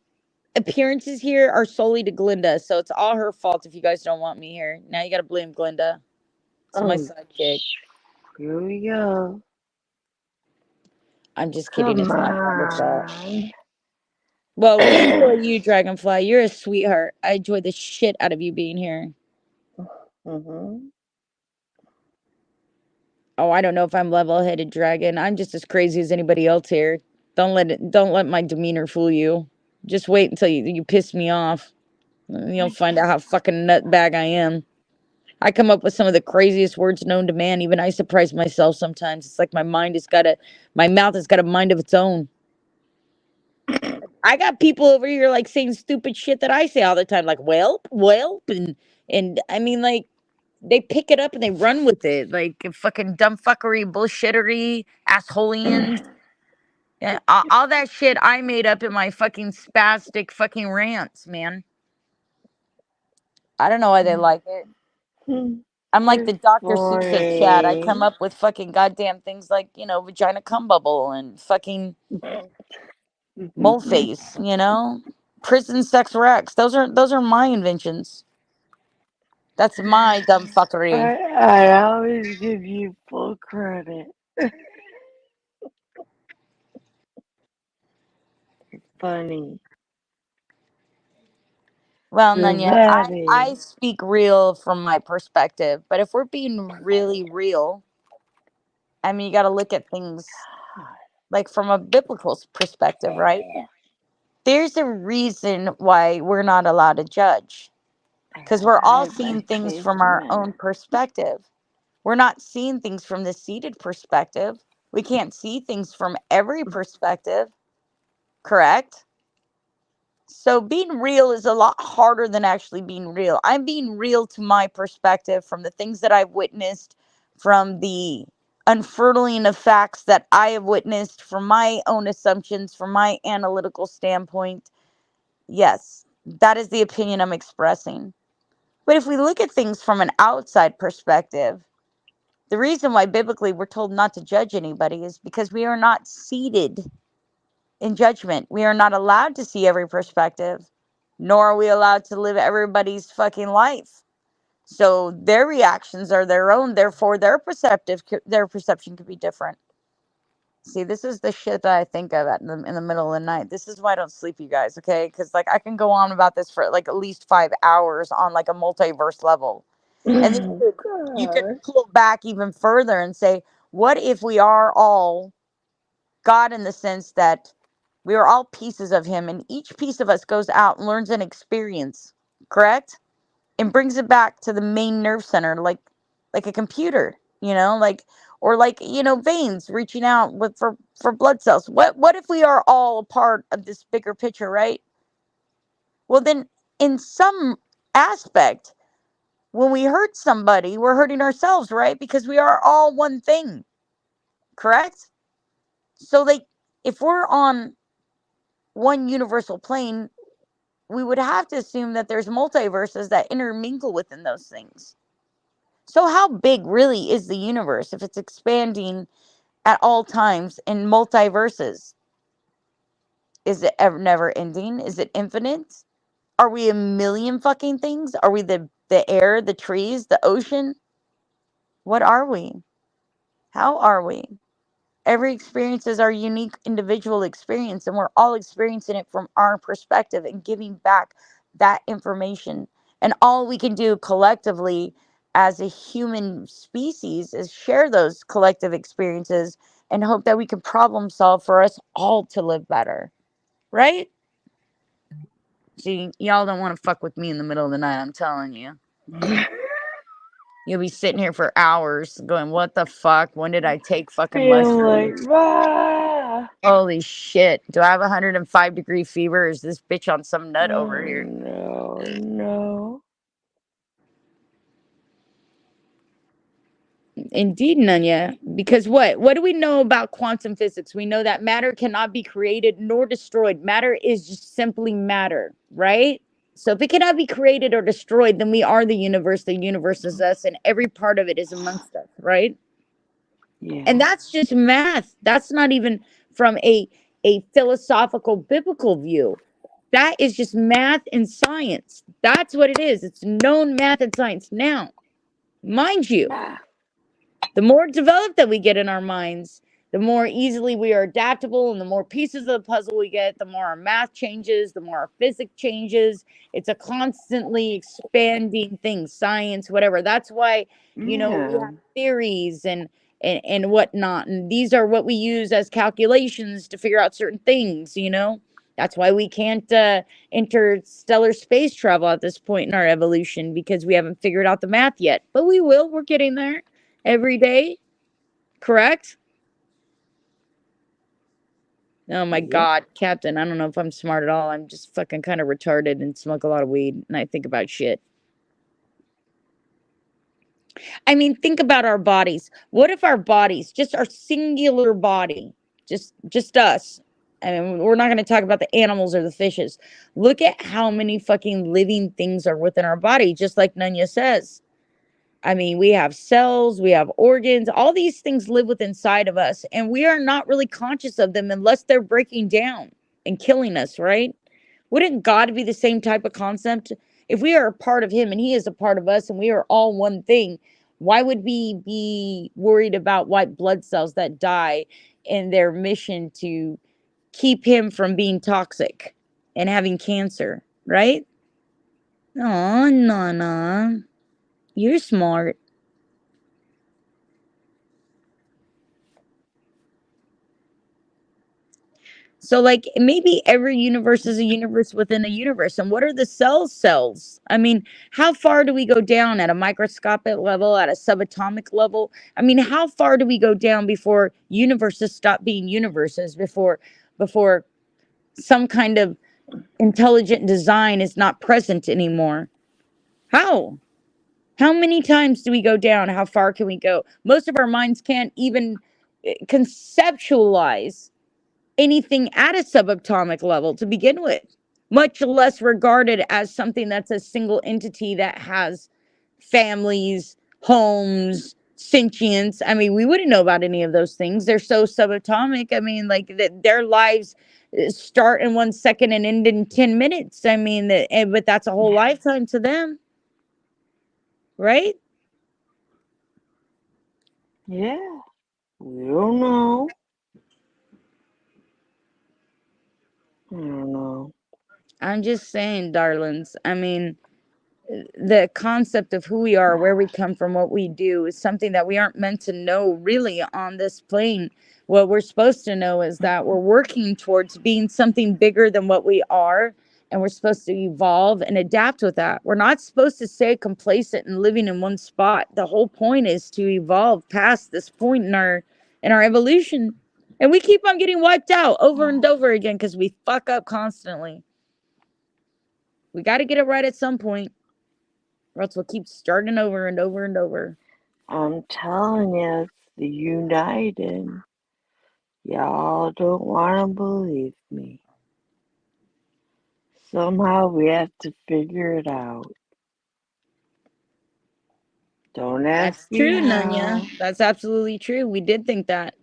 appearances here are solely to Glinda, so it's all her fault if you guys don't want me here. Now you gotta blame Glinda. It's my Oh, sidekick. here we go. I'm just kidding. Come It's not Glinda's fault. on. Well, we enjoy you, Dragonfly. You're a sweetheart. I enjoy the shit out of you being here. Mhm. Oh, I don't know if I'm level-headed, Dragon. I'm just as crazy as anybody else here. Don't let my demeanor fool you. Just wait until you piss me off. You'll find out how fucking nutbag I am. I come up with some of the craziest words known to man. Even I surprise myself sometimes. It's like my mouth has got a mind of its own. I got people over here like saying stupid shit that I say all the time, like whelp, and I mean like they pick it up and they run with it, like fucking dumb fuckery, bullshittery, assholeians. Yeah, all that shit I made up in my fucking spastic fucking rants, man. I don't know why they like it. I'm like You're the Dr. Seuss of chat. I come funny. up with fucking goddamn things like, vagina cum bubble and fucking mole face, prison sex rex. Those are my inventions. That's my dumb fuckery. I always give you full credit. Funny. Well, You're Nanya, I very. speak real from my perspective, but if we're being really real, I mean, you got to look at things like from a biblical perspective, right? There's a reason why we're not allowed to judge because we're all I seeing like things from tasting our that. own perspective. We're not seeing things from the seated perspective. We can't see things from every perspective, correct? So being real is a lot harder than actually being real. I'm being real to my perspective from the things that I've witnessed, from the unfurling of facts that I have witnessed, from my own assumptions, from my analytical standpoint. Yes, that is the opinion I'm expressing. But if we look at things from an outside perspective, the reason why biblically we're told not to judge anybody is because we are not seated in judgment. We are not allowed to see every perspective, nor are we allowed to live everybody's fucking life. So their reactions are their own, therefore their perception could be different. See, this is the shit that I think of in the middle of the night. This is why I don't sleep, you guys, okay? Because like I can go on about this for like at least 5 hours on like a multiverse level. And then Oh, you could God. pull back even further and say, what if we are all God in the sense that we are all pieces of Him, and each piece of us goes out and learns an experience, correct? And brings it back to the main nerve center, like a computer, or like veins reaching out for blood cells. What if we are all a part of this bigger picture, right? Well, then in some aspect, when we hurt somebody, we're hurting ourselves, right? Because we are all one thing, correct? So, like, if we're on one universal plane, we would have to assume that there's multiverses that intermingle within those things. So, how big really is the universe if it's expanding at all times in multiverses? Is it ever never ending? Is it infinite? Are we a million fucking things? Are we the air, the trees, the ocean? What are we? How are we? Every experience is our unique individual experience, and we're all experiencing it from our perspective and giving back that information. And all we can do collectively as a human species is share those collective experiences and hope that we can problem solve for us all to live better, right? See, y'all don't want to fuck with me in the middle of the night, I'm telling you. You'll be sitting here for hours going, what the fuck? When did I take fucking Being like, mushrooms? bah! Holy shit. Do I have 105-degree fever? Or is this bitch on some nut over Oh, here? no, no. Indeed, Nunya. Because what? What do we know about quantum physics? We know that matter cannot be created nor destroyed. Matter is just simply matter, right? So if it cannot be created or destroyed, then we are the universe is us, and every part of it is amongst us, right? Yeah. And that's just math. That's not even from a philosophical biblical view. That is just math and science. That's what it is. It's known math and science. Now, mind you, Yeah. the more developed that we get in our minds, the more easily we are adaptable, and the more pieces of the puzzle we get, the more our math changes, the more our physics changes. It's a constantly expanding thing, science, whatever. That's why, you know, we Yeah. have theories and whatnot, and these are what we use as calculations to figure out certain things. You know, that's why we can't interstellar space travel at this point in our evolution, because we haven't figured out the math yet. But we will. We're getting there every day, correct? Oh my Yep. God, Captain, I don't know if I'm smart at all. I'm just fucking kind of retarded and smoke a lot of weed and I think about shit. I mean, think about our bodies. What if our bodies, just our singular body, just us. I mean, we're not going to talk about the animals or the fishes. Look at how many fucking living things are within our body, just like Nunya says. I mean, we have cells, we have organs, all these things live within inside of us, and we are not really conscious of them unless they're breaking down and killing us, right? Wouldn't God be the same type of concept? If we are a part of Him and He is a part of us and we are all one thing, why would we be worried about white blood cells that die in their mission to keep Him from being toxic and having cancer, right? Oh, Nana, you're smart. So, like, maybe every universe is a universe within a universe. And what are the cells? I mean, how far do we go down at a microscopic level, at a subatomic level? I mean, how far do we go down before universes stop being universes, before some kind of intelligent design is not present anymore? How? How many times do we go down? How far can we go? Most of our minds can't even conceptualize anything at a subatomic level to begin with, much less regarded as something that's a single entity that has families, homes, sentience. I mean, we wouldn't know about any of those things. They're so subatomic. I mean, like that their lives start in 1 second and end in 10 minutes. I mean, but that's a whole lifetime to them, right? Yeah. We don't know. I don't know. I'm just saying, darlings. I mean, the concept of who we are, where we come from, what we do is something that we aren't meant to know really on this plane. What we're supposed to know is that we're working towards being something bigger than what we are, and we're supposed to evolve and adapt with that. We're not supposed to stay complacent and living in one spot. The whole point is to evolve past this point in our evolution. And we keep on getting wiped out over and over again because we fuck up constantly. We got to get it right at some point, or else we'll keep starting over and over and over. I'm telling you, it's the United. Y'all don't want to believe me. Somehow we have to figure it out. Don't ask That's me true, how. Nunya. That's absolutely true. We did think that.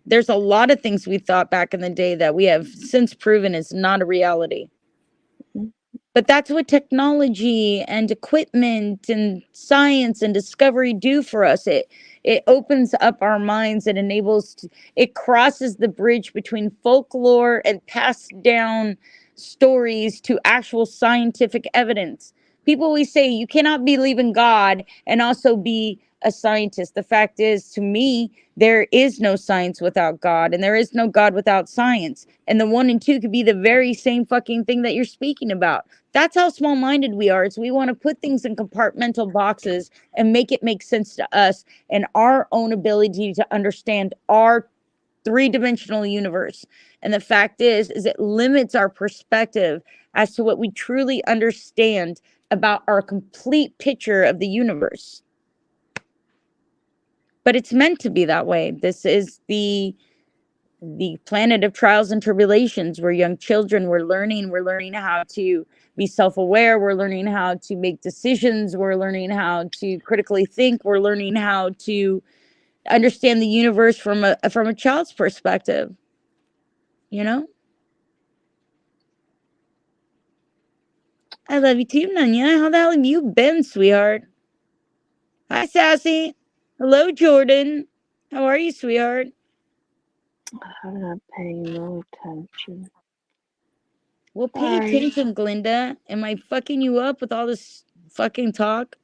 There's a lot of things we thought back in the day that we have since proven is not a reality. But that's what technology and equipment and science and discovery do for us. It opens up our minds. It enables. It crosses the bridge between folklore and passed down stories to actual scientific evidence. People always say you cannot believe in God and also be a scientist. The fact is, to me, there is no science without God, and there is no God without science. And the one and two could be the very same fucking thing that you're speaking about. That's how small-minded we are. Is we want to put things in compartmental boxes and make it make sense to us and our own ability to understand our three-dimensional universe. And the fact is it limits our perspective as to what we truly understand about our complete picture of the universe. But it's meant to be that way. This is the planet of trials and tribulations. We're young children. We're learning how to be self-aware. We're learning how to make decisions. We're learning how to critically think. We're learning how to understand the universe from a child's perspective, you know? I love you too, Nanya. How the hell have you been, sweetheart? Hi, Sassy. Hello, Jordan. How are you, sweetheart? I'm not paying no attention. Well, pay Sorry. attention, Glinda. Am I fucking you up with all this fucking talk?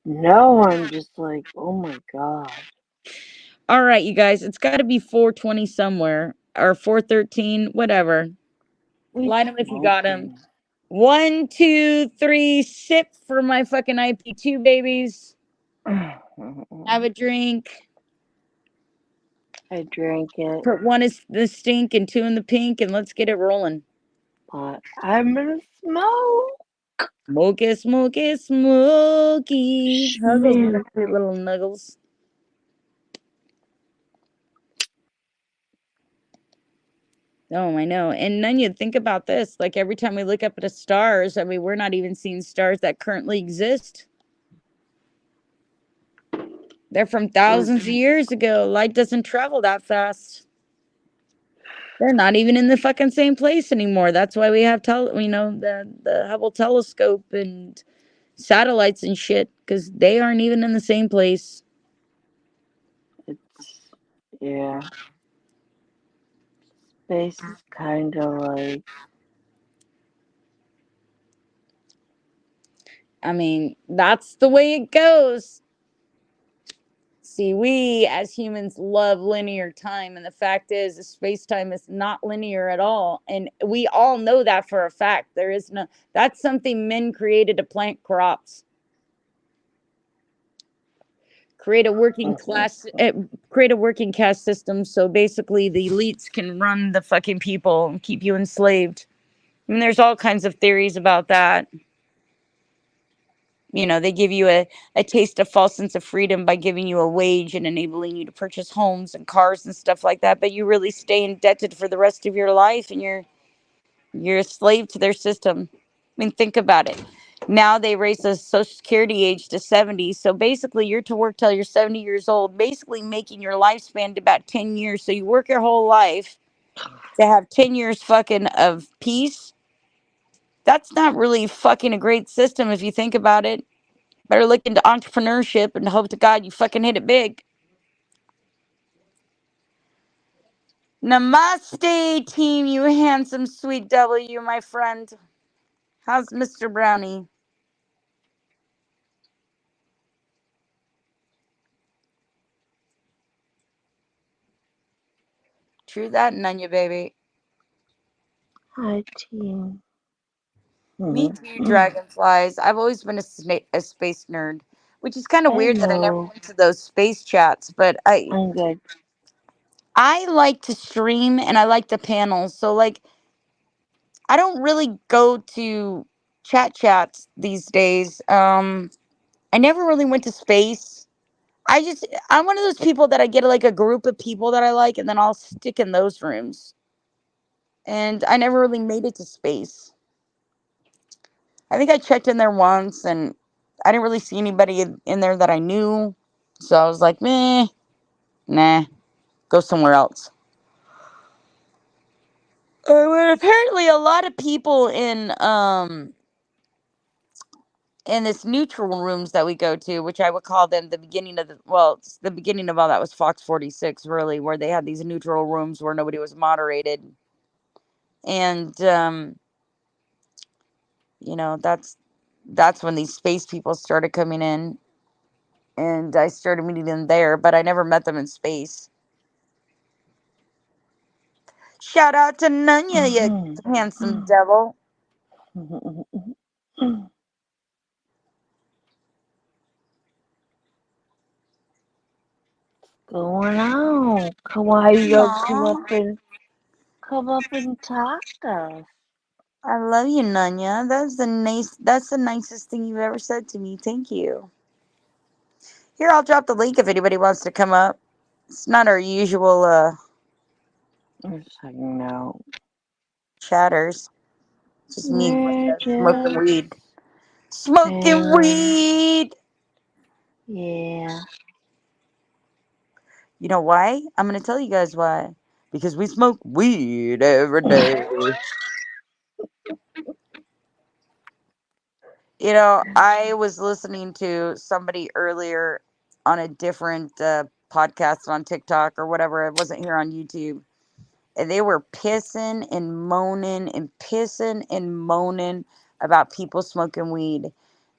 No, I'm just like, oh my god. All right, you guys. It's got to be 4:20 somewhere or 4:13, whatever. We Line them if you got them. smoking. 1, 2, 3, sip for my fucking IP2 babies. Have a drink. I drank it, Put one in the stink and two in the pink, and let's get it rolling. but I'm gonna smoke. Smoky, smoky, smoky. How's those Man, sweet little nuggles? Oh, I know. And Nunya, think about this. Like every time we look up at the stars, I mean, we're not even seeing stars that currently exist. They're from thousands of years ago. Light doesn't travel that fast. They're not even in the fucking same place anymore. That's why we have the Hubble telescope and satellites and shit, because they aren't even in the same place. it's, yeah. Space is kind of like, I mean, that's the way it goes. See, we as humans love linear time, and the fact is, space time is not linear at all. And we all know that for a fact. There is no, that's something men created to plant crops, create a create a working caste system. So basically, the elites can run the fucking people and keep you enslaved. And there's all kinds of theories about that. You know, they give you a taste of false sense of freedom by giving you a wage and enabling you to purchase homes and cars and stuff like that, but you really stay indebted for the rest of your life, and you're a slave to their system. I mean, think about it. Now they raise the social security age to 70, so basically you're to work till you're 70 years old, basically making your lifespan to about 10 years. So you work your whole life to have 10 years fucking of peace. That's not really fucking a great system if you think about it. Better look into entrepreneurship and hope to God you fucking hit it big. Namaste, team, you handsome, sweet W, my friend. How's Mr. Brownie? True that, Nunya, baby. hi, team. Me too, dragonflies. I've always been a space nerd, which is kind of I weird that I never know. went to those space chats, but I'm good. I like to stream and I like the panels. So, like, I don't really go to chats these days. I never really went to space. I'm one of those people that I get like a group of people that I like, and then I'll stick in those rooms. And I never really made it to space. I think I checked in there once, and I didn't really see anybody in there that I knew. So I was like, meh, nah, go somewhere else. But apparently, a lot of people in this neutral rooms that we go to, which I would call them the beginning of the beginning of all that was Fox 46, really, where they had these neutral rooms where nobody was moderated. And that's when these space people started coming in, and I started meeting them there, but I never met them in space. Shout out to Nunya, you handsome devil. Going on? Come on, you go Aww. come up and talk to us. I love you, Nunya. That's the nicest thing you've ever said to me. Thank you. Here, I'll drop the link if anybody wants to come up. It's not our usual Just hanging out. chatters. It's just me and We're Glenda smoking just weed. Smoking chilling. weed. Yeah. You know why? I'm gonna tell you guys why. Because we smoke weed every day. You know, I was listening to somebody earlier on a different podcast on TikTok or whatever. It wasn't here on YouTube. And they were pissing and moaning about people smoking weed.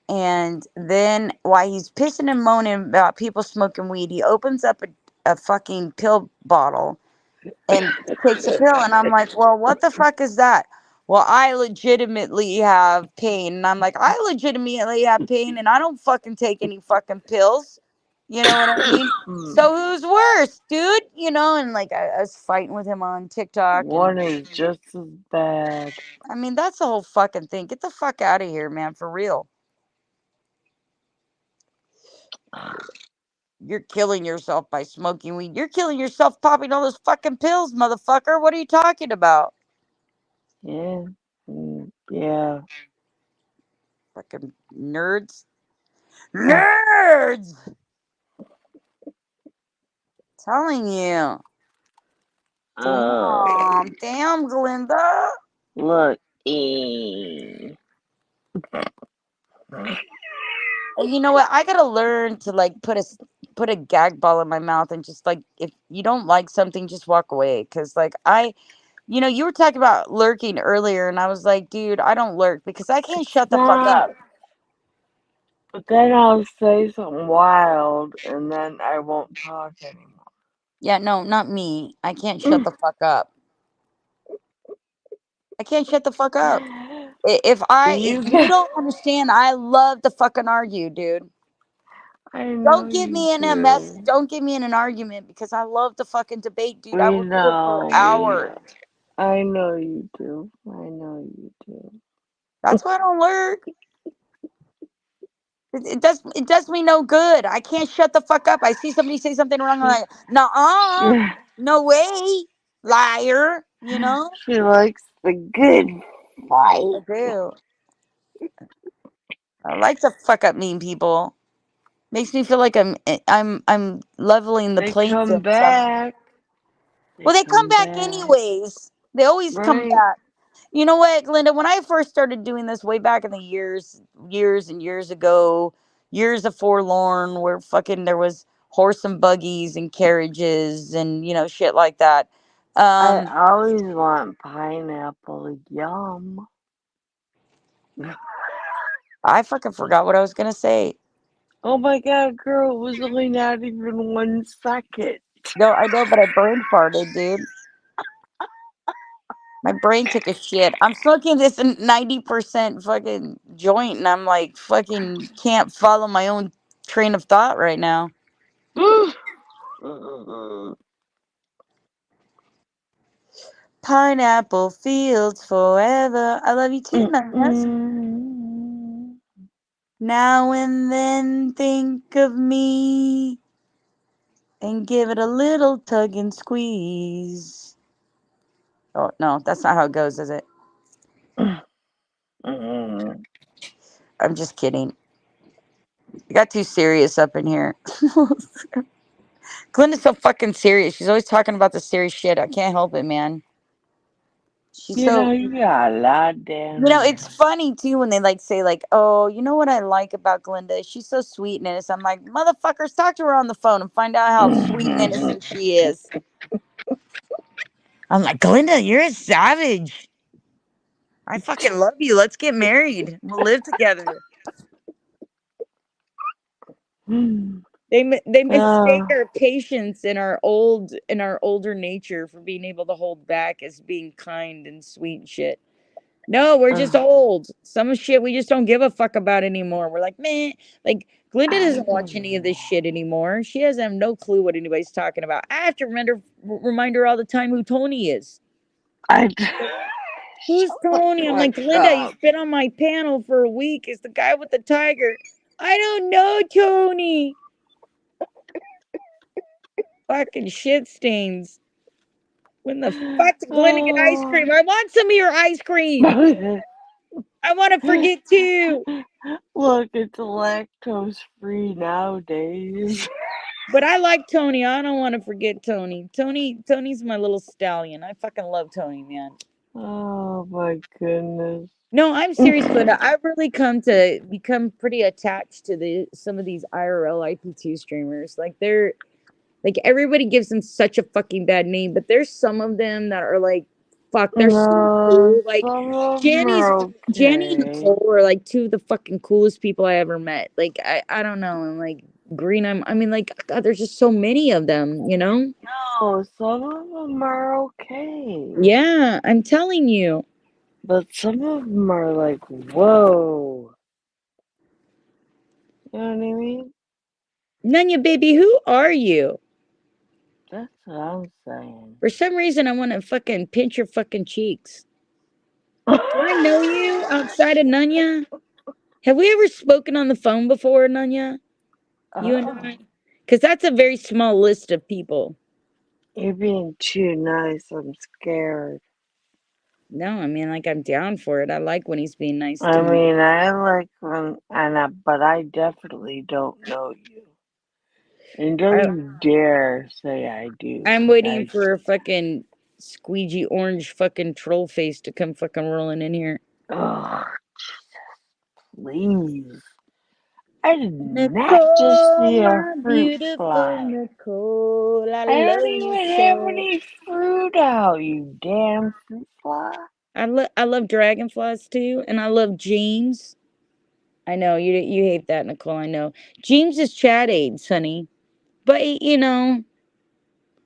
And then while he's pissing and moaning about people smoking weed, he opens up a fucking pill bottle and takes a pill. And I'm like, well, what the fuck is that? Well, I legitimately have pain. And I'm like, I legitimately have pain and I don't fucking take any fucking pills. You know what I mean? So who's worse, dude? You know, and like I was fighting with him on TikTok. And One is just as bad. I mean, that's the whole fucking thing. Get the fuck out of here, man, for real. You're killing yourself by smoking weed. You're killing yourself popping all those fucking pills, motherfucker. What are you talking about? Yeah. Yeah. Fucking nerds. Nerds! Telling you. Oh, Damn, Glinda. look. And you know what? I gotta learn to like put a gag ball in my mouth and just like if you don't like something, just walk away. Cause like you know, you were talking about lurking earlier, and I was like, dude, I don't lurk because I can't shut the fuck Not. up. But then I'll say something wild, and then I won't talk anymore. Yeah, no, not me. I can't shut the fuck up. I can't shut the fuck up. If You you can. don't understand, I love to fucking argue, dude. I know Don't get you me in a mess. do. Don't get me in an argument because I love to fucking debate, dude. I We will do it for know. We hours. know. I know you do. I know you do. That's why I don't lurk. It does me no good. I can't shut the fuck up. I see somebody say something wrong. I'm She, like, nah, no way, liar. You know, she likes the good I fight. do. I like to fuck up mean people. Makes me feel like I'm leveling the They playing come field somehow. back. They Well, they come come back back. anyways. They always come Right? back. You know what, Glenda? When I first started doing this way back in the years and years ago, years of forlorn, where fucking there was horse and buggies and carriages and shit like that. I Um, always want pineapple. Yum. I fucking forgot what I was gonna say. Oh my god, girl, it was only not even 1 second. No, I know, but I brain farted, dude. My brain took a shit. I'm smoking this 90% fucking joint, and I'm like fucking can't follow my own train of thought right now. Pineapple fields forever. I love you too, Nunez. Now and then think of me and give it a little tug and squeeze. Oh, no, that's not how it goes, is it? I'm just kidding. I got too serious up in here. Glenda's so fucking serious. She's always talking about the serious shit. I can't help it, man. She's You know, so. you got a lot down there. It's funny too when they like say like, "Oh, you know what I like about Glinda? She's so sweet and innocent." I'm like, "Motherfuckers, talk to her on the phone and find out how sweet and innocent she is." I'm like, "Glinda, you're a savage. I fucking love you. Let's get married. We'll live together." They mistake Oh, our patience and our older nature for being able to hold back as being kind and sweet and shit. No, we're just old. Some shit we just don't give a fuck about anymore. We're like, man, like Glinda I doesn't watch don't any of this know. shit anymore. She doesn't have no clue what anybody's talking about. I have to remind her all the time who Tony is. I Who's shut the Tony? I'm like, fuck Glinda, he's up. been on my panel for a week. It's the guy with the tiger. I don't know Tony. Fucking shit stains. When the fuck did Glinda get ice Oh. cream? I want some of your ice cream. I want to forget too. Look, it's lactose free nowadays. But I like Tony. I don't want to forget Tony. Tony's my little stallion. I fucking love Tony, man. Oh my goodness. No, I'm serious, Glenda. I've really come to become pretty attached to some of these IRL IP2 streamers. Like they're like everybody gives them such a fucking bad name, but there's some of them that are like, fuck, they're so No, cool. Like some of them are Jenny and okay. Nicole are like two of the fucking coolest people I ever met. Like I don't know, and like Green, I mean, like God, there's just so many of them, you know? No, some of them are okay. Yeah, I'm telling you. But some of them are like, whoa. You know what I mean? Nanya, baby, who are you? That's what I'm saying. For some reason, I want to fucking pinch your fucking cheeks. Do I know you outside of Nanya? Have we ever spoken on the phone before, Nanya? You and I? Because that's a very small list of people. You're being too nice. I'm scared. No, I mean, like, I'm down for it. I like when he's being nice to I me. mean, I like when, but I definitely don't know you. And don't you dare say I do. I'm waiting for a fucking squeegee orange fucking troll face to come fucking rolling in here. Oh, please. I did not just Nicole, see a my fruit beautiful fly. Nicole, I I love don't you even have so. any fruit out, you damn fruit fly. I love dragonflies too, and I love James. I know you hate that, Nicole. I know James is chat aids, honey, but you know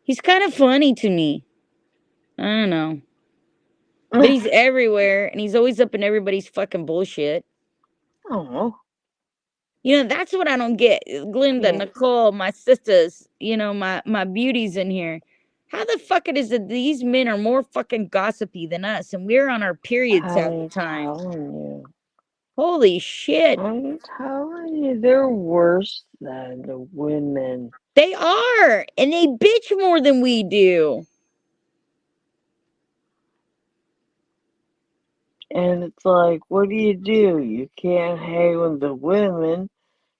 he's kind of funny to me. I don't know, but he's everywhere, and he's always up in everybody's fucking bullshit. Oh, You know that's what I don't get. Glinda, yeah. Nicole, my sisters, you know my beauties in here. How the fuck it is that these men are more fucking gossipy than us, and we're on our periods half the I'm time? telling you. Holy shit. I'm telling you, they're worse than the women. They are, and they bitch more than we do. And it's like, what do? You can't hang with the women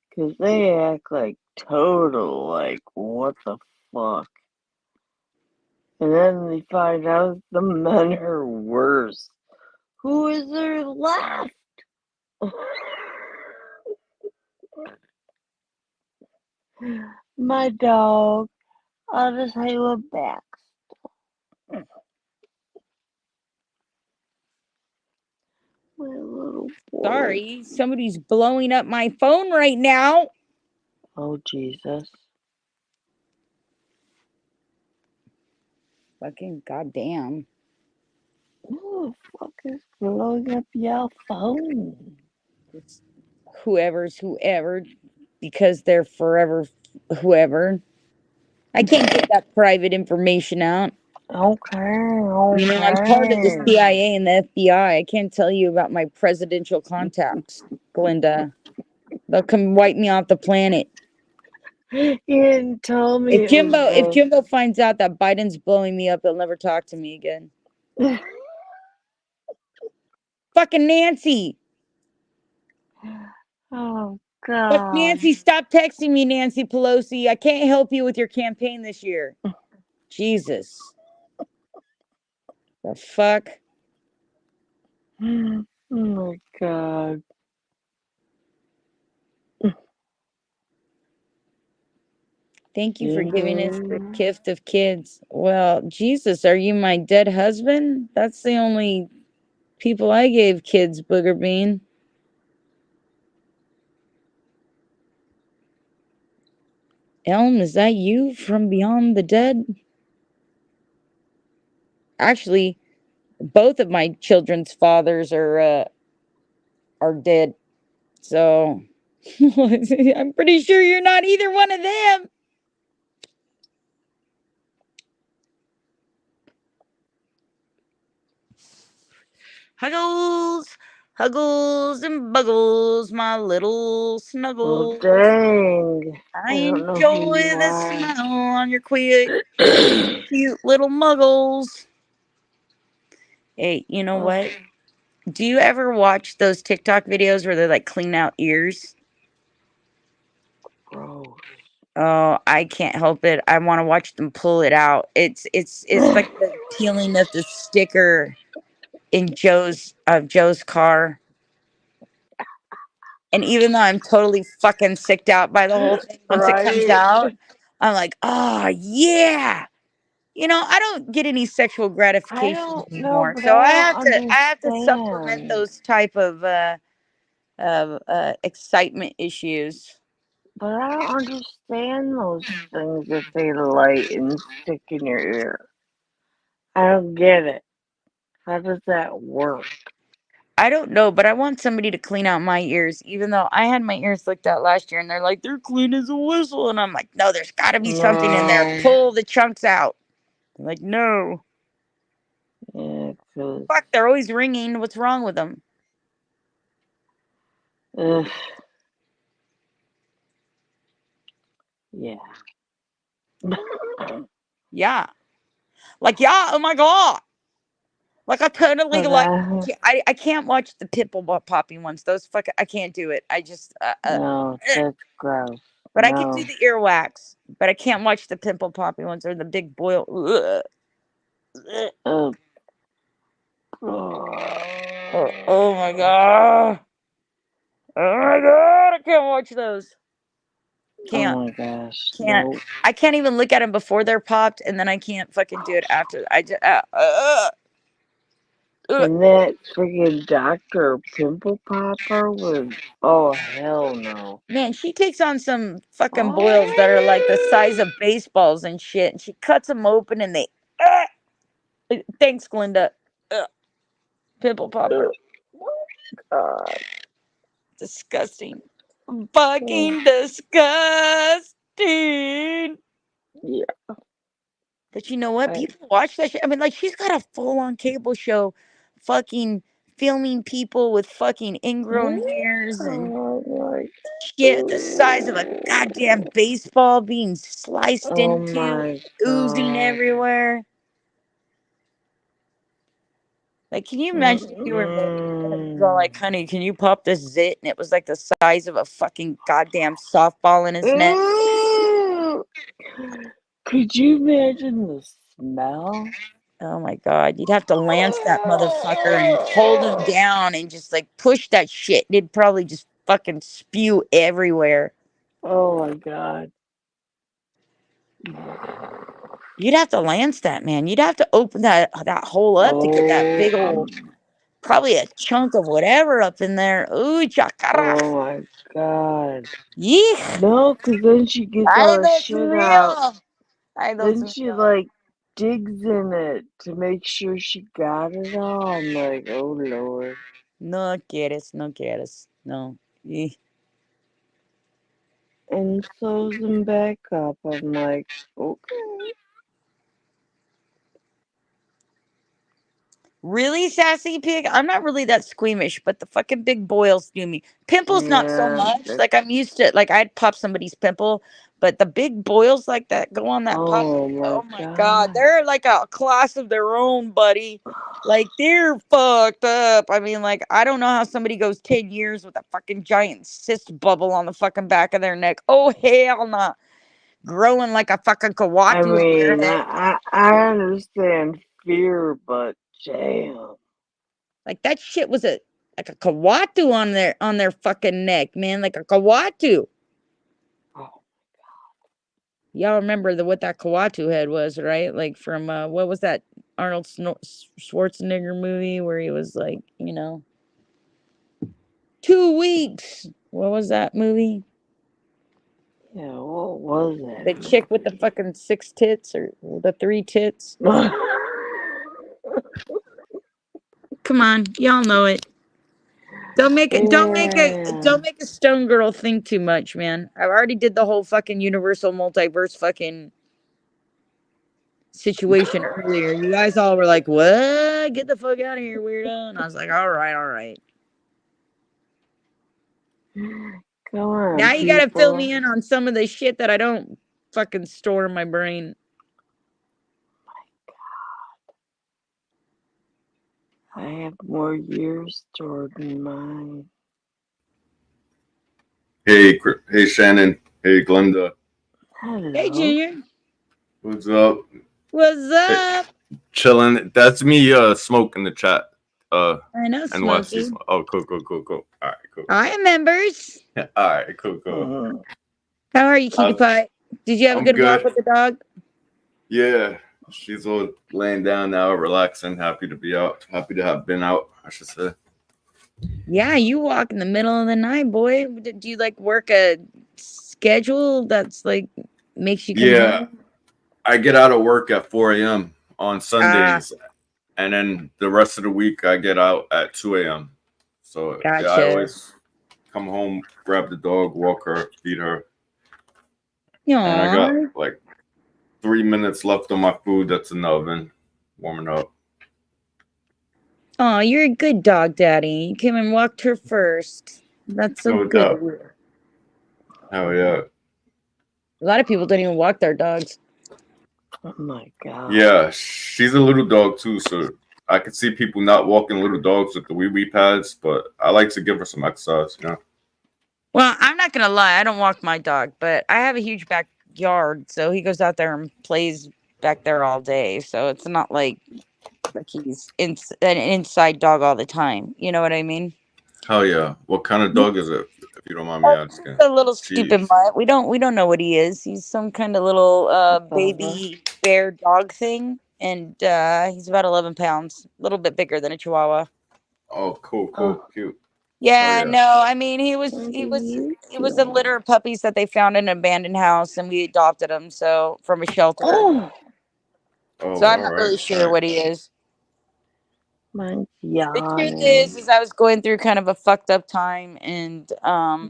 because they act like total, like, what the fuck? And then they find out the men are worse. Who is there left? My dog. I'll just hang with Bax. My little boy. Sorry, somebody's blowing up my phone right now. Oh, Jesus. Fucking goddamn. Who the fuck is blowing up your phone? It's whoever's whoever, because they're forever whoever. I can't get that private information out. Okay, You know, I'm part of the okay. CIA and the FBI. I can't tell you about my presidential contacts, Glinda. They'll come wipe me off the planet. You didn't tell me If Jimbo finds out that Biden's blowing me up, he'll never talk to me again. Fucking Nancy. Oh, Fuck God. Nancy, stop texting me, Nancy Pelosi. I can't help you with your campaign this year. Jesus. The fuck? Oh, my God. Thank you for giving us the gift of kids. Well, Jesus, are you my dead husband? That's the only people I gave kids, Booger Bean. Elm, is that you from beyond the dead? Actually, both of my children's fathers are dead. So I'm pretty sure you're not either one of them. Huggles, huggles and buggles, my little Oh, snuggles. dang. I don't know who enjoy you the are. smell on your cute little muggles. Hey, you know what? Do you ever watch those TikTok videos where they like clean out ears? Gross. Oh, I can't help it. I want to watch them pull it out. It's like the peeling of the sticker in Joe's car. And even though I'm totally fucking sicked out by the whole thing, once it comes Right? out, I'm like, oh yeah. I don't get any sexual I gratification don't know, anymore, but so I I don't have to supplement understand. those type of excitement issues. But I don't understand those things that they light and stick in your ear. I don't get it. How does that work? I don't know, but I want somebody to clean out my ears, even though I had my ears licked out last year, and they're like, they're clean as a whistle, and I'm like, no, there's got to be something in there. No. Pull the chunks out. They're like, no. Yeah, 'cause, Fuck, they're always ringing. What's wrong with them? ugh. Yeah. Yeah. Like, yeah, oh my God. Like, I totally, But like, I can't watch the pimple popping ones. Those fucking, I can't do it. I just, no, that's gross. but I can do No. the earwax. But I can't watch the pimple popping ones or the big boil. Ugh. Ugh. Oh, Oh my God. Oh my God. I can't watch those. oh Can't. my gosh. Can't. Nope. I can't even look at them before they're popped, and then I can't fucking do it after. I just, And that freaking Dr. Pimple Popper was, oh, hell no. man, she takes on some fucking boils that are like the size of baseballs and shit, and she cuts them open, and they. Thanks, Glinda. Pimple popper. God. Disgusting. Fucking disgusting. Yeah. But you know what? People watch that shit. I mean, like, she's got a full on cable show fucking filming people with fucking ingrown hairs and Oh my. shit the size of a goddamn baseball being sliced Oh into, my oozing God. everywhere. Like, can you imagine if you were married and it was all like, honey, can you pop this zit? And it was like the size of a fucking goddamn softball in his neck. Could you imagine the smell? Oh my God. You'd have to lance that motherfucker and hold him down and just like push that shit. It'd probably just fucking spew everywhere. Oh my God. You'd have to lance that, man. You'd have to open that hole up to get that big old, probably a chunk of whatever up in there. Ooh, chakara. Oh my God. Yeesh. No, because then she gets Ay, all the Dios shit out. mío. Ay, Dios Then she mío. like digs in it to make sure she got it all. I'm like, oh Lord. No quieres, no quieres. No. Eeh. And sews them back up. I'm like, okay. Really, sassy pig? I'm not really that squeamish, but the fucking big boils do me. Pimples, not so Yeah. much. Like, I'm used to, like, I'd pop somebody's pimple, but the big boils like that go on that pop. Oh my Oh my God. God. They're like a class of their own, buddy. Like, they're fucked up. I mean, like, I don't know how somebody goes 10 years with a fucking giant cyst bubble on the fucking back of their neck. Oh, hell nah. Growing like a fucking I kawatu on their mean, head. I understand fear, but damn. Like, that shit was like a kawatu on their fucking neck, man. Like a kawatu. Oh, Y'all remember what that kawatu head was, right? Like from what was that Arnold Schwarzenegger movie where he was like, 2 weeks. What was that movie? yeah, what was that? The chick with the fucking 6 tits or the 3 tits. Come on, y'all know it. Don't make it. Don't Yeah. make a stone girl think too much, man. I already did the whole fucking universal multiverse fucking situation earlier. You guys all were like, "What? Get the fuck out of here, weirdo!" And I was like, "All right, all right." Come on, Now you gotta fill people. me in on some of the shit that I don't fucking store in my brain. I have more years stored in mine. Hey, Shannon. Hey, Glenda. Hello. Hey, Junior. What's up? What's up? Chilling. That's me smoking the chat. I know, NYC Smokey. smoke. Oh, cool. Alright, cool. Hi, members. Alright, cool. Mm. How are you, cutie pie? Did you have a I'm good walk good. with the dog? Yeah. She's all laying down now, relaxing, happy to be out. Happy to have been out, I should say. Yeah, you walk in the middle of the night, boy. Do you like work a schedule that's like makes you come Yeah. home? I get out of work at 4 a.m. on Ah, Sundays. And then the rest of the week I get out at 2 a.m. So yeah, I gotcha. always come home, grab the dog, walk her, feed her. And I Aw. got like 3 minutes left on my food that's in the oven, warming up. Aw, you're a good dog, Daddy. You came and walked her first. That's so No good doubt. of you. Hell yeah. A lot of people don't even walk their dogs. Oh my god. Yeah, she's a little dog too, so I could see people not walking little dogs with the wee wee pads, but I like to give her some exercise, you know? Well, I'm not gonna lie, I don't walk my dog, but I have a huge backyard, so he goes out there and plays back there all day. So it's not like he's an inside dog all the time. You know what I mean? Hell yeah. What kind of dog is it, if you don't mind me Oh, asking? he's a little stupid Jeez. mutt. We don't know what he is. He's some kind of little Bubba. baby bear dog thing, and he's about 11 pounds, a little bit bigger than a Chihuahua. Oh, cool, Oh, cute. Yeah, yeah. no, I mean what are you it was a doing? litter of puppies that they found in an abandoned house, and we adopted him so from a shelter. Oh, Oh, So I'm all not right. really sure what he is. mine's The truth yawning. is I was going through kind of a fucked up time, and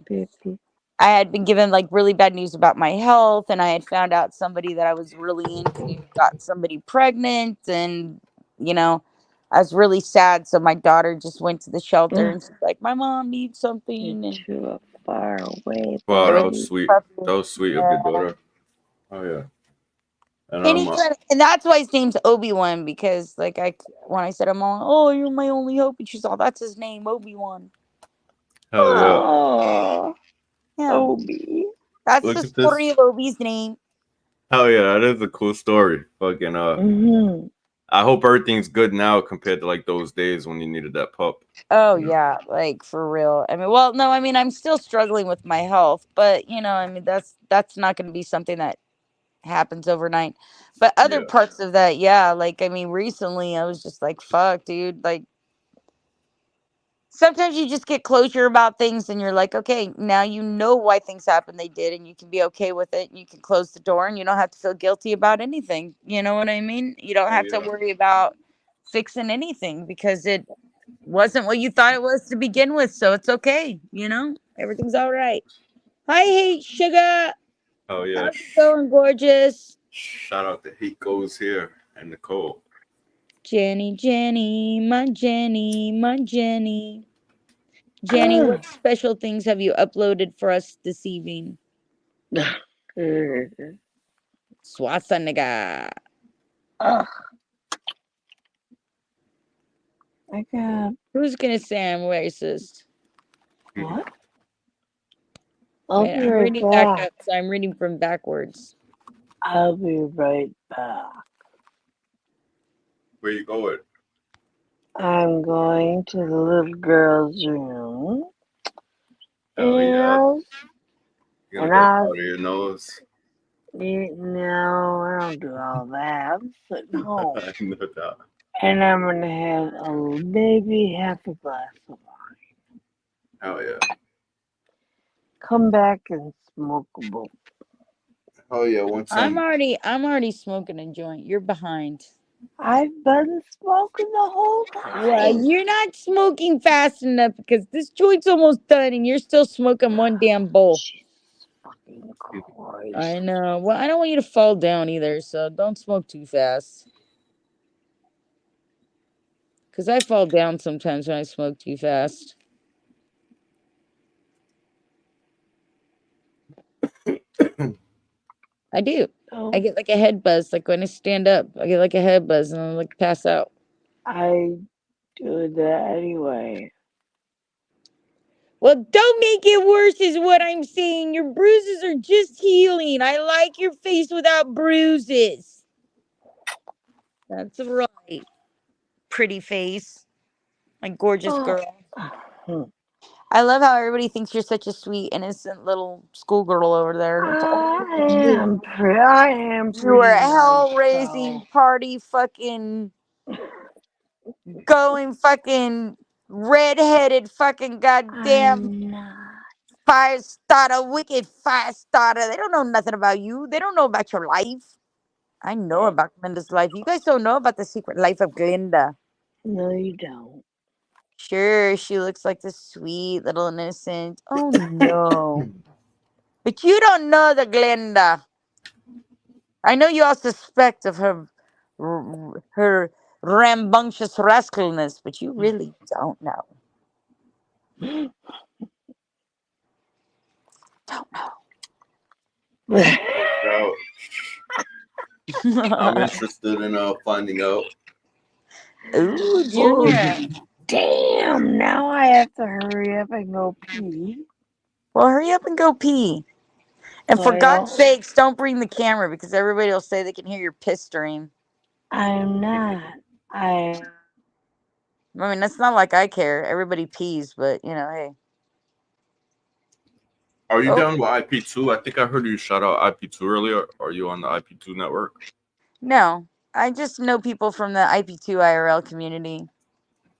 Baby. I had been given like really bad news about my health, and I had found out somebody that I was really into got somebody pregnant, and you know, I was really sad. So my daughter just went to the shelter, and she's like, "My mom needs You're something," and too far away, Wow, they that were was buddy. sweet. puppy. That was sweet of Yeah. your daughter. Oh yeah. And And and that's why his name's Obi-Wan, because like when I said I'm all, oh, you're my only hope, and she's all, that's his name, Obi-Wan. hell yeah. Oh, Yeah, Obi. that's Look the at this. story of Obi's name. Hell yeah, that is a cool story. Fucking Mm-hmm. I hope everything's good now compared to like those days when you needed that pup. Oh You know? yeah, like for real. I mean, well, no, I mean, I'm still struggling with my health, but I mean, that's not going to be something that happens overnight. But other Yeah. parts of that, yeah, like I mean, recently I was just like, fuck, dude, like sometimes you just get closure about things and you're like, okay, now you know why things happened they did, and you can be okay with it, and you can close the door, and you don't have to feel guilty about anything. You know what I mean? You don't Oh have to yeah. worry about fixing anything because it wasn't what you thought it was to begin with, so it's okay. Everything's all right. Hi, Hey Sugar. Oh yeah. How's it going, gorgeous? Shout out to Heat Goes here and Nicole. Jenny, Jenny, my Jenny, my Jenny. Jenny, what special things have you uploaded for us this evening? Swasanaga. Ugh. I got Who's gonna say I'm racist? what? I'll Wait, be I'm right reading back back. up, so I'm reading from backwards. I'll be right back. Where you going? I'm going to the little girl's room. Hell yeah. And You and gonna go I powder your nose? no, I don't do all that. I'm sitting home. No doubt. And I'm gonna have maybe half a glass of wine. Hell yeah. Come back and smoke a bowl. Hell yeah. Once I'm already smoking a joint. You're behind. I've been smoking the whole Well, time. you're not smoking fast enough because this joint's almost done and you're still smoking one damn bowl. Jesus fucking Christ. I know. Well, I don't want you to fall down either, so don't smoke too fast. Because I fall down sometimes when I smoke too fast. I do. Oh, I get like a head buzz. Like when I stand up, I get like a head buzz and I like pass out. I do that anyway. Well, don't make it worse, is what I'm saying. Your bruises are just healing. I like your face without bruises. That's right. Pretty face. My gorgeous girl. I love how everybody thinks you're such a sweet, innocent little schoolgirl over there. It's all I you. am pretty You were a myself. hell-raising party fucking going fucking red-headed fucking goddamn I'm not. fire starter, wicked fire starter. They don't know nothing about you. They don't know about your life. I know about Glinda's life. You guys don't know about the secret life of Glinda. No, you don't. Sure, she looks like the sweet little innocent. Oh no. But you don't know the Glinda. I know you all suspect of her rambunctious rascalness, but you really don't know. Don't No, I'm know. interested in finding out. Ooh, Oh, Junior. damn. Now I have to hurry up and go pee. Well, hurry up and go pee. And for God's sakes, don't bring the camera because everybody will say they can hear your piss stream. I'm not. I mean, that's not like I care. Everybody pees, but you know, hey. Are you Oh. down with IP2? I think I heard you shout out IP2 earlier. Are you on the IP2 network? No, I just know people from the IP2 IRL community.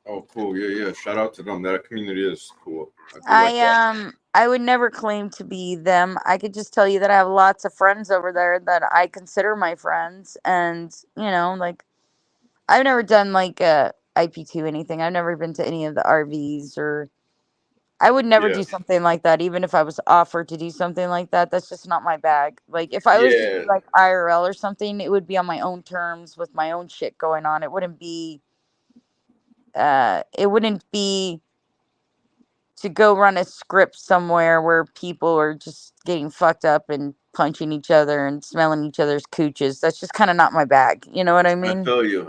Oh, cool. Yeah. Shout out to them. That community is cool. I do like that. I would never claim to be them. I could just tell you that I have lots of friends over there that I consider my friends, and you know, like I've never done like a IP2 anything. I've never been to any of the RVs, or I would never Yeah. do something like that, even if I was offered to do something like that. That's just not my bag. Like if I was to do Yeah. like IRL or something, it would be on my own terms with my own shit going on. It wouldn't be to go run a script somewhere where people are just getting fucked up and punching each other and smelling each other's cooches. That's just kind of not my bag. You know what I I mean? feel you.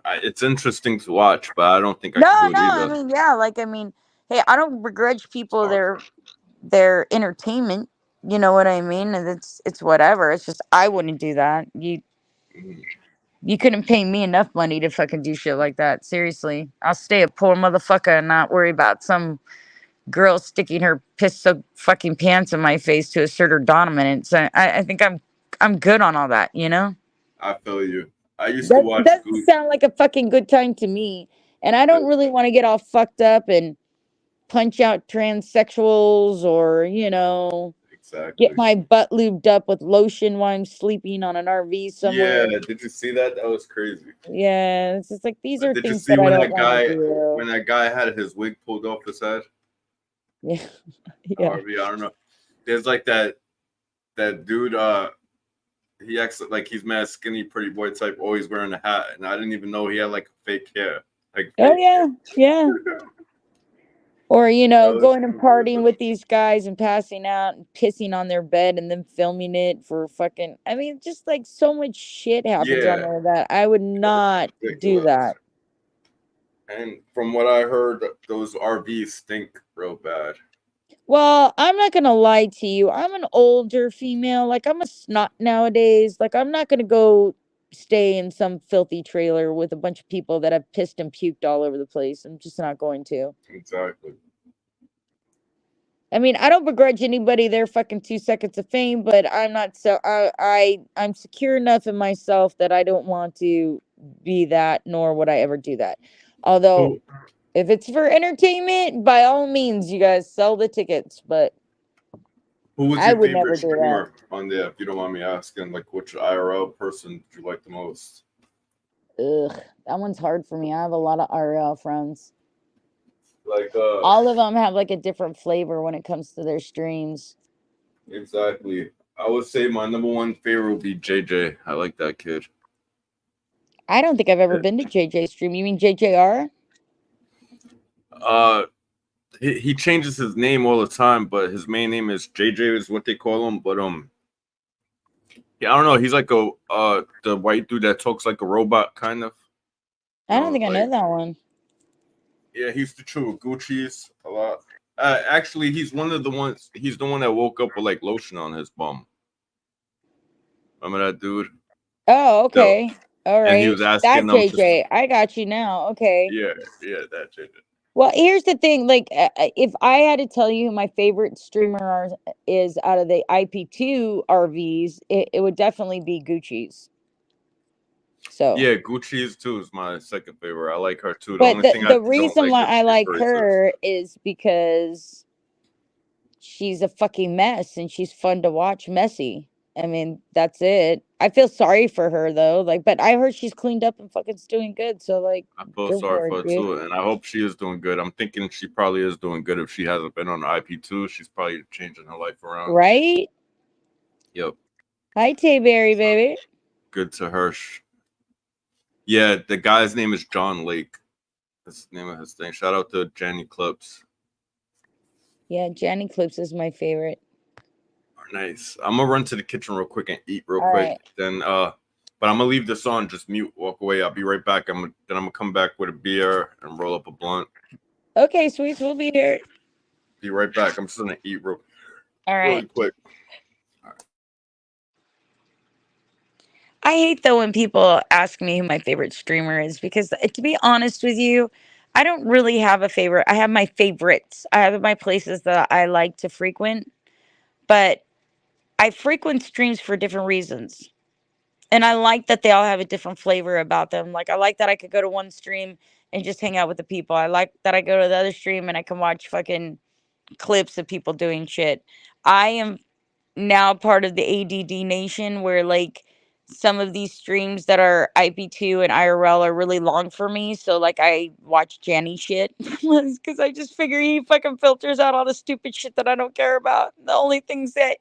It's interesting to watch, but I don't think I No, could do it no. either. I mean, yeah. Like, I mean, hey, I don't begrudge people Sorry. their entertainment. You know what I mean? And it's whatever. It's just I wouldn't do that. Mhm. You couldn't pay me enough money to fucking do shit like that. Seriously, I'll stay a poor motherfucker and not worry about some girl sticking her piss soaked fucking pants in my face to assert her dominance. I think I'm good on all that, you know? I feel you. I used to That watch doesn't sound like a fucking good time to me. And I don't really want to get all fucked up and punch out transsexuals or, you know, Exactly. get my butt lubed up with lotion while I'm sleeping on an RV somewhere. Yeah, did you see that? That was crazy. Yeah, it's just like these are Did you things see that I don't want to do. when that guy had his wig pulled off his head? Yeah. Yeah. RV, I don't know. There's like that dude. He acts like he's mad skinny, pretty boy type, always wearing a hat, and I didn't even know he had like fake hair. Like Oh fake yeah, yeah. Or, you know, That was going and partying with these guys and passing out and pissing on their bed and then filming it for fucking. I mean, just like so much shit happens on Yeah, there that I would not do ridiculous. that. And from what I heard, those RVs stink real bad. Well, I'm not gonna lie to you. I'm an older female. Like I'm a snot nowadays. Like I'm not gonna go stay in some filthy trailer with a bunch of people that have pissed and puked all over the place. I'm just not going to. Exactly. I mean, I don't begrudge anybody their fucking 2 seconds of fame, but I'm not so I'm secure enough in myself that I don't want to be that, nor would I ever do that. Although, Who if it's for entertainment, by all means, you guys sell the tickets. But was I your would favorite never do that. streamer on there? If you don't mind me asking, like which IRL person did you like the most? Ugh, that one's hard for me. I have a lot of RL friends. Like All of them have like a different flavor when it comes to their streams. exactly. I would say my number one favorite would be JJ. I like that kid. I don't think I've ever been to JJ's stream. You mean JJR? Uh, he changes his name all the time, but his main name is JJ is what they call him. But yeah, I don't know. He's like the white dude that talks like a robot, kind of. I don't think I know Like that one. yeah, he used to chew with Gucci's a lot. Actually, he's one of the ones. He's the one that woke up with like lotion on his bum. Remember that dude? Oh, So, okay. All and he right. was That asking them to. JJ. I got you now. Okay. Yeah, yeah, that's it. Well, here's the thing. Like, if I had to tell you who my favorite is out of the IP2 RVs, it would definitely be Gucci's. So, Yeah, Gucci's too is my second favorite. I like her too. The but only thing I the don't reason like why is I she's like racist. her is because she's a fucking mess and she's fun to watch messy. I mean, that's it. I feel sorry for her though. Like, but I heard she's cleaned up and fucking doing good. So like, I feel go sorry for it, for her dude. too, and I hope she is doing good. I'm thinking she probably is doing good if she hasn't been on the IP2. She's probably changing her life around. Right? Yep. Hi, Tay Berry, So baby. good to her. Yeah, the guy's name is John Lake. That's the name of his thing. Shout out to Jenny Clips. Yeah, Jenny Clips is my favorite. Nice. I'm gonna run to the kitchen real quick and eat real All quick. right. Then but I'm gonna leave this on, just mute, walk away. I'll be right back. I'm gonna come back with a beer and roll up a blunt. Okay, sweets, we'll be here. Be right back. I'm just gonna eat All really right. quick. I hate though when people ask me who my favorite streamer is because to be honest with you, I don't really have a favorite. I have my favorites. I have my places that I like to frequent, but I frequent streams for different reasons. And I like that they all have a different flavor about them. Like I like that I could go to one stream and just hang out with the people. I like that I go to the other stream and I can watch fucking clips of people doing shit. I am now part of the ADD nation where like some of these streams that are IP2 and IRL are really long for me. So like I watch Janny shit because I just figure he fucking filters out all the stupid shit that I don't care about. The only things that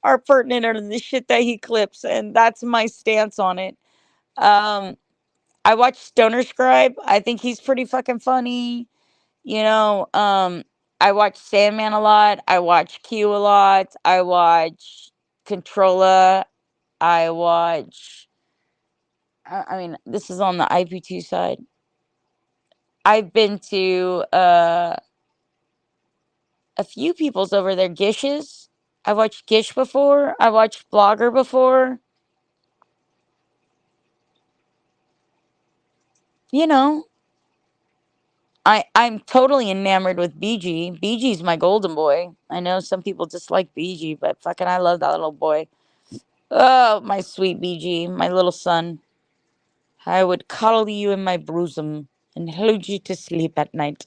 are pertinent are the shit that he clips, and that's my stance on it. Um, I watch Stoner Scribe. I think he's pretty fucking funny. You know, I watch Sandman a lot. I watch Q a lot. I watch Controlla. I watch. I mean, this is on the IP2 side. I've been to a few people's over there. Gish's. I watched Gish before. I watched Blogger before. You know, I'm totally enamored with BG. BG's my golden boy. I know some people dislike BG, but fucking I love that little boy. Oh, my sweet BG, my little son. I would cuddle you in my bosom and hold you to sleep at night.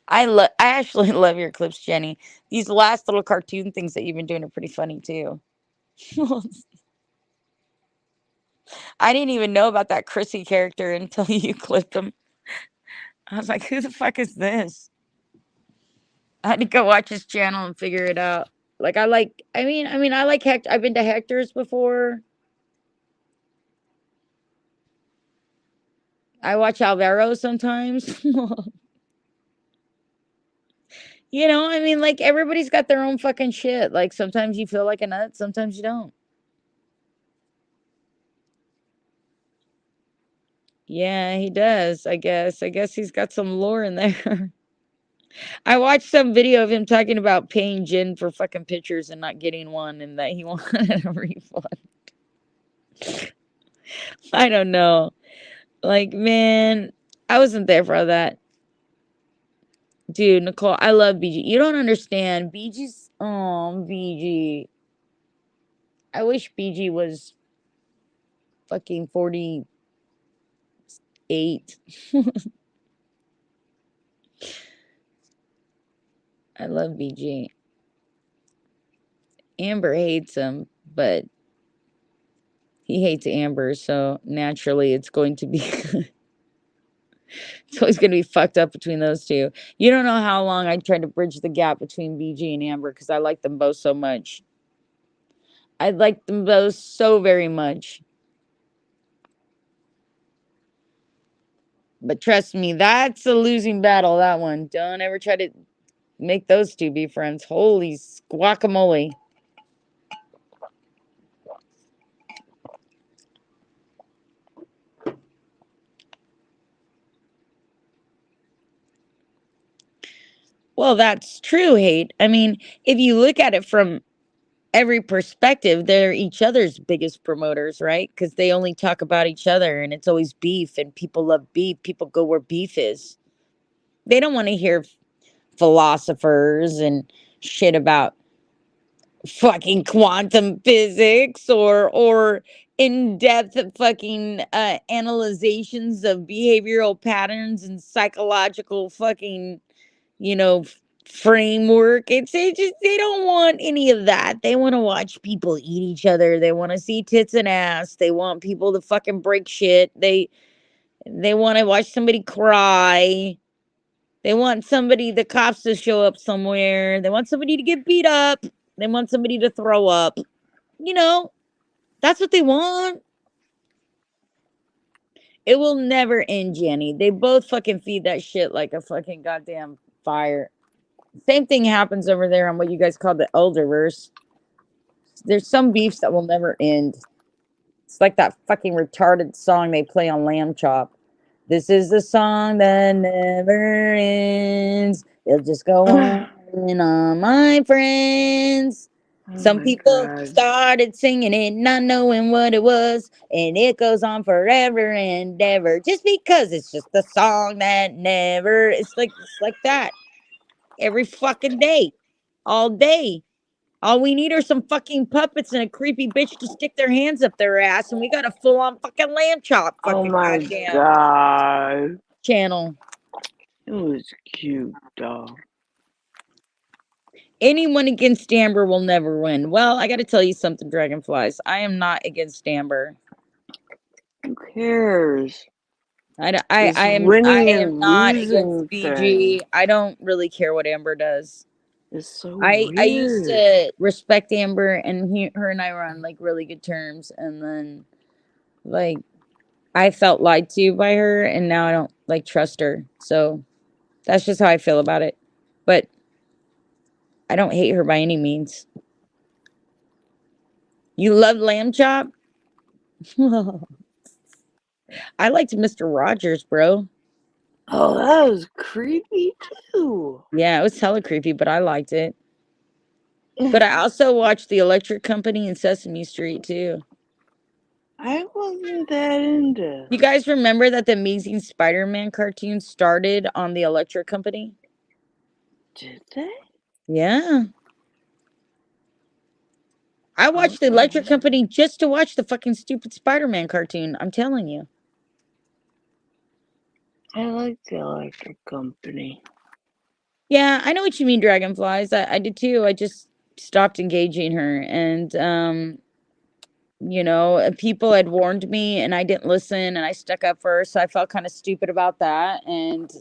I actually love your clips, Jenny. These last little cartoon things that you've been doing are pretty funny too. I didn't even know about that Chrissy character until you clipped them. I was like, who the fuck is this? I had to go watch his channel and figure it out. Like I like Hector. I've been to Hector's before. I watch Alvaro sometimes. You know, I mean, like everybody's got their own fucking shit. Like sometimes you feel like a nut, sometimes you don't. Yeah, he does, I guess. I guess he's got some lore in there. I watched some video of him talking about paying Jin for fucking pictures and not getting one and that he wanted a refund. I don't know. Like, man, I wasn't there for all that. Dude, Nicole, I love BG. You don't understand. BG's, oh, BG. I wish BG was fucking 48. I love BG. Amber hates him, but he hates Amber, so naturally it's going to be it's always going to be fucked up between those two. You don't know how long I tried to bridge the gap between BG and Amber because I like them both so much. I like them both so very much. But trust me, that's a losing battle, that one. Don't ever try to make those two be friends. Holy guacamole. Well, that's true hate. I mean, if you look at it from every perspective, they're each other's biggest promoters, right? Because they only talk about each other and it's always beef, and people love beef. People go where beef is. They don't want to hear philosophers and shit about fucking quantum physics or in-depth fucking analyzations of behavioral patterns and psychological fucking, you know, framework. It's they just they don't want any of that. They want to watch people eat each other. They want to see tits and ass. They want people to fucking break shit. They want to watch somebody cry. They want somebody, the cops to show up somewhere. They want somebody to get beat up. They want somebody to throw up. You know, that's what they want. It will never end, Jenny. They both fucking feed that shit like a fucking goddamn fire. Same thing happens over there on what you guys call the Elderverse. There's some beefs that will never end. It's like that fucking retarded song they play on Lamb Chop. This is the song that never ends. It'll just go on and on, my friends. Oh Some my people God. started singing it, not knowing what it was, and it goes on forever and ever. Just because it's just the song that never. It's like that every fucking day, all day. All we need are some fucking puppets and a creepy bitch to stick their hands up their ass, and we got a full on fucking lamb chop Oh fucking my goddamn God. channel. It was cute, though. Anyone against Amber will never win. Well, I got to tell you something, Dragonflies. I am not against Amber. Who cares? I This am winning not and against losing BG. thing I don't really care what Amber does. is so I used weird. to respect Amber, and her and I were on like really good terms, and then like I felt lied to by her, and now I don't like trust her. So that's just how I feel about it. But I don't hate her by any means. You love lamb chop? I liked Mr. Rogers, bro. Oh, that was creepy, too. Yeah, it was hella creepy, but I liked it. But I also watched The Electric Company and Sesame Street too. I wasn't that into. You guys remember that the Amazing Spider-Man cartoon started on The Electric Company? Did they? Yeah. I watched The Electric Okay. Company just to watch the fucking stupid Spider-Man cartoon. I'm telling you. I like the electric company. Yeah, I know what you mean, Dragonflies. I did too. I just stopped engaging her. And, you know, people had warned me and I didn't listen and I stuck up for her. So I felt kind of stupid about that. And,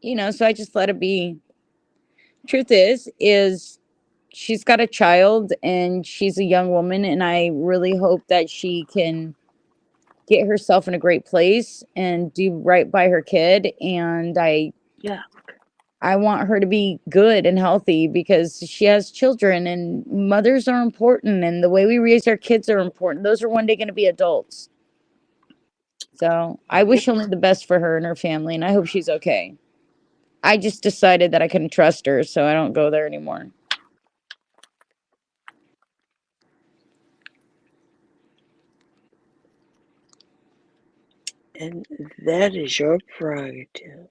you know, so I just let it be. Truth is she's got a child and she's a young woman. And I really hope that she can get herself in a great place and do right by her kid. And Yeah. I want her to be good and healthy because she has children and mothers are important and the way we raise our kids are important. Those are one day going to be adults. So I wish only the best for her and her family, and I hope she's okay. I just decided that I couldn't trust her, so I don't go there anymore. And that is your prerogative.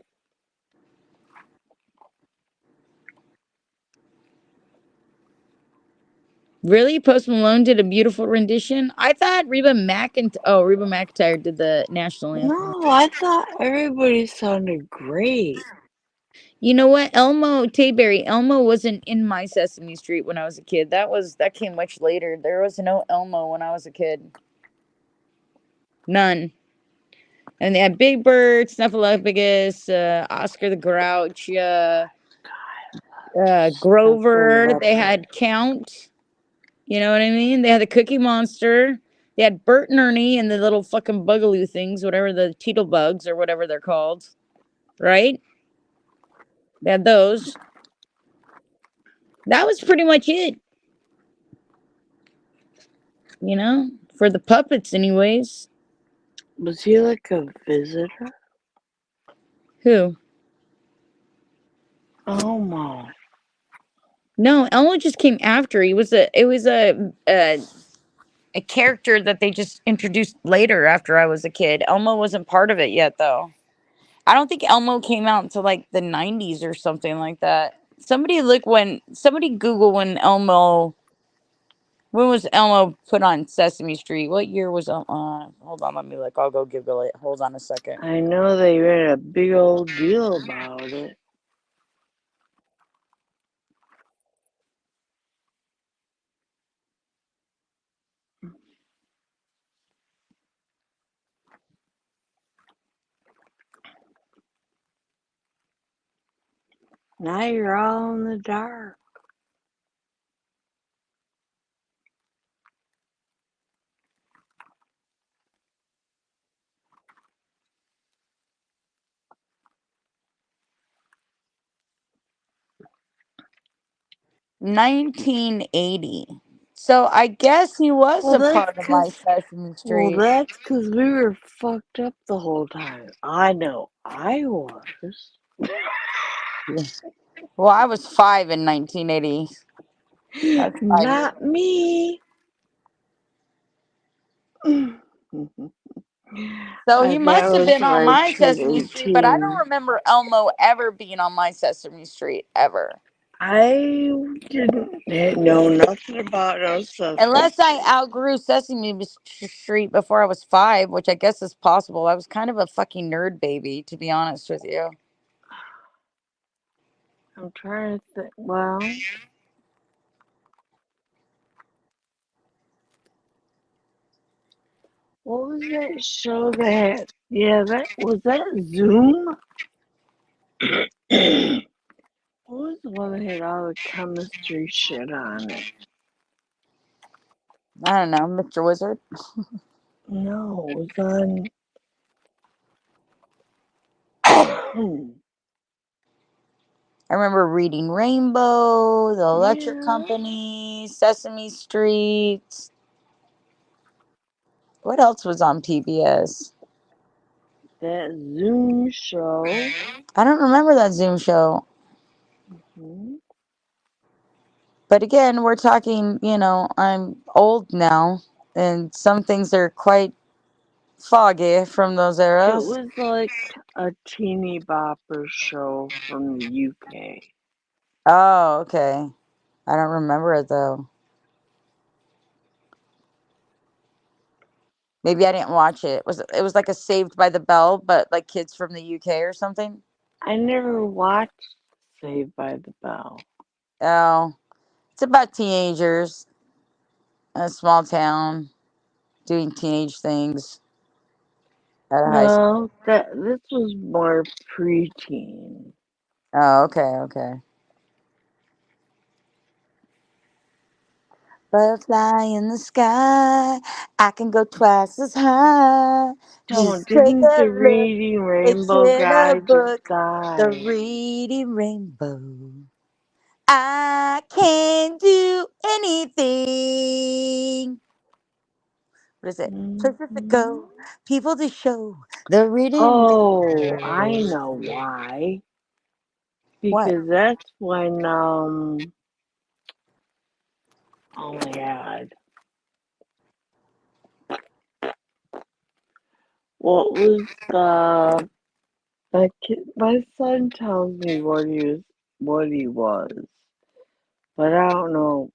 Really? Post Malone did a beautiful rendition? I thought Reba McEntire did the national anthem. No, I thought everybody sounded great. You know what? Elmo wasn't in my Sesame Street when I was a kid. That came much later. There was no Elmo when I was a kid. None. And they had Big Bird, Snuffleupagus, Oscar the Grouch, Grover. They had Count. You know what I mean? They had the Cookie Monster. They had Bert and Ernie and the little fucking bugaloo things, whatever the Teetle Bugs or whatever they're called. Right? They had those. That was pretty much it. You know? For the puppets, anyways. Was he like a visitor? Who? Elmo. No, Elmo just came after. It was a character that they just introduced later after I was a kid. Elmo wasn't part of it yet though. I don't think Elmo came out until like the 90s or something like that. Somebody Google when was Elmo put on Sesame Street? What year was hold on, let me look. I'll go Google it. Hold on a second. I know they made a big old deal about it. Now you're all in the dark. $1980. So I guess he was Well, a that's part of my because Sesame Street. we were fucked up the whole time. I know I was. Well, I was 5 in 1980. I was 5 years Not me. So he That must have was been on when I my turned Sesame Street, but I don't 18. remember Elmo ever being on my Sesame Street ever. I didn't know nothing about no Sesame Unless I Street. outgrew Sesame Street before I was 5, which I guess is possible. I was kind of a fucking nerd baby, to be honest with you. I'm trying to think. Well, what was that show that had? Yeah, was that Zoom? What was the one that had all the chemistry shit on it? I don't know, Mr. Wizard. No, it was on. I remember reading Rainbow, The Electric Yeah, Company, Sesame Street. What else was on PBS? that Zoom show. I don't remember that Zoom show. Hmm. But again, we're talking, I'm old now, and some things are quite foggy from those It eras. was like a teeny bopper show from the UK. Oh, okay. I don't remember it though. Maybe I didn't watch it. It was like a Saved by the Bell, but like kids from the UK or something? I never watched Saved by the Bell. Oh, it's about teenagers in a small town doing teenage things at a high school. No, this was more preteen. Oh, okay, okay. Butterfly in the sky, I can go twice as high. Just take Didn't a the look, Reading it's Rainbow in a guy just book, the die? reading rainbow. I can do anything. What is it? Places to Hmm. go, people to show, the reading Oh, I rainbow. know why. What? Because that's when oh my god. What was my son tells me what he was. But I don't know.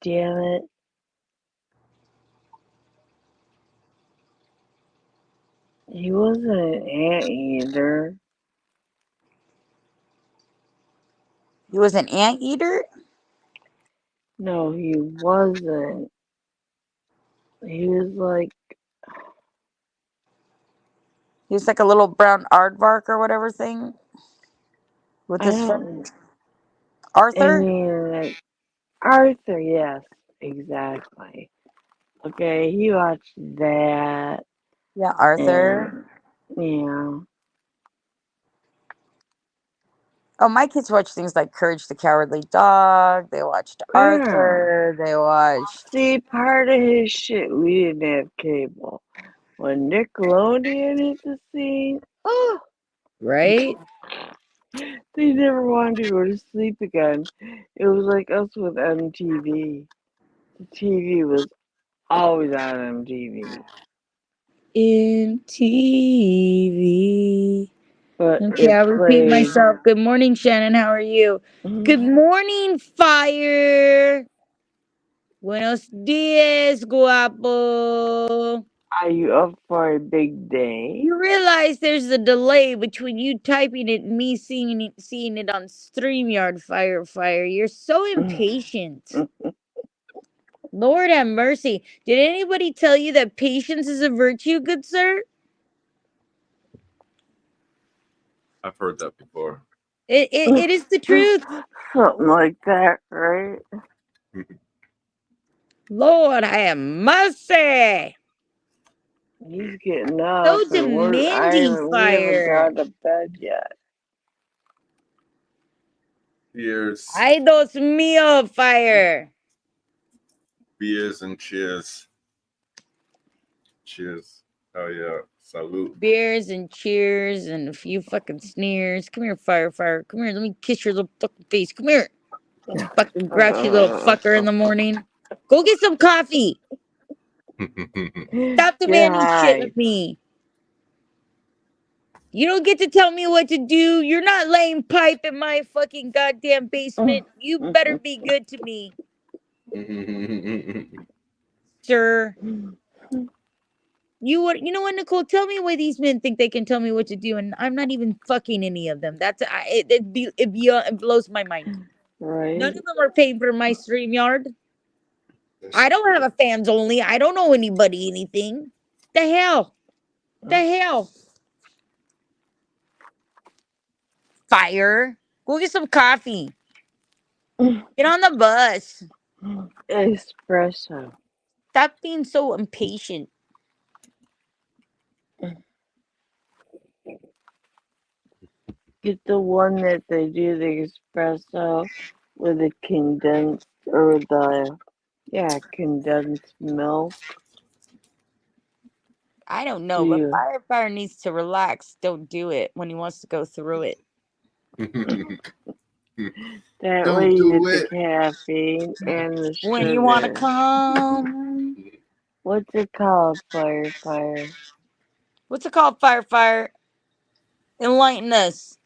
Damn it. He wasn't an anteater. He was an anteater? No, he wasn't. He was like, He was like a little brown aardvark or whatever thing with I his friend don't, I Arthur. mean, like, Arthur, yes, exactly. Okay, he watched that, Yeah, Arthur. and, yeah. Oh, my kids watch things like Courage the Cowardly Dog. They watched Yeah. Arthur. They watched. See, part of his shit, we didn't have cable. when Nickelodeon hit the scene, oh, Right? they never wanted to go to sleep again. It was like us with MTV. The TV was always on MTV. MTV. But Okay, it I'll repeat played. myself. Good morning, Shannon. How are you? Good morning, fire. Buenos dias, guapo. Are you up for a big day? You realize there's a delay between you typing it and me seeing it on StreamYard, fire. You're so impatient. Lord have mercy. Did anybody tell you that patience is a virtue, good sir? I've heard that before. It is the truth. Something like that, right? Lord have mercy. He's getting up So and we demanding, we haven't fire. gone to bed yet. Cheers, Ay, Dios mío, fire. beers, and cheers. Cheers. Oh yeah, salute. Beers and cheers and a few fucking sneers. Come here, fire. Come here, let me kiss your little fucking face. Come here. You fucking grouchy little fucker in the morning. Go get some coffee. Stop Get demanding shit high. of me. You don't get to tell me what to do. You're not laying pipe in my fucking goddamn basement. You better be good to me, sir. You know what, Nicole? Tell me why these men think they can tell me what to do, and I'm not even fucking any of them. It blows my mind. Right? None of them are paying for my StreamYard. I don't have a fans only. I don't know anybody anything. The hell? The hell? Fire. Go get some coffee. Get on the bus. Espresso. Stop being so impatient. Get the one that they do the espresso with the condensed or the condensed milk. I don't know, Do but you? Fire needs to relax. Don't do it when he wants to go through it. That Don't way you do get the it. caffeine and the When you want to sugar. come. What's it called, Fire? What's it called, Fire? Enlighten us.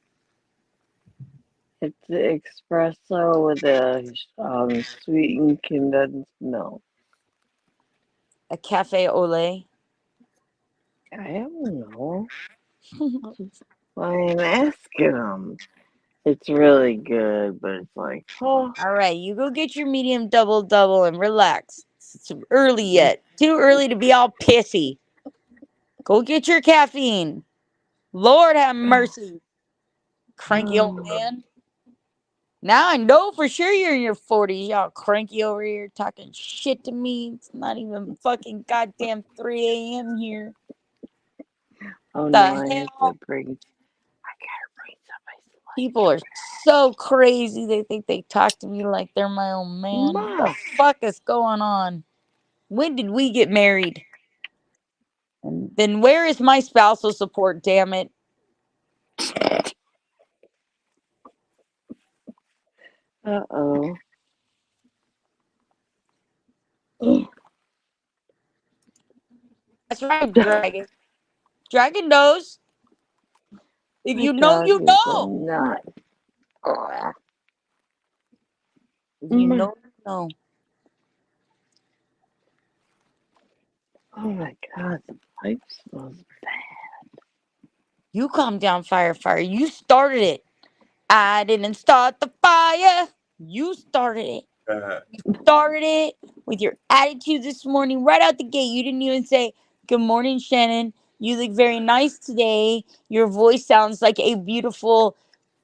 It's the espresso with the sweetened condensed milk. A cafe au lait. I don't know. Why I'm asking them. It's really good, but it's like, oh, All right, you go get your medium double and relax. It's early yet. Too early to be all pissy. Go get your caffeine. Lord have mercy. Cranky old man. Now I know for sure you're in your 40s. Y'all cranky over here talking shit to me. It's not even fucking goddamn 3 a.m. here. oh The no, I have hell? to bring. I gotta bring somebody. People are so crazy. They think they talk to me like they're my own man. What the Ma, fuck is going on? When did we get married? And then where is my spousal support, damn it? uh-oh. That's right, Dragon. Dragon knows. If My you know, dog you is a know. nut. If you Ma. know, you know. Oh my god, the pipe smells bad. You calm down, Fire. You started it. I didn't start the fire. You started it. You started it with your attitude this morning, right out the gate. You didn't even say, "Good morning, Shannon. You look very nice today. Your voice sounds like a beautiful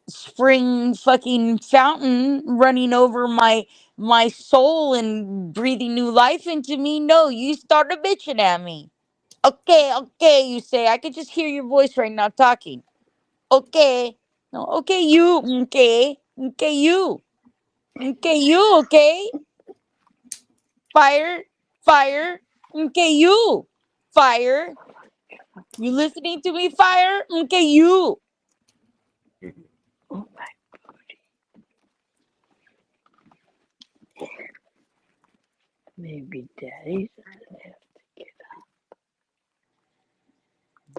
spring fucking fountain running over my soul and breathing new life into me." No, you started bitching at me. Okay, you say. I could just hear your voice right now talking. Okay. No, okay, you. Okay, you. Okay, you, okay? Fire. Okay, you. Fire. You listening to me, Fire? Look at you. Oh my booty. Maybe Daddy doesn't have to get up.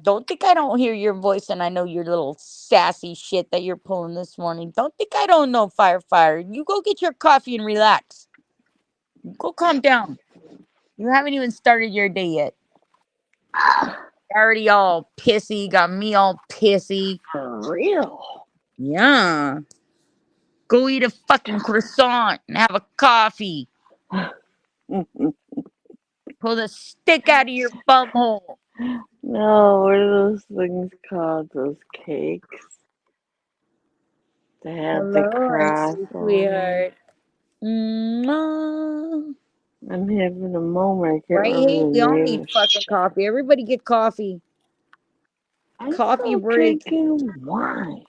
Don't think I don't hear your voice and I know your little sassy shit that you're pulling this morning. Don't think I don't know, Fire. You go get your coffee and relax. Go calm down. You haven't even started your day yet. Already all pissy. Got me all pissy. For real. Yeah. Go eat a fucking croissant and have a coffee. Pull the stick out of your bumhole. No, what are those things called? Those cakes? They have the Hello, I cross see, on sweetheart. Mwah. I'm having a moment. I can't Right, remember hey, the we all name need of fucking shit. coffee. Everybody get coffee. I'm Coffee still break. drinking wine.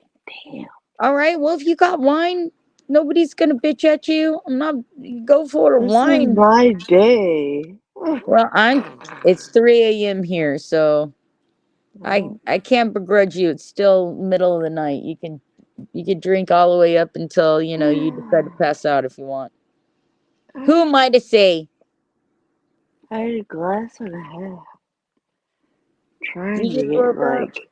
Damn. All right. Well, if you got wine, nobody's gonna bitch at you. I'm not. Go for This is wine. my day. Well, It's 3 a.m. here, so Well, I can't begrudge you. It's still middle of the night. You can drink all the way up until you decide to pass out if you want. Who am I to say? I had a glass and a half. Do Trying to you, get girl? like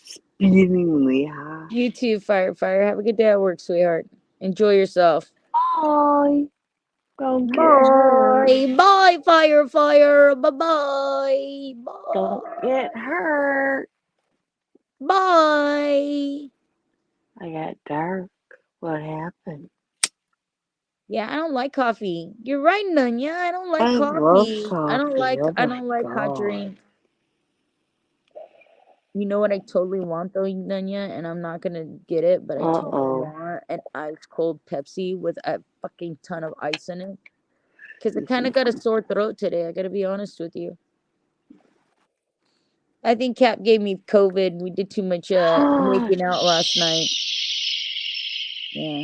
speedingly high. You too, Fire. Have a good day at work, sweetheart. Enjoy yourself. Bye. Don't get hurt. Bye, Fire. Bye. Don't get hurt. Bye. I got dark. What happened? Yeah, I don't like coffee. You're right, Nunya. I don't like I love coffee. I don't coffee. like Oh I my don't like hot god. drink. You know what I totally want though, Nunya, and I'm not gonna get it, but I totally want an ice cold Pepsi with a fucking ton of ice in it. Cause I kind of got a sore throat today. I gotta be honest with you. I think Cap gave me COVID. We did too much making out last night. Yeah.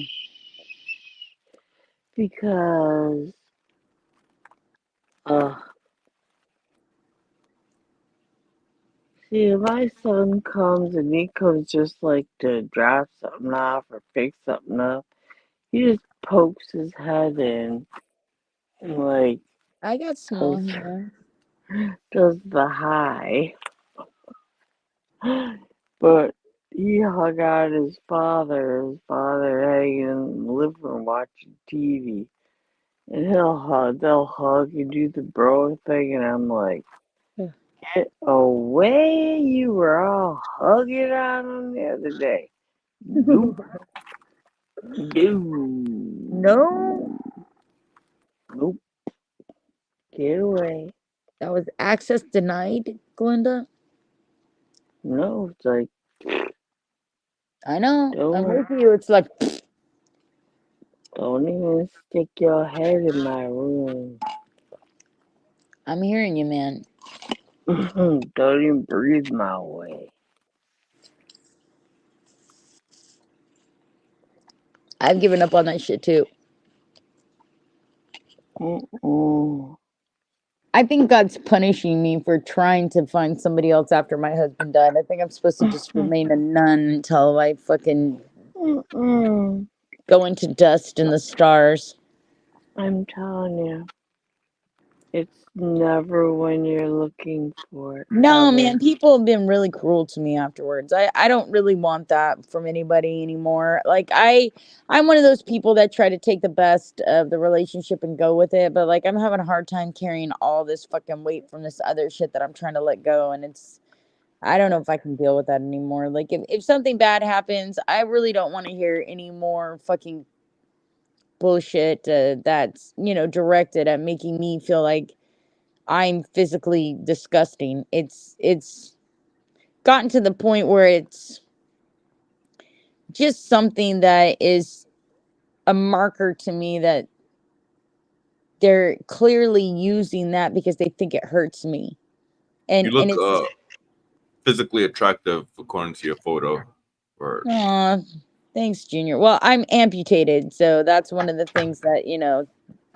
Because see, if my son comes and he comes just like to drop something off or pick something up, he just pokes his head in and like I got small hair. does the hi. But he hung out his father hanging in the living room watching TV. And they'll hug and do the bro thing, and I'm like, get away! You were all hugging on him the other day. Nope. No. Nope. Get away. That was access denied, Glinda. No, it's like, I know. I'm don't, with you. It's like don't even stick your head in my room. I'm hearing you, man. Don't even breathe my way. I've given up on that shit too. I think God's punishing me for trying to find somebody else after my husband died. I think I'm supposed to just remain a nun until I fucking go into dust in the stars. I'm telling you, it's never when you're looking for it. No, ever. man, people have been really cruel to me afterwards. I don't really want that from anybody anymore. Like I'm one of those people that try to take the best of the relationship and go with it, but like I'm having a hard time carrying all this fucking weight from this other shit that I'm trying to let go, and I don't know if I can deal with that anymore. Like if something bad happens, I really don't want to hear any more fucking bullshit that's, directed at making me feel like I'm physically disgusting. It's gotten to the point where it's just something that is a marker to me that they're clearly using that because they think it hurts me. You And look it's physically attractive according to your photo. Or thanks, Junior. Well, I'm amputated, so that's one of the things that,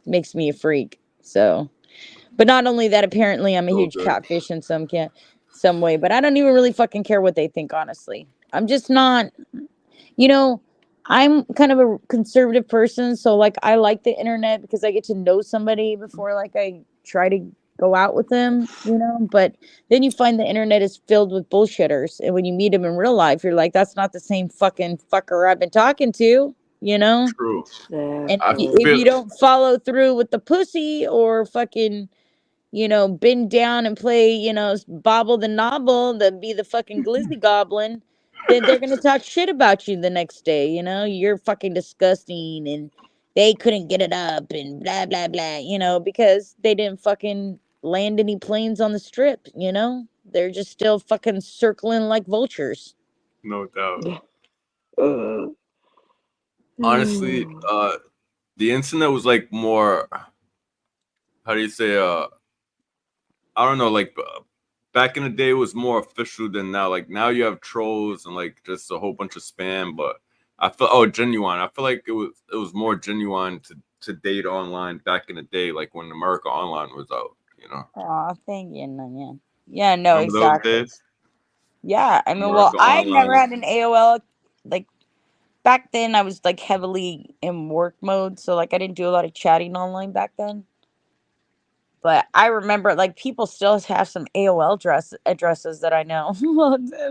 makes me a freak. So, but not only that, apparently I'm a huge okay. catfish, and some can't. some way, but I don't even really fucking care what they think, honestly. I'm just not, you know, I'm kind of a conservative person, so like I like the internet because I get to know somebody before like I try to go out with them, but then you find the internet is filled with bullshitters, and when you meet them in real life, you're like, that's not the same fucking fucker I've been talking to, True. and I if Exactly. feel you don't follow through with the pussy or fucking bend down and play, bobble the nobble, be the fucking glizzy goblin, then they're gonna talk shit about you the next day, you're fucking disgusting and they couldn't get it up and blah blah blah, because they didn't fucking land any planes on the strip, they're just still fucking circling like vultures. no doubt. Uh, Honestly, the internet was like more. How do you say? I don't know. Like back in the day, it was more official than now. Like now, you have trolls and like just a whole bunch of spam. But I feel genuine. I feel like it was more genuine to date online back in the day, like when America Online was out. Oh, thank you, Nanya. Yeah, no, Remember those exactly. days? Yeah, I mean, well, America I never Online. had an AOL. Like back then, I was like heavily in work mode, so like I didn't do a lot of chatting online back then. But I remember like people still have some AOL addresses that I know,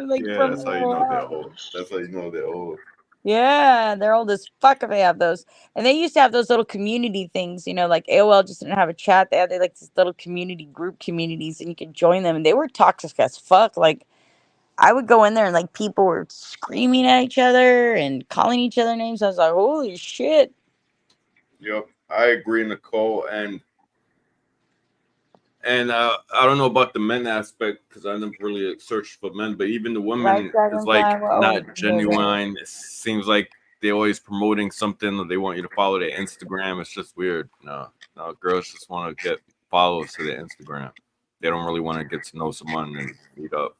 like Yeah, from that's how you know they're AOL. old. That's how you know they're old. Yeah, they're old as fuck if they have those. And they used to have those little community things, like AOL just didn't have a chat. They like these little community group communities, and you could join them, and they were toxic as fuck. Like I would go in there and like people were screaming at each other and calling each other names. I was like, holy shit. Yep, I agree, Nicole. And I don't know about the men aspect because I never really searched for men, but even the Right, women is like Dragonfly, we're always not here, baby. genuine. It seems like they're always promoting something or they want you to follow their Instagram. It's just weird. No, no, girls just want to get followers to their Instagram. They don't really want to get to know someone and meet up.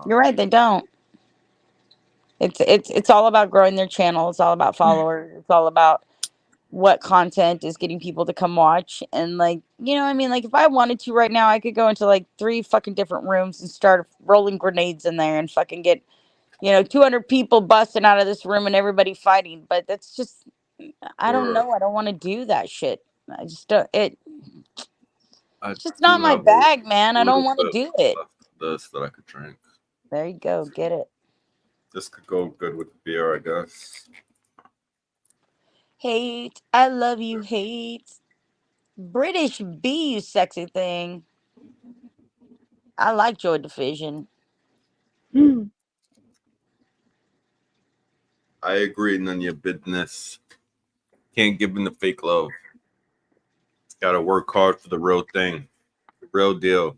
You're right, they don't. It's all about growing their channel. It's all about followers. It's all about what content is getting people to come watch. And like, I mean, like if I wanted to right now, I could go into like three fucking different rooms and start rolling grenades in there and fucking get, 200 people busting out of this room and everybody fighting. But that's just, I don't Or know. I don't want to do that shit. I just don't. I It's just not do my have a bag, man. I don't little want to bit do it. left of this that I could drink. There you go. Get it. This could go good with the beer, I guess. Hate. I love you, hate. British bee, you sexy thing. I like Joy Division. I agree, none of your business. Can't give in the fake love. Got to work hard for the real thing, the real deal.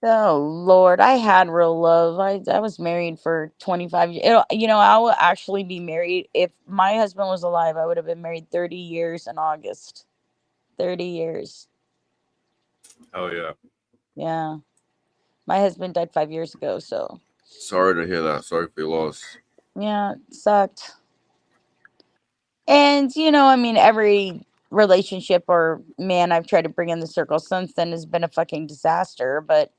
Oh Lord, I had real love. I was married for 25 years. I will actually be married if my husband was alive. I would have been married 30 years in August. 30 years. Oh yeah. Yeah. My husband died 5 years ago, so Sorry to hear that. Sorry for your loss. yeah, it sucked. And I mean, every relationship or man I've tried to bring in the circle since then has been a fucking disaster. But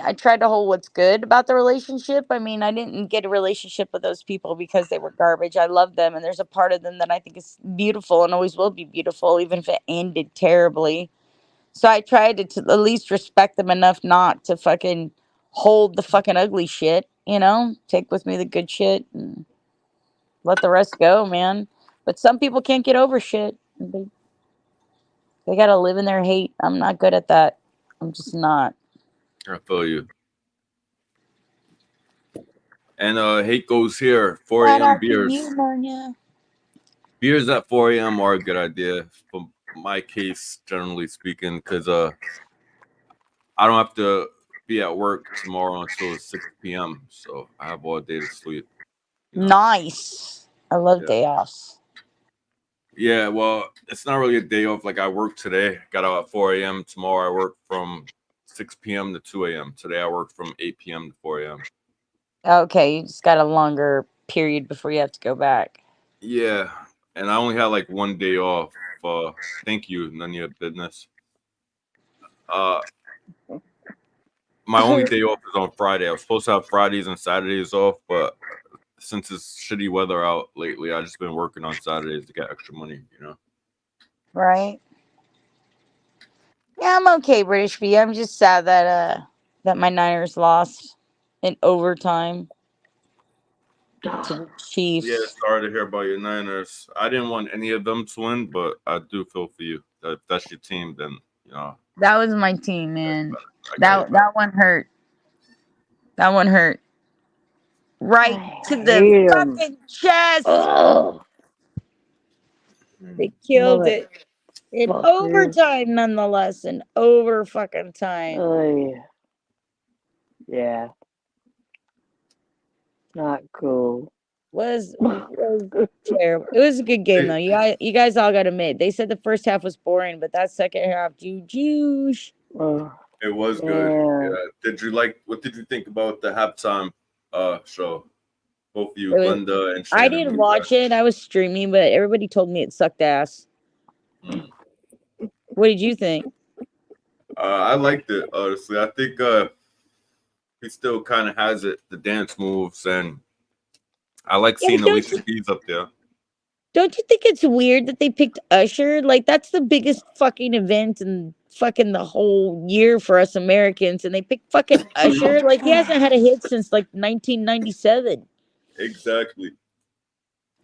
I tried to hold what's good about the relationship. I mean, I didn't get a relationship with those people because they were garbage. I love them, and there's a part of them that I think is beautiful and always will be beautiful, even if it ended terribly. So I tried to at least respect them enough not to fucking hold the fucking ugly shit, take with me the good shit and let the rest go, man. But some people can't get over shit. They gotta live in their hate. I'm not good at that. I'm just not. I feel you. And hate goes here. 4 Shout a.m. out to you, beers. Narnia. Beers at 4 a.m. are a good idea for my case, generally speaking, because I don't have to be at work tomorrow until 6 p.m. So I have all day to sleep. Nice. I love Yeah. day offs. Yeah, well, it's not really a day off. Like I work today, got out at 4 a.m. Tomorrow I work from 6 p.m. to 2 a.m. Today I work from 8 p.m. to 4 a.m. Okay, you just got a longer period before you have to go back. Yeah, and I only had like one day off. Thank you, none of your business. Uh, my only day off is on Friday. I was supposed to have Fridays and Saturdays off, but since it's shitty weather out lately, I just been working on Saturdays to get extra money. Right? Yeah, I'm okay, British B. I'm just sad that my Niners lost in overtime to the Yeah, Chiefs. sorry to hear about your Niners. I didn't want any of them to win, but I do feel for you. If that's your team, then That was my team, man. I got it. That one hurt. That one hurt. Right I to the hate him. fucking chest. Oh, They killed it. In motherfucker. overtime, nonetheless. In over fucking time. Yeah. Not cool. Was terrible. It was a good game though. You guys all got to admit. They said the first half was boring, but that second half, juice. It was good. Yeah. What did you think about the halftime show? Both of you, Glenda and Shannon. I didn't watch it. I was streaming, but everybody told me it sucked ass. What did you think? I liked it, honestly. I think he still kind of has it, the dance moves, and I like seeing Alicia Keys up there. Don't you think it's weird that they picked Usher? Like, that's the biggest fucking event in fucking the whole year for us Americans, and they picked fucking Usher? Like, he hasn't had a hit since like 1997. Exactly.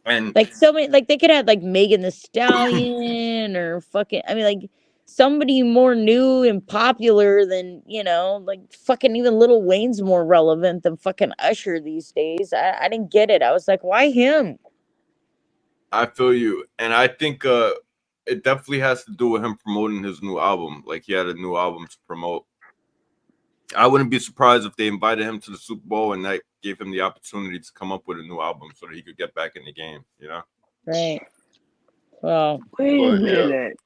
And like so many, like they could have like Megan the Stallion or fucking, I mean, like somebody more new and popular than, like fucking even Lil Wayne's more relevant than fucking Usher these days. I didn't get it. I was like, why him? I feel you. And I think it definitely has to do with him promoting his new album. Like he had a new album to promote. I wouldn't be surprised if they invited him to the Super Bowl and that gave him the opportunity to come up with a new album so that he could get back in the game, Right. Well, wait a minute.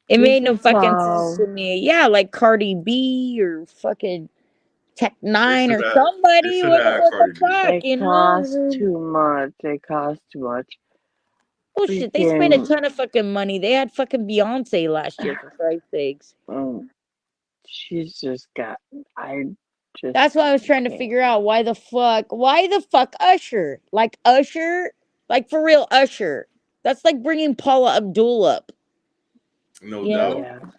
It made no fucking sense to me. Yeah, like Cardi B or fucking Tech9 or somebody. What the fuck, They cost too much. They cost too much. Bullshit. They spent a ton of fucking money. They had fucking Beyonce last year, for Christ's sakes. She's just got. That's why I was trying to figure out why the fuck Usher? Like Usher? Like for real Usher. That's like bringing Paula Abdul up. No doubt.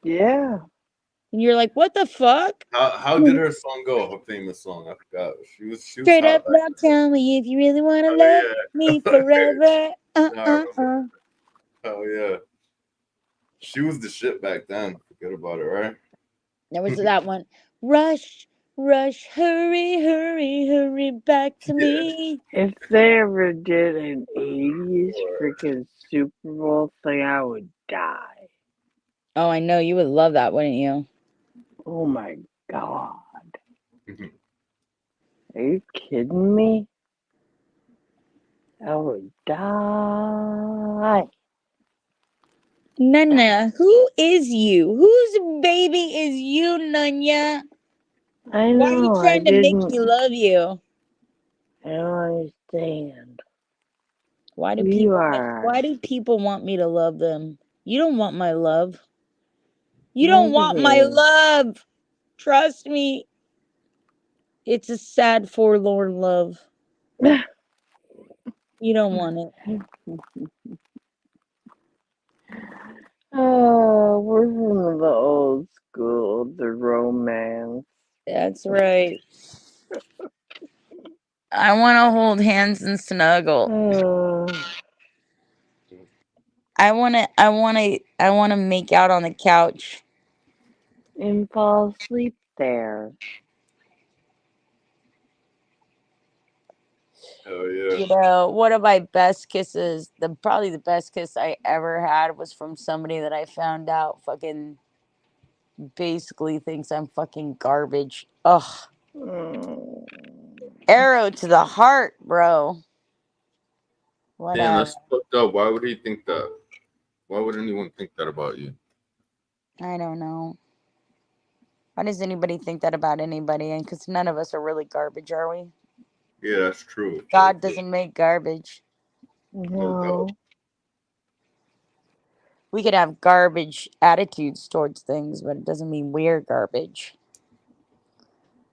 Yeah. And you're like, what the fuck? How did her song go? Her famous song, I forgot. She was straight up. Now tell me if you really want to love me forever. Oh yeah. She was the shit back then. Forget about it, right? There was that one. Rush, hurry back to me. If they ever did an 80s freaking Super Bowl thing, I would die. Oh, I know. You would love that, wouldn't you? Oh my God. Are you kidding me? I would die. Nanya, who is you? Whose baby is you, Nanya? I know. Why are you trying to make me love you? I don't understand. Why do people want me to love them? You don't want my love. You don't want my love. Trust me. It's a sad, forlorn love. You don't want it. Oh, we're from the old school, the romance. That's right. I want to hold hands and snuggle. I want to make out on the couch and fall asleep there. Oh yeah. You know, one of my best kisses, probably the best kiss I ever had was from somebody that I found out fucking basically thinks I'm fucking garbage. Ugh. Arrow to the heart, bro. Whatever. Damn, that's fucked up. Why would he think that? Why would anyone think that about you? I don't know. Why does anybody think that about anybody? And because none of us are really garbage, are we? Yeah, that's true. God doesn't make garbage. No doubt. We could have garbage attitudes towards things, but it doesn't mean we're garbage.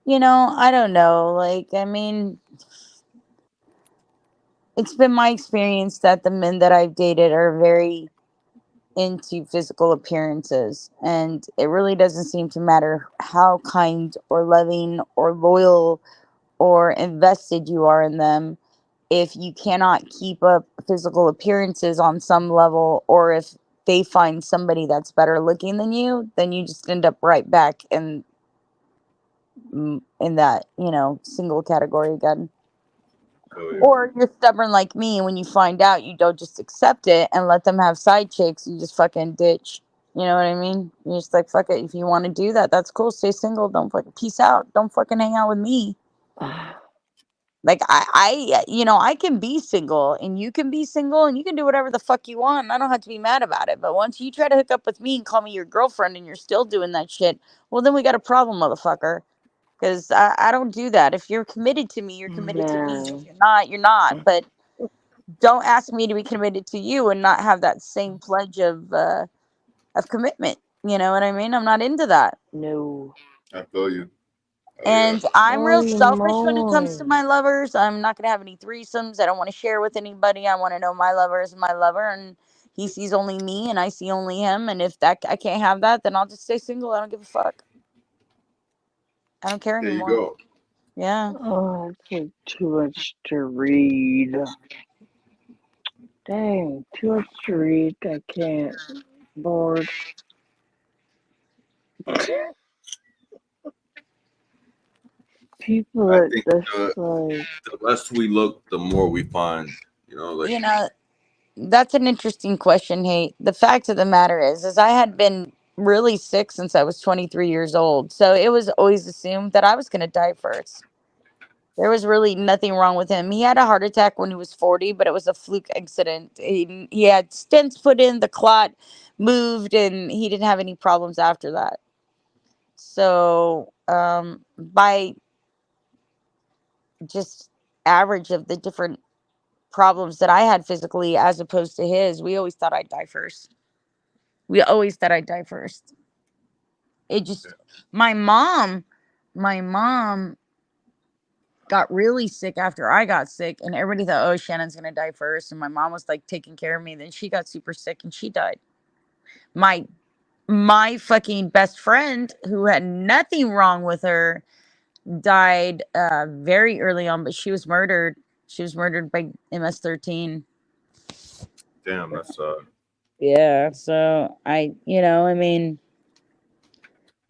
I don't know. Like, I mean, it's been my experience that the men that I've dated are very into physical appearances, and it really doesn't seem to matter how kind or loving or loyal or invested you are in them. If you cannot keep up physical appearances on some level, or if they find somebody that's better looking than you, then you just end up right back in that single category again. Oh yeah. Or you're stubborn like me, and when you find out, you don't just accept it and let them have side chicks. You just fucking ditch. You know what I mean? You're just like, fuck it. If you want to do that, that's cool. Stay single. Don't fucking peace out. Don't fucking hang out with me. Like I can be single, and you can be single, and you can do whatever the fuck you want. And I don't have to be mad about it. But once you try to hook up with me and call me your girlfriend, and you're still doing that shit, well, then we got a problem, motherfucker. Because I don't do that. If you're committed to me, you're committed to me. If Man. you're not, you're not. But don't ask me to be committed to you and not have that same pledge of commitment. You know what I mean? I'm not into that. No. I feel you. Oh yeah. And I'm real Holy selfish when it comes to moly. my lovers. I'm not gonna have any threesomes. I don't want to share with anybody. I want to know my lover is my lover, and he sees only me, and I see only him. And if that I can't have that, then I'll just stay single. I don't give a fuck. I don't care There you anymore. go. Yeah. Oh, it's like too much to read. Dang, too much to read. I can't. Bored. People I that think just like, the less we look, the more we find. Like You know, that's an interesting question. Hey, the fact of the matter is I had been really sick since I was 23 years old. So it was always assumed that I was going to die first. There was really nothing wrong with him. He had a heart attack when he was 40, but it was a fluke accident. He had stents put in, the clot moved, and he didn't have any problems after that. So, by just average of the different problems that I had physically as opposed to his, we always thought I'd die first. We always thought I'd die first. It just, my mom, my mom got really sick after I got sick, and everybody thought, oh, Shannon's gonna die first. And my mom was like taking care of me. Then she got super sick and she died. My my fucking best friend, who had nothing wrong with her, died very early on, but she was murdered. She was murdered by MS-13. damn, that's Yeah, so I mean,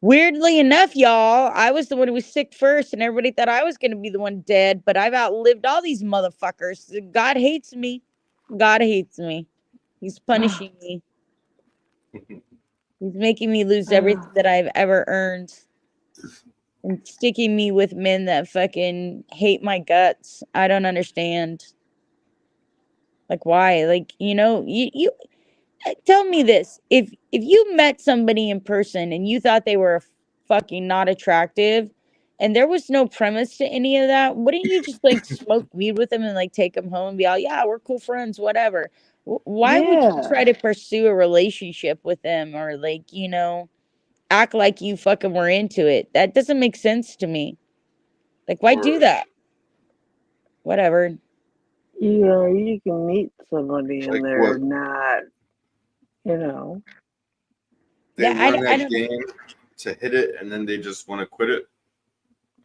weirdly enough, y'all, I was the one who was sick first, and everybody thought I was going to be the one dead, but I've outlived all these motherfuckers. God hates me. God hates me. He's punishing me. He's making me lose everything that I've ever earned and sticking me with men that fucking hate my guts. I don't understand. Like, why? Like, you tell me this. If you met somebody in person and you thought they were fucking not attractive and there was no premise to any of that, wouldn't you just like smoke weed with them and like take them home and be all, yeah, we're cool friends, whatever? Why would you try yeah. to pursue a relationship with them, or like, act like you fucking were into it? That doesn't make sense to me. Like, why do or that? Whatever. You can meet somebody and like they're what not, you know. they Yeah, learn I that don't. game to hit it, and then they just want to quit it.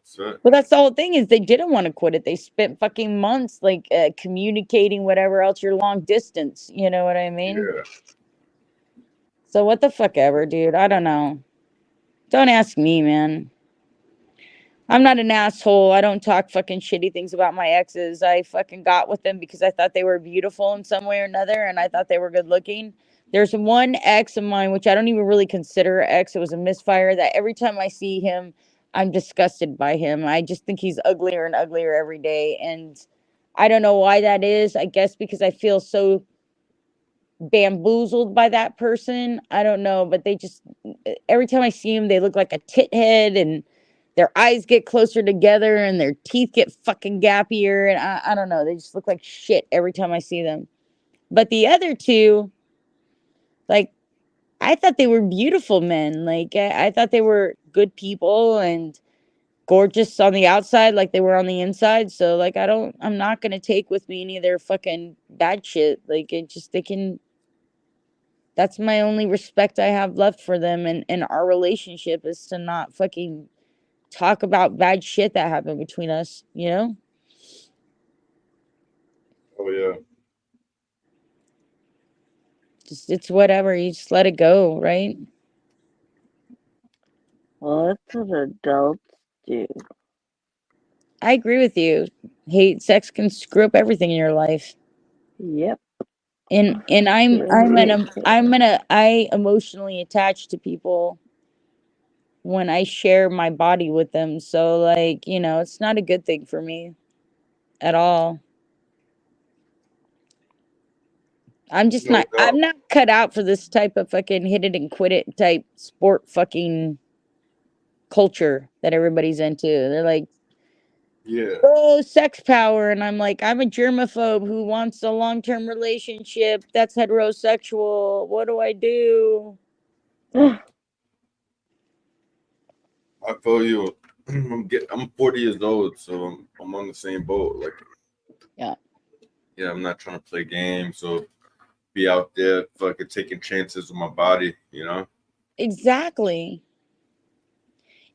So Well, that's the whole thing, is they didn't want to quit it. They spent fucking months like communicating whatever else, your long distance. You know what I mean? yeah, So what the fuck ever, dude. I don't know. Don't ask me, man. I'm not an asshole. I don't talk fucking shitty things about my exes. I fucking got with them because I thought they were beautiful in some way or another, and I thought they were good looking. There's one ex of mine, which I don't even really consider an ex. It was a misfire, that every time I see him, I'm disgusted by him. I just think he's uglier and uglier every day. And I don't know why that is. I guess because I feel so bamboozled by that person. I don't know, but they just, every time I see them, they look like a tit head, and their eyes get closer together and their teeth get fucking gappier, and I don't know, they just look like shit every time I see them. But the other two, like, I thought they were beautiful men. Like, I thought they were good people, and gorgeous on the outside like they were on the inside. So like I'm not gonna take with me any of their fucking bad shit. Like it just they can that's my only respect I have left for them and our relationship is to not fucking talk about bad shit that happened between us, you know? Oh yeah. Just it's whatever, you just let it go, right? Well, that's what adults do. I agree with you. Hate sex can screw up everything in your life. Yep. And Really I emotionally attach to people when I share my body with them. So like, you know, it's not a good thing for me at all. No I'm doubt. not cut out for this type of fucking hit it and quit it type sport fucking culture that everybody's into. They're like, Yeah. oh, sex power. And I'm like, I'm a germaphobe who wants a long term relationship that's heterosexual. What do I do? I feel you. I'm 40 years old, so I'm on the same boat. Like, Yeah. yeah, I'm not trying to play games or be out there fucking taking chances with my body, you know? Exactly.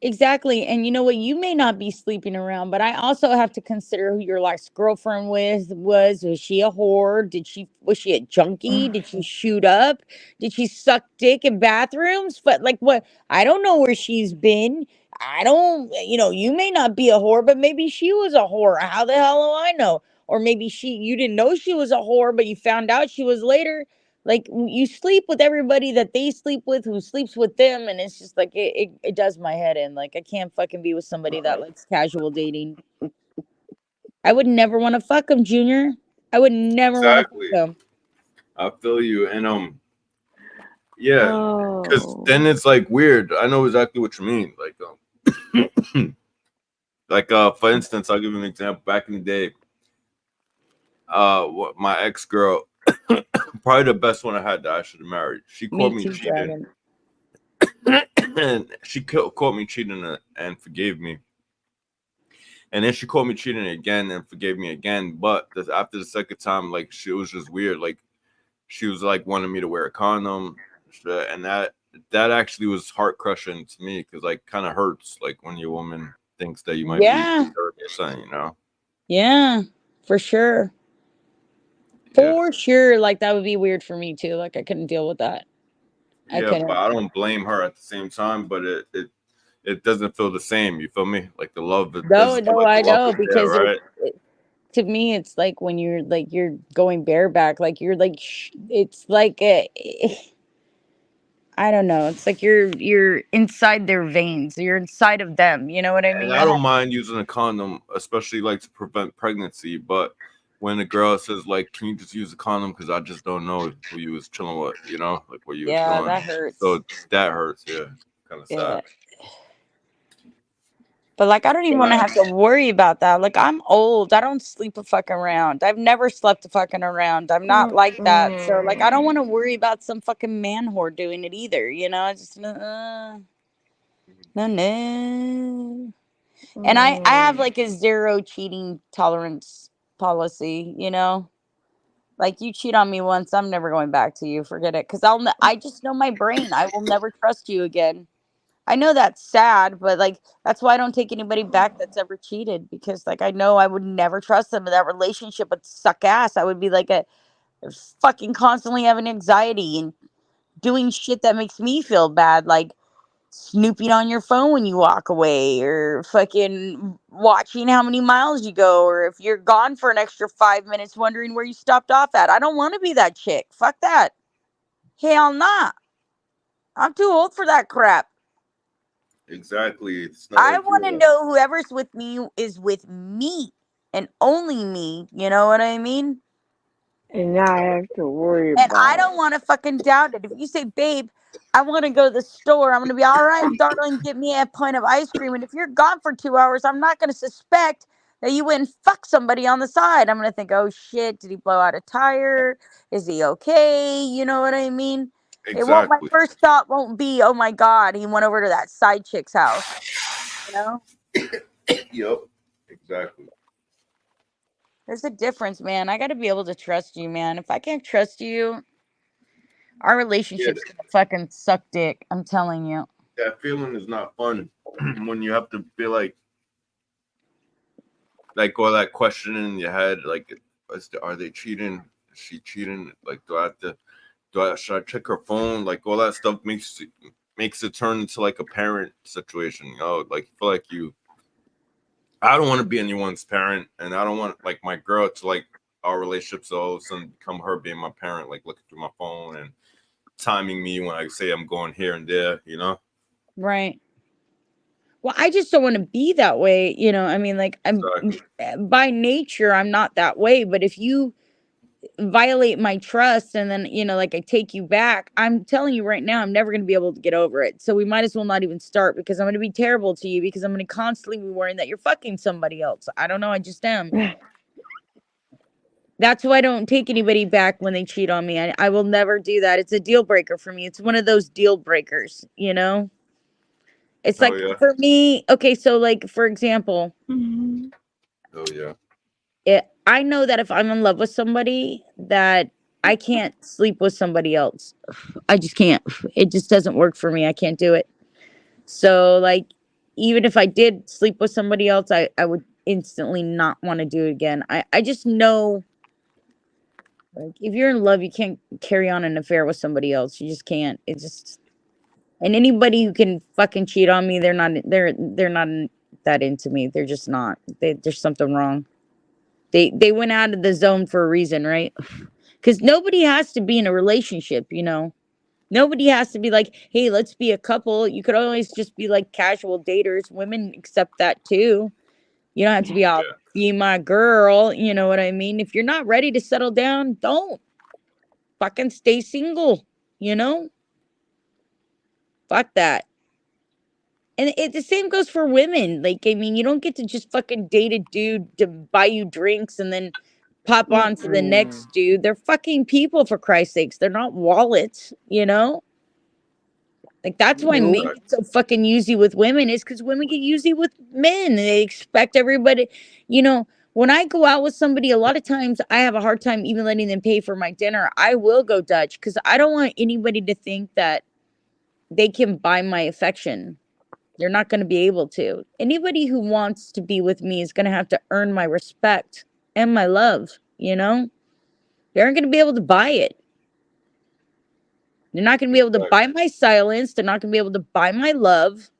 Exactly. And you know what? You may not be sleeping around, but I also have to consider who your last girlfriend was. Was she a whore? Was she a junkie? Did she shoot up? Did she suck dick in bathrooms? But like what I don't know where she's been. I don't, you know, you may not be a whore, but maybe she was a whore. How the hell do I know? Or maybe you didn't know she was a whore, but you found out she was later. Like you sleep with everybody that they sleep with who sleeps with them, and it's just like it does my head in. Like I can't fucking be with somebody that likes casual dating. I would never want to fuck him, Junior. I would never want to fuck Exactly. him. I feel you. And yeah, because Oh. then it's like weird. I know exactly what you mean. Like for instance, I'll give you an example. Back in the day, my ex girl, probably the best one I had that I should have married. She Me caught me too, cheating, Dragon. and she caught me cheating and forgave me. And then she caught me cheating again and forgave me again. But after the second time, like she was just weird. Like she was like wanting me to wear a condom, and that actually was heart crushing to me because like kind of hurts like when your woman thinks that you might be Yeah, dirty or something, you know? yeah, for sure, Yeah, for sure. Like that would be weird for me too. Like I couldn't deal with that. I yeah, but couldn't. I don't blame her at the same time. But it doesn't feel the same. You feel me? Like the love, it No, doesn't feel no, like the I love know is there, because right? to me it's like when you're going bareback. Like you're like it's like a. I don't know. It's like you're inside their veins. You're inside of them. You know what I And mean? I don't mind using a condom, especially like to prevent pregnancy. But when a girl says like, "Can you just use a condom?" Because I just don't know who you was chilling with, you know, like what you was Yeah, doing. that hurts. So that hurts. Yeah, kind of sad. Yeah. But like I don't even want to have to worry about that. Like I'm old. I don't sleep a fucking around. I've never slept a fucking around. I'm not like that. So like I don't want to worry about some fucking man whore doing it either. You know, it's just no no. And I have like a zero cheating tolerance policy. You know. Like you cheat on me once, I'm never going back to you. Forget it, because I just know my brain. I will never trust you again. I know that's sad, but like that's why I don't take anybody back that's ever cheated because like I know I would never trust them. And that relationship would suck ass. I would be like a fucking constantly having anxiety and doing shit that makes me feel bad, like snooping on your phone when you walk away or fucking watching how many miles you go or if you're gone for an extra 5 minutes wondering where you stopped off at. I don't want to be that chick. Fuck that. Hell nah. I'm too old for that crap. Exactly. It's not I like want to you. know whoever's with me is with me and only me. You know what I mean? And not have to worry And I about. don't want to fucking doubt it. If you say, babe, I want to go to the store, I'm going to be all right, darling, get me a pint of ice cream. And if you're gone for 2 hours, I'm not going to suspect that you went and fuck somebody on the side. I'm going to think, oh shit, did he blow out a tire? Is he okay? You know what I mean? My Exactly. first thought won't be, oh my God, he went over to that side chick's house. You know? Yep, exactly. There's a difference, man. I got to be able to trust you, man. If I can't trust you, our Yeah, relationship's gonna fucking suck dick. I'm telling you. that feeling is not fun when you have to feel like all that question in your head, like, are they cheating? Is she cheating? Like, should I check her phone? Like, all that stuff makes it turn into like a parent situation. You know, like, feel like I don't want to be anyone's parent, and I don't want like my girl to like our relationship to all of a sudden become her being my parent, like looking through my phone and timing me when I say I'm going here and there. You know, Right. Well, I just don't want to be that way. I mean, like, exactly. by nature, I'm not that way. But if you violate my trust and then, like I take you back, I'm telling you right now, I'm never going to be able to get over it. So we might as well not even start because I'm going to be terrible to you because I'm going to constantly be worrying that you're fucking somebody else. I don't know. I just am. That's why I don't take anybody back when they cheat on me. I will never do that. It's a deal breaker for me. It's one of those deal breakers, It's Oh like yeah. for me, okay, so like for example, Mhm. Oh yeah. I know that if I'm in love with somebody that I can't sleep with somebody else. I just can't. It just doesn't work for me. I can't do it. So like even if I did sleep with somebody else, I would instantly not want to do it again. I just know like if you're in love, you can't carry on an affair with somebody else. You just can't. It just and anybody who can fucking cheat on me, they're not that into me. They're just not. There's something wrong. They went out of the zone for a reason, right? Because nobody has to be in a relationship. Nobody has to be like, hey, let's be a couple. You could always just be like casual daters. Women accept that too. You don't have to be all Yeah. be my girl. You know what I mean? If you're not ready to settle down, don't fucking stay single. You know? Fuck that. And the same goes for women. Like, I mean, you don't get to just fucking date a dude to buy you drinks and then pop on to the Mm-mm. next dude. They're fucking people, for Christ's sakes. They're not wallets. Like, that's why men Nope. Exactly. get so fucking usy with women is because women get usy with men. They expect everybody, you know. When I go out with somebody, a lot of times I have a hard time even letting them pay for my dinner. I will go Dutch because I don't want anybody to think that they can buy my affection. They're not going to be able to. Anybody who wants to be with me is going to have to earn my respect and my love. They aren't going to be able to buy it. They're not going to be able to buy my silence. They're not going to be able to buy my love.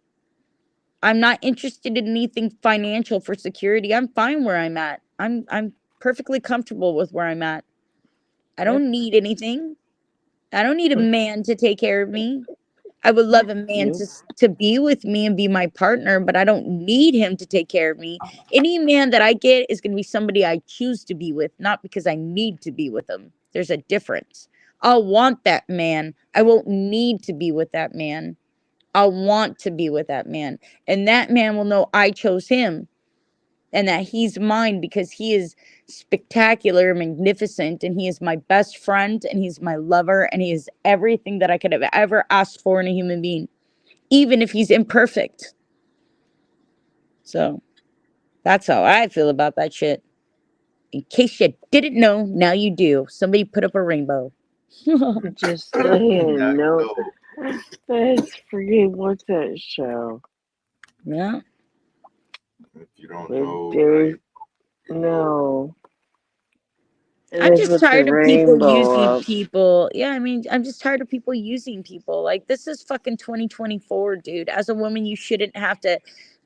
I'm not interested in anything financial for security. I'm fine where I'm at. I'm perfectly comfortable with where I'm at. I Yep. don't need anything. I don't need a man to take care of me. I would love a man Nope. to be with me and be my partner, but I don't need him to take care of me. Any man that I get is going to be somebody I choose to be with, not because I need to be with them. There's a difference. I'll want that man. I won't need to be with that man. I'll want to be with that man. And that man will know I chose him and that he's mine because he is spectacular, magnificent, and he is my best friend and he's my lover and he is everything that I could have ever asked for in a human being, even if he's imperfect. So that's how I feel about that shit. In case you didn't know, now you do. Somebody put up a rainbow. Just saying. Now you No. know. That's freaking. What's that show? Yeah. If you don't Where know, now there's you know. no. And I'm they just put the tired of people using rainbow up. people. Yeah, I mean, I'm just tired of people using people. Like, this is fucking 2024, dude. As a woman, you shouldn't have to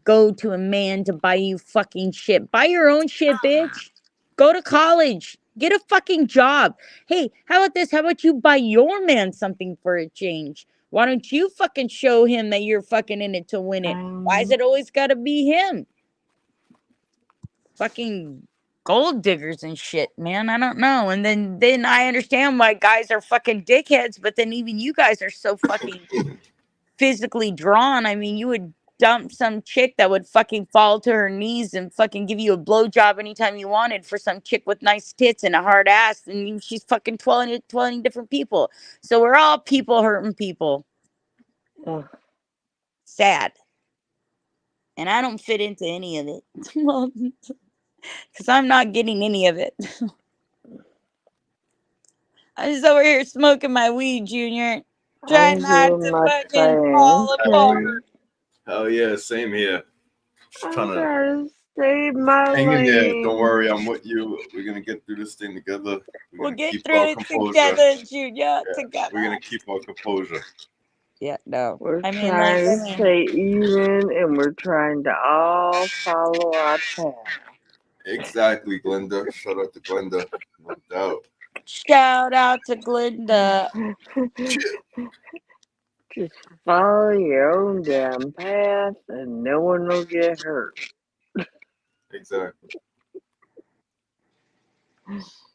go to a man to buy you fucking shit. Buy your own shit, bitch. Go to college. Get a fucking job. Hey, how about this? How about you buy your man something for a change? Why don't you fucking show him that you're fucking in it to win it? Why is Um. it always got to be him? Fucking gold diggers and shit, man. I don't know. And then I understand why guys are fucking dickheads, but then even you guys are so fucking physically drawn. I mean, you would dump some chick that would fucking fall to her knees and fucking give you a blowjob anytime you wanted for some chick with nice tits and a hard ass, and she's fucking twirling different people. So we're all people hurting people. Ugh. Sad. and I don't fit into any of it. Well, because I'm not getting any of it. I'm just over here smoking my weed, Junior. Trying I'm not doing to my fucking thing. fall Exactly. apart. Hell yeah, same here. Just I'm trying to trying to stay my hang in there. Don't lane. worry, I'm with you. We're gonna get through this thing together. We're We'll gonna get keep through our it composure. together, Junior. Yeah, we're Together. gonna keep our composure. Yeah, no. We're I mean, like, trying I to mean, stay even and we're trying to all follow our path. Exactly, Glenda. Shout out to Glenda. No doubt. shout out to Glinda. Just follow your own damn path and no one will get hurt. Exactly.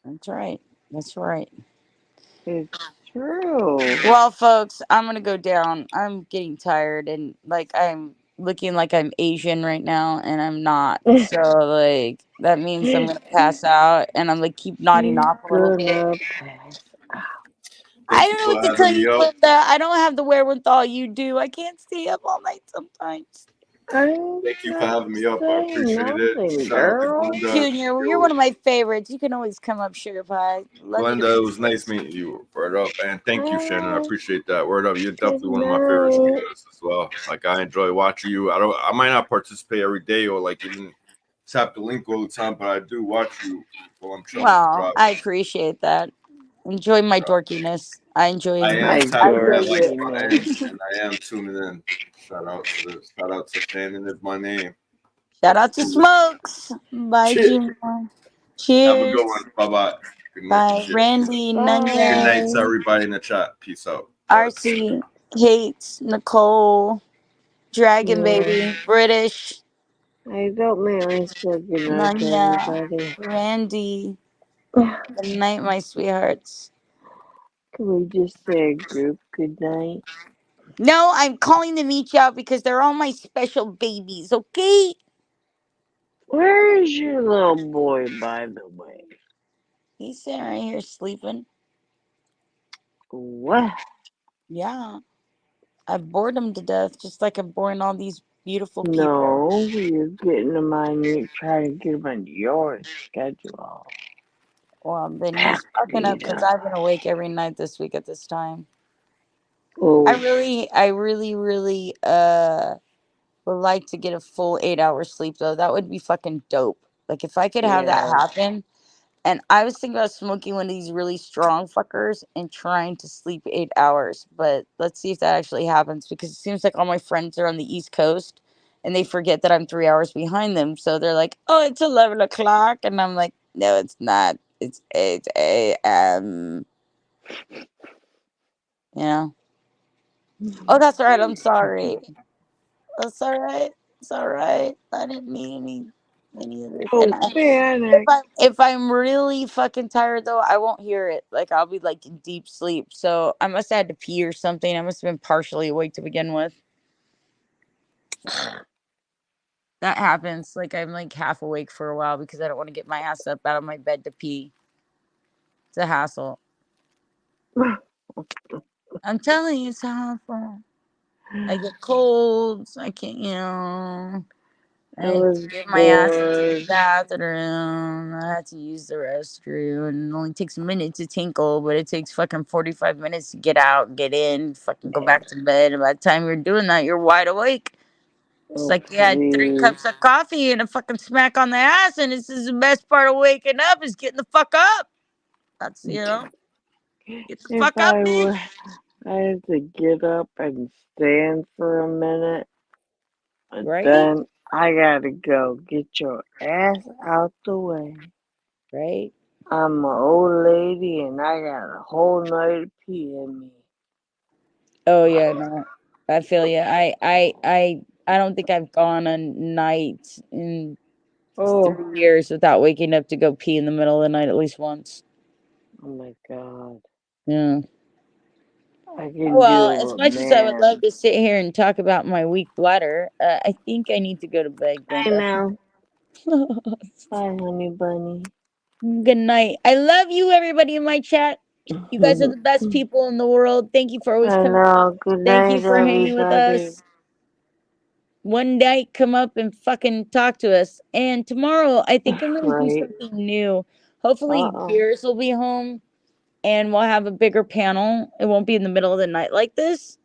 That's right. That's right. It's true. Well, folks, I'm gonna go down. I'm getting tired and like I'm looking like I'm Asian right now, and I'm not. So like that means I'm gonna pass out, and I'm like keep nodding You're off a little bit. gonna pass out. I Thank you don't know for what to tell having you, me up. Linda. I don't have the wherewithal you do. I can't stay up all night sometimes. I'm Thank you for not having me up. I saying appreciate it. nothing, Shout out to girl. Glenda. Junior, you're Yo, one of my favorites. You can always come up, sugar pie. Love you to Glenda, it was nice pieces. meeting you. Word up. And thank you, Shannon. I Alright, appreciate that. Word up. You're good definitely one of my favorite night. streamers as well. Like I enjoy watching you. I might not participate every day or like even tap the link all the time, but I do watch you while I'm chilling at the Well, drop. I appreciate that. Enjoy my dorkiness. I enjoy I you. am My I tapping feel that like you. dorkiness. button and I am tuning in. Shout out to Shannon is my name. Shout Let's out to do it. Smokes. Bye, Shit. Junior. Have a good one. Cheers. Bye bye. Good night. Bye, Shit. Randy, Good Nanya, night to Bye. everybody in the chat. Peace out. Buds. RC, Kate, Nicole, Dragon Yeah. Baby, British, I don't make me say goodnight to Nanya, everybody. Randy. Good night, my sweethearts. Can we just say a group goodnight? No, I'm calling them each out because they're all my special babies, okay? Where is your little boy, by the way? He's sitting right here sleeping. What? Yeah. I bored him to death, just like I'm boring all these beautiful people. No, you're getting him on you, trying to get him on your schedule. Well, then he's fucking up because Peter. I've been awake every night this week at this time. Oh, I really, would like to get a full 8 hours sleep though. That would be fucking dope. Like if I could have that yeah. happen. And I was thinking about smoking one of these really strong fuckers and trying to sleep 8 hours. But let's see if that actually happens because it seems like all my friends are on the East Coast and they forget that I'm 3 hours behind them. So they're like, oh, it's 11 o'clock. And I'm like, no, it's not. It's 8 a.m. You know? Oh, that's all right. I'm sorry. That's all right. It's all right. I didn't mean any of this. And Oh, panic. if I'm really fucking tired though, I won't hear it. Like I'll be like in deep sleep. So I must have had to pee or something. I must have been partially awake to begin with. That happens. Like I'm like half awake for a while because I don't want to get my ass up out of my bed to pee. It's a hassle. I'm telling you, it's a hassle. I get colds. I can't, I I had was to get my ass into the bored. bathroom. I had to use the restroom. And it only takes a minute to tinkle, but it takes fucking 45 minutes to get out, get in, fucking go back to bed. And by the time you're doing that, you're wide awake. It's Oh, like you had three please. cups of coffee and a fucking smack on the ass. And this is the best part of waking up is getting the fuck up. That's, get the If fuck up, I bitch. were, I had to get up and stand for a minute, but Right? then I gotta go. Get your ass out the way. Right? I'm an old lady and I got a whole night of pee in me. Oh yeah, no. I feel you. I don't think I've gone a night in Oh, 3 years without waking up to go pee in the middle of the night at least once. oh my god. Yeah. I can Well, do as a much as I would love man. to sit here and talk about my weak bladder, I think I need to go to bed, I Glenda. know. Bye, honey bunny. Good night. I love you, everybody in my chat. You guys are the best people in the world. Thank you for always I coming. know. Good Thank you night, for hanging with everybody. us. one night come up and fucking talk to us. And tomorrow, I think I'm gonna do Right. something new. Hopefully, Uh-oh. Piers will be home, and we'll have a bigger panel. It won't be in the middle of the night like this.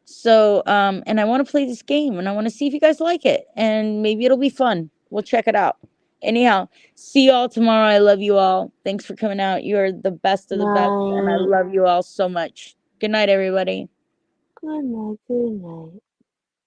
So, and I want to play this game, and I want to see if you guys like it, and maybe it'll be fun. We'll check it out. Anyhow, see y'all tomorrow. I love you all. Thanks for coming out. You are the best of the best, and I Night. love you all so much. Good night, everybody. Good night. Good night.